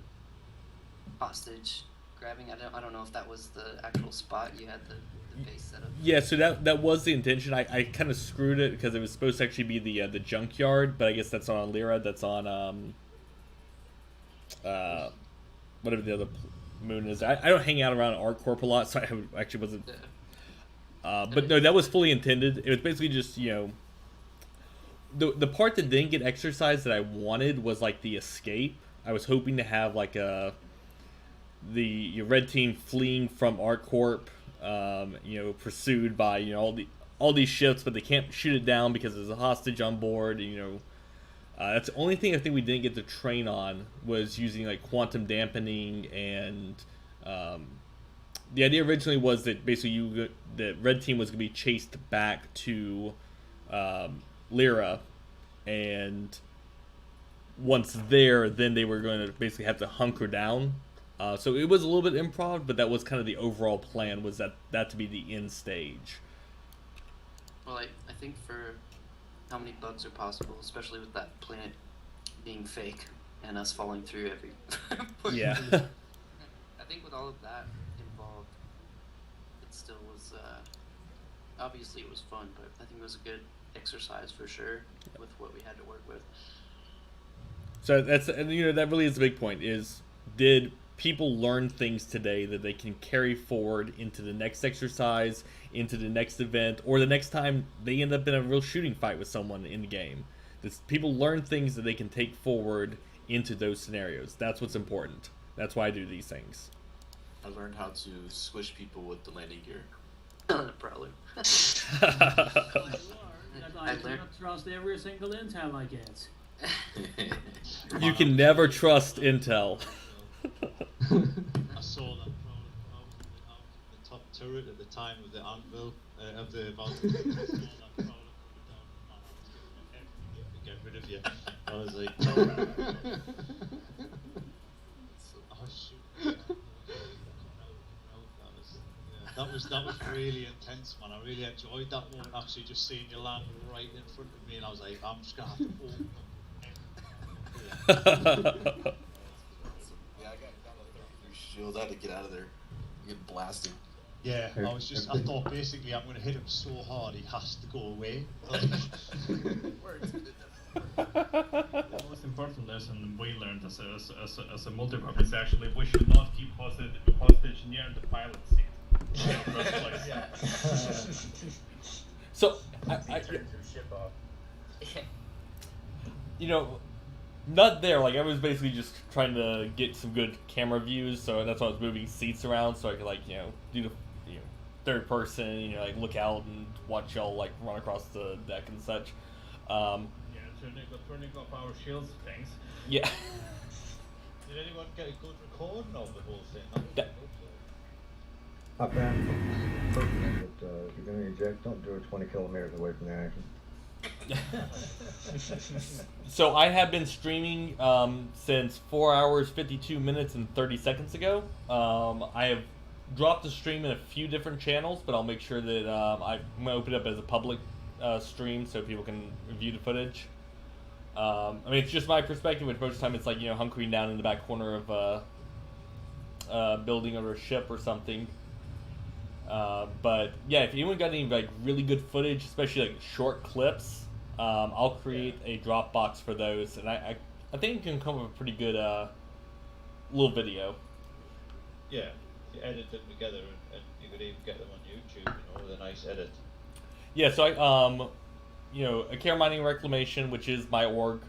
hostage grabbing. I don't know if that was the actual spot you had the base set up. Yeah, so that was the intention. I kind of screwed it because it was supposed to actually be the junkyard, but I guess that's not on Lyra. That's on whatever the other moon is. I don't hang out around ArcCorp a lot, so I actually wasn't. Yeah. But no, that was fully intended. It was basically just the part that didn't get exercised that I wanted was like the escape. I was hoping to have like the red team fleeing from ArcCorp, pursued by all these ships, but they can't shoot it down because there's a hostage on board. That's the only thing I think we didn't get to train on, was using like quantum dampening. And the idea originally was that basically the red team was going to be chased back to Lyra, and once there, then they were going to basically have to hunker down. So it was a little bit improv, but that was kind of the overall plan, was that to be the end stage. Well, I think for how many bugs are possible, especially with that planet being fake and us falling through every yeah. I think with all of that involved, it still was obviously it was fun, but I think it was a good exercise for sure with what we had to work with. So that really is the big point, is did people learn things today that they can carry forward into the next exercise, into the next event, or the next time they end up in a real shooting fight with someone in the game? Does people learn things that they can take forward into those scenarios? That's what's important. That's why I do these things. I learned how to squish people with the landing gear. Prowler. I cannot trust every single intel I get. You can never trust intel. I saw that Prowler out on the top turret at the time of the anvil of the Valkyrie. I saw that Prowler coming down, and I was doing everything to get rid of you. I was like, That was really intense, man. I really enjoyed that one. Actually, just seeing you land right in front of me, and I was like, I'm just gonna have to open up. Yeah, I got a 33 shield. I had to get out of there. Get blasted. Yeah, I thought basically I'm gonna hit him so hard he has to go away. The most important lesson we learned as a multi-prop is actually we should not keep hostage near the pilot seat. So, you know, not there. Like I was basically just trying to get some good camera views, so that's why I was moving seats around so I could like do the third person, like look out and watch y'all like run across the deck and such. Turning off our shields, thanks. Yeah. Did anyone get a good recording of the whole thing? Hop down, but if you're going to eject, don't do it 20 kilometers away from the action. So I have been streaming since 4 hours, 52 minutes, and 30 seconds ago. I have dropped the stream in a few different channels, but I'll make sure that I'm going to open it up as a public stream so people can view the footage. I mean, it's just my perspective, which most of the time it's like, hunkering down in the back corner of a building or a ship or something. But yeah, if anyone got any like really good footage, especially like short clips, I'll create a Dropbox for those, and I think it can come up with a pretty good little video. Yeah, you edit them together, and you could even get them on YouTube, with a nice edit. Yeah, so I a Care Mining Reclamation, which is my org.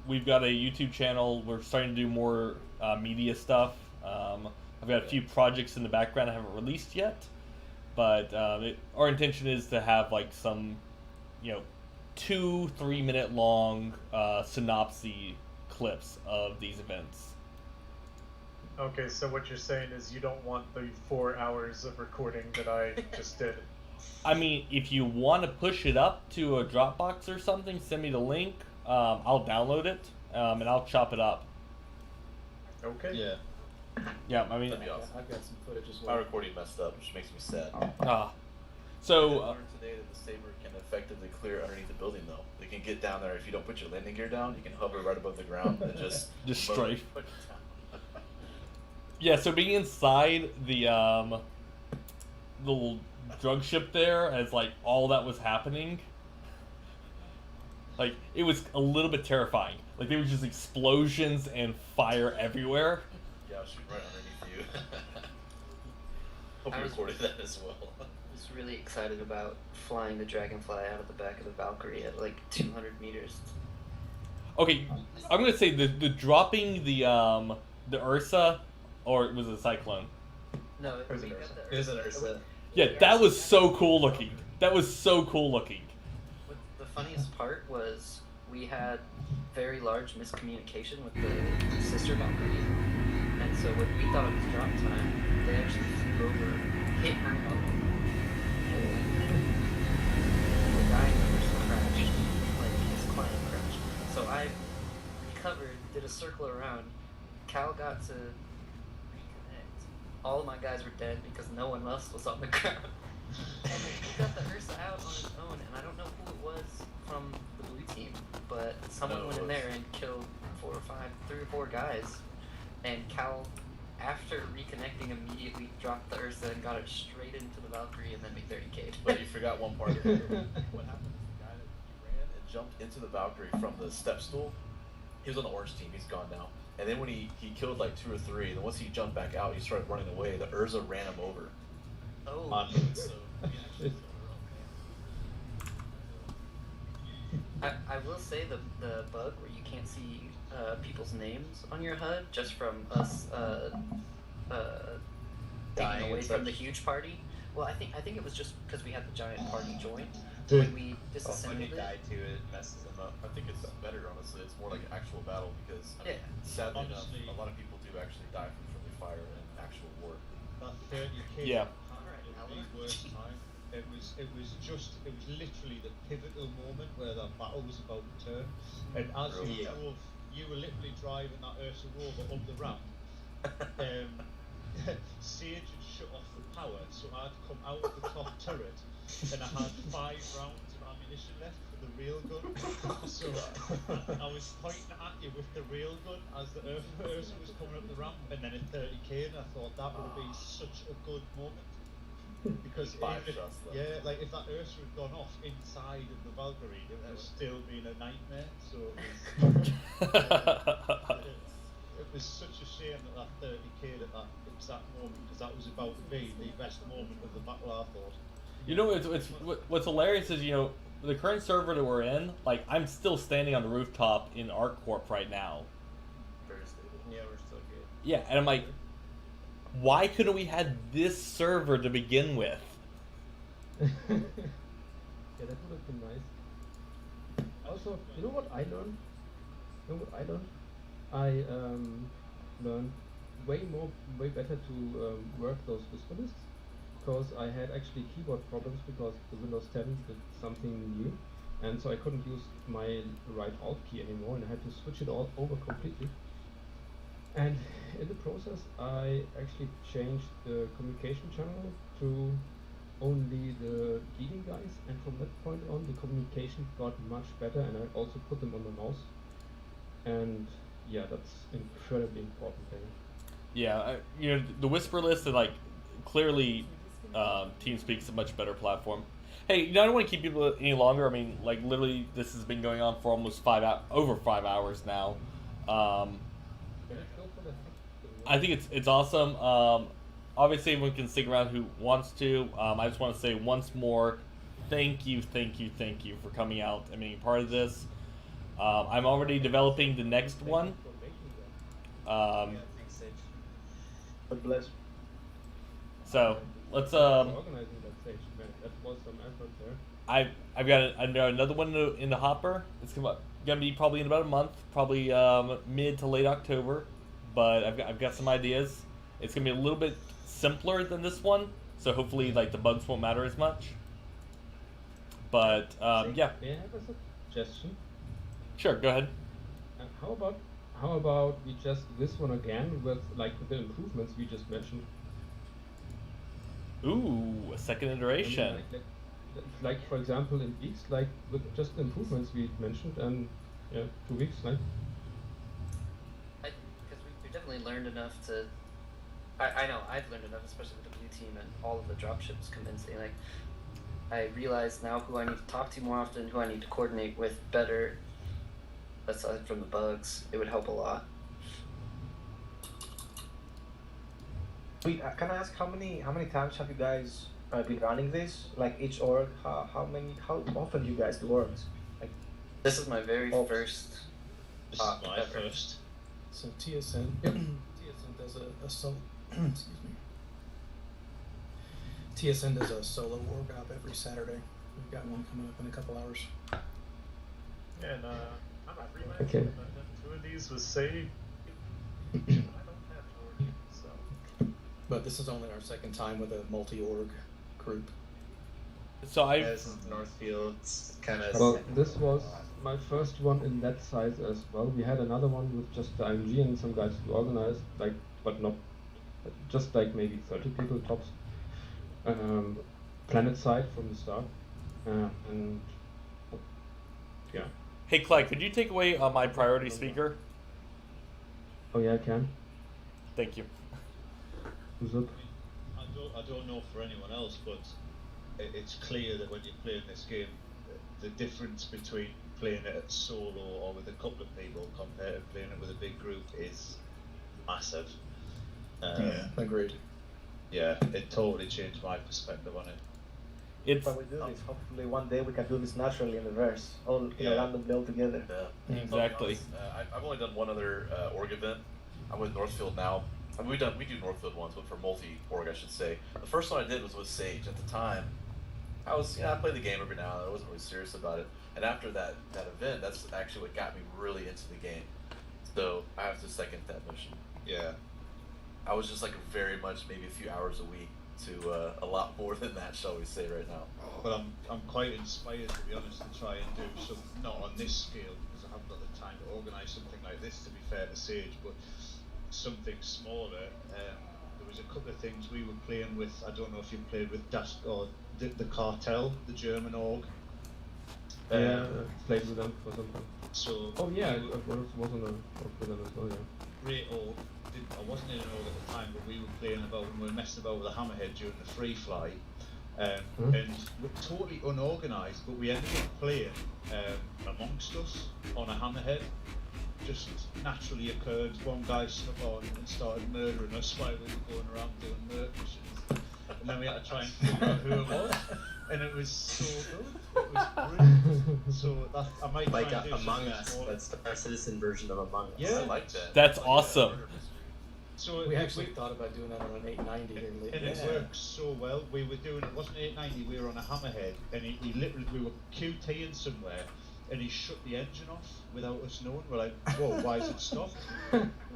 We've got a YouTube channel. We're starting to do more media stuff. I've got a few projects in the background I haven't released yet, but our intention is to have like some, 2-3 minute long synopsis clips of these events. Okay, so what you're saying is you don't want the 4 hours of recording that I just did. I mean, if you want to push it up to a Dropbox or something, send me the link. I'll download it and I'll chop it up. Okay. Yeah. Yeah, I mean, That'd be awesome. I've got some footage as well. My recording messed up, which makes me sad. So I learned today that the Saber can effectively clear underneath the building, though. They can get down there if you don't put your landing gear down. You can hover right above the ground and just strafe. Yeah, so being inside the little drug ship there, as like all that was happening, like it was a little bit terrifying. Like there was just explosions and fire everywhere. Yeah, I was shooting right underneath you. Hope you recorded that as well. I was really excited about flying the Dragonfly out of the back of the Valkyrie at like 200 meters. Okay, I'm gonna say the dropping the Ursa, or was it a Cyclone? No, it was an Ursa. It was an Ursa. Yeah, that was so cool looking. That was so cool looking. The funniest part was we had very large miscommunication with the sister Valkyrie, and so when we thought it was drop time, they actually flew over, hit her up, and the guy crashed, like his client crashed. So I recovered, did a circle around. Cal got to reconnect. All of my guys were dead because no one else was on the ground. And he got the Ursa out on his own, and I don't know who it was from the blue team, but someone went in there and killed 3 or 4 guys. And Cal, after reconnecting, immediately dropped the Ursa and got it straight into the Valkyrie and then made 30k. But you forgot one part of it. What happened is the guy that ran and jumped into the Valkyrie from the step stool, he was on the orange team, he's gone now. And then when he killed like 2 or 3, then once he jumped back out, he started running away. The Ursa ran him over. Oh. So we actually I will say the bug where you can't see people's names on your HUD just from us taking away from the huge party. Well, I think it was just because we had the giant party join. When we disassembled it, it messes them up. I think it's better, honestly. It's more like an actual battle because, I mean, sadly enough, a lot of people do actually die from friendly fire in actual war. That 30k. Yeah. The worst time. It was literally the pivotal moment where that battle was about to turn. And as you were literally driving that Ursa Rover up the ramp. Sage had shut off the power, so I'd come out of the top turret, and I had 5 rounds of ammunition left for the railgun. So I was pointing at you with the railgun as the Ursa was coming up the ramp, and then at 30k, and I thought that would have been such a good moment. Because if that Ursa had gone off inside of the Valkyrie, it would have still been a nightmare. So it was such a shame that 30k at that exact moment, because that was about to be the best moment of the battle, I thought. You know, what's hilarious is, you know, the current server that we're in, like, I'm still standing on the rooftop in ArcCorp right now. Very stable. Yeah, we're still good. Yeah, and I'm like, why couldn't we had this server to begin with? Yeah, that would have been nice. Also, you know what I learned? I learned way better to work those whisper lists, because I had actually keyboard problems because the Windows 10 did something new, and so I couldn't use my right Alt key anymore, and I had to switch it all over completely. And in the process, I actually changed the communication channel to only the leading guys, and from that point on, the communication got much better, and I also put them on the mouse. And yeah, that's incredibly important thing. Yeah, you know, the whisper list, and like, clearly, TeamSpeak's a much better platform. Hey, you know, I don't want to keep people any longer. I mean, like, literally, this has been going on for almost over 5 hours now. I think it's awesome. Obviously, everyone can stick around who wants to. I just want to say once more, thank you for coming out and being part of this. I'm already developing the next one. God bless. So let's organizing that stage, man. That was some effort there. I've got another one in the hopper. It's gonna be probably in about a month, probably mid to late October. But I've got some ideas. It's gonna be a little bit simpler than this one, so hopefully like the bugs won't matter as much. But yeah. May I have a suggestion? Sure, go ahead. How about we just this one again with like the improvements we just mentioned? Ooh, a second iteration. I mean, like for example in weeks, like with just the improvements we mentioned, and yeah, 2 weeks, like. Because we've definitely learned enough to. I know I've learned enough, especially with the blue team and all of the dropships convincing. Like, I realize now who I need to talk to more often, who I need to coordinate with better. Aside from the bugs, it would help a lot. Wait, can I ask how many times have you guys been running this? Like each org, how often do you guys do orgs? Like, this is my very first. This is my first. So TSN, TSN does a solo. Excuse me. TSN does a solo org op every Saturday. We've got one coming up in a couple hours. And I'm not free. Okay. 2 of these was saved. I don't have org, so. But this is only our second time with a multi-org group. So I. Northfield's kind of. Well, this was my first one in that size as well. We had another one with just the IMG and some guys who organized, like, but not just like maybe 30 people tops. Planet side from the start, and yeah. Hey Clyde, could you take away my priority speaker? Oh yeah, I can. Thank you. Who's up? I don't know for anyone else, but it's clear that when you're playing this game, the difference between playing it solo or with a couple of people compared to playing it with a big group is massive. Yeah, agreed. Yeah, it totally changed my perspective on it. It's why we do this. Hopefully one day we can do this naturally in reverse, all randomly all together. Yeah. Exactly. I've only done one other org event. I'm with Northfield now. I mean, we do Northfield once, but for multi-org, I should say. The first one I did was with Sage. At the time, I played the game every now and then. I wasn't really serious about it. And after that event, that's actually what got me really into the game. So I have to second that motion. Yeah. I was just like very much maybe a few hours a week to a lot more than that, shall we say, right now. But I'm quite inspired, to be honest, to try and do some, not on this scale, because I haven't got the time to organise something like this, to be fair to Sage, but something smaller. There was a couple of things we were playing with. I don't know if you played with or the Cartel, the German org. Played with them for some time. So I was on a org with them as well, yeah. Great org. I wasn't in an org at the time, but we were playing about and we were messing about with a hammerhead during the free fly. And we're totally unorganised, but we ended up playing amongst us on a hammerhead. Just naturally occurred. One guy snuck on and started murdering us while we were going around doing murder missions. And then we had to try and figure out who it was. And it was so good. It was brilliant. So that, I might like try and do Among Us. That's our citizen version of Among Us. Yeah, I like that. That's awesome. So we actually thought about doing that on an 890. And it works so well. We were doing it wasn't 890. We were on a hammerhead, and he literally we were QTing somewhere, and he shut the engine off without us knowing. We're like, whoa, why is it stopped?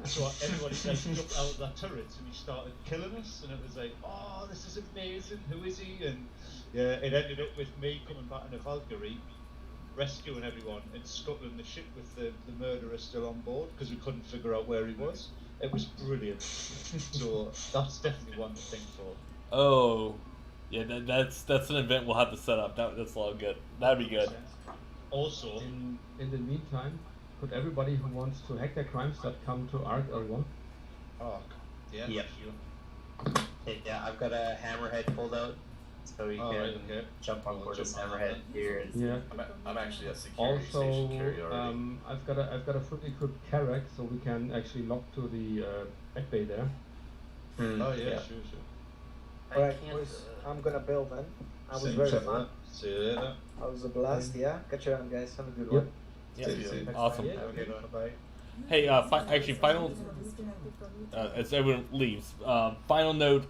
So everybody just jumped out of that turret, and he started killing us, and it was like, oh, this is amazing. Who is he? And yeah, it ended up with me coming back in a Valkyrie, rescuing everyone, and scuttling the ship with the murderer still on board because we couldn't figure out where he was. It was brilliant. So that's definitely one to think for. Oh, yeah, that's an event we'll have to set up. That's all good. That'd be good. Also, in the meantime, could everybody who wants to hack their crime stat come to Arc L1? Arc. Yeah. Yep. Yeah, I've got a hammerhead pulled out, so we can jump on board this hammerhead here. And I'm actually at security station carry already. I've got a fully equipped Carrack, so we can actually lock to the back bay there. Oh yeah, sure. Alright, boys, I'm gonna build then. I was very fun. See you later. I was a blast, yeah. Catch you around, guys. Have a good one. Yeah. Awesome. Have a good one. Bye. Hey, actually, final. As everyone leaves, final note: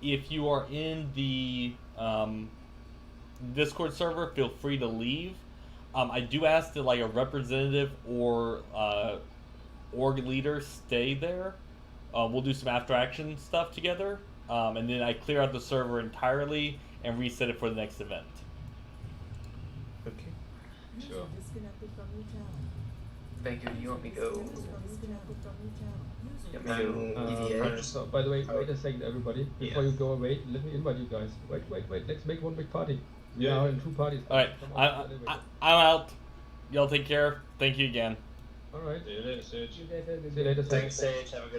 if you are in the Discord server, feel free to leave. I do ask that like a representative or org leader stay there. We'll do some after action stuff together, and then I clear out the server entirely and reset it for the next event. Okay. Sure. Thank you. You want me to go? So, by the way, wait a second, everybody. Before you go away, let me invite you guys. Wait. Let's make one big party. We are in 2 parties. All right, I'm out. Y'all take care. Thank you again. All right. See you later, Sage. See you later, Sage. Thanks, Sage. Have a good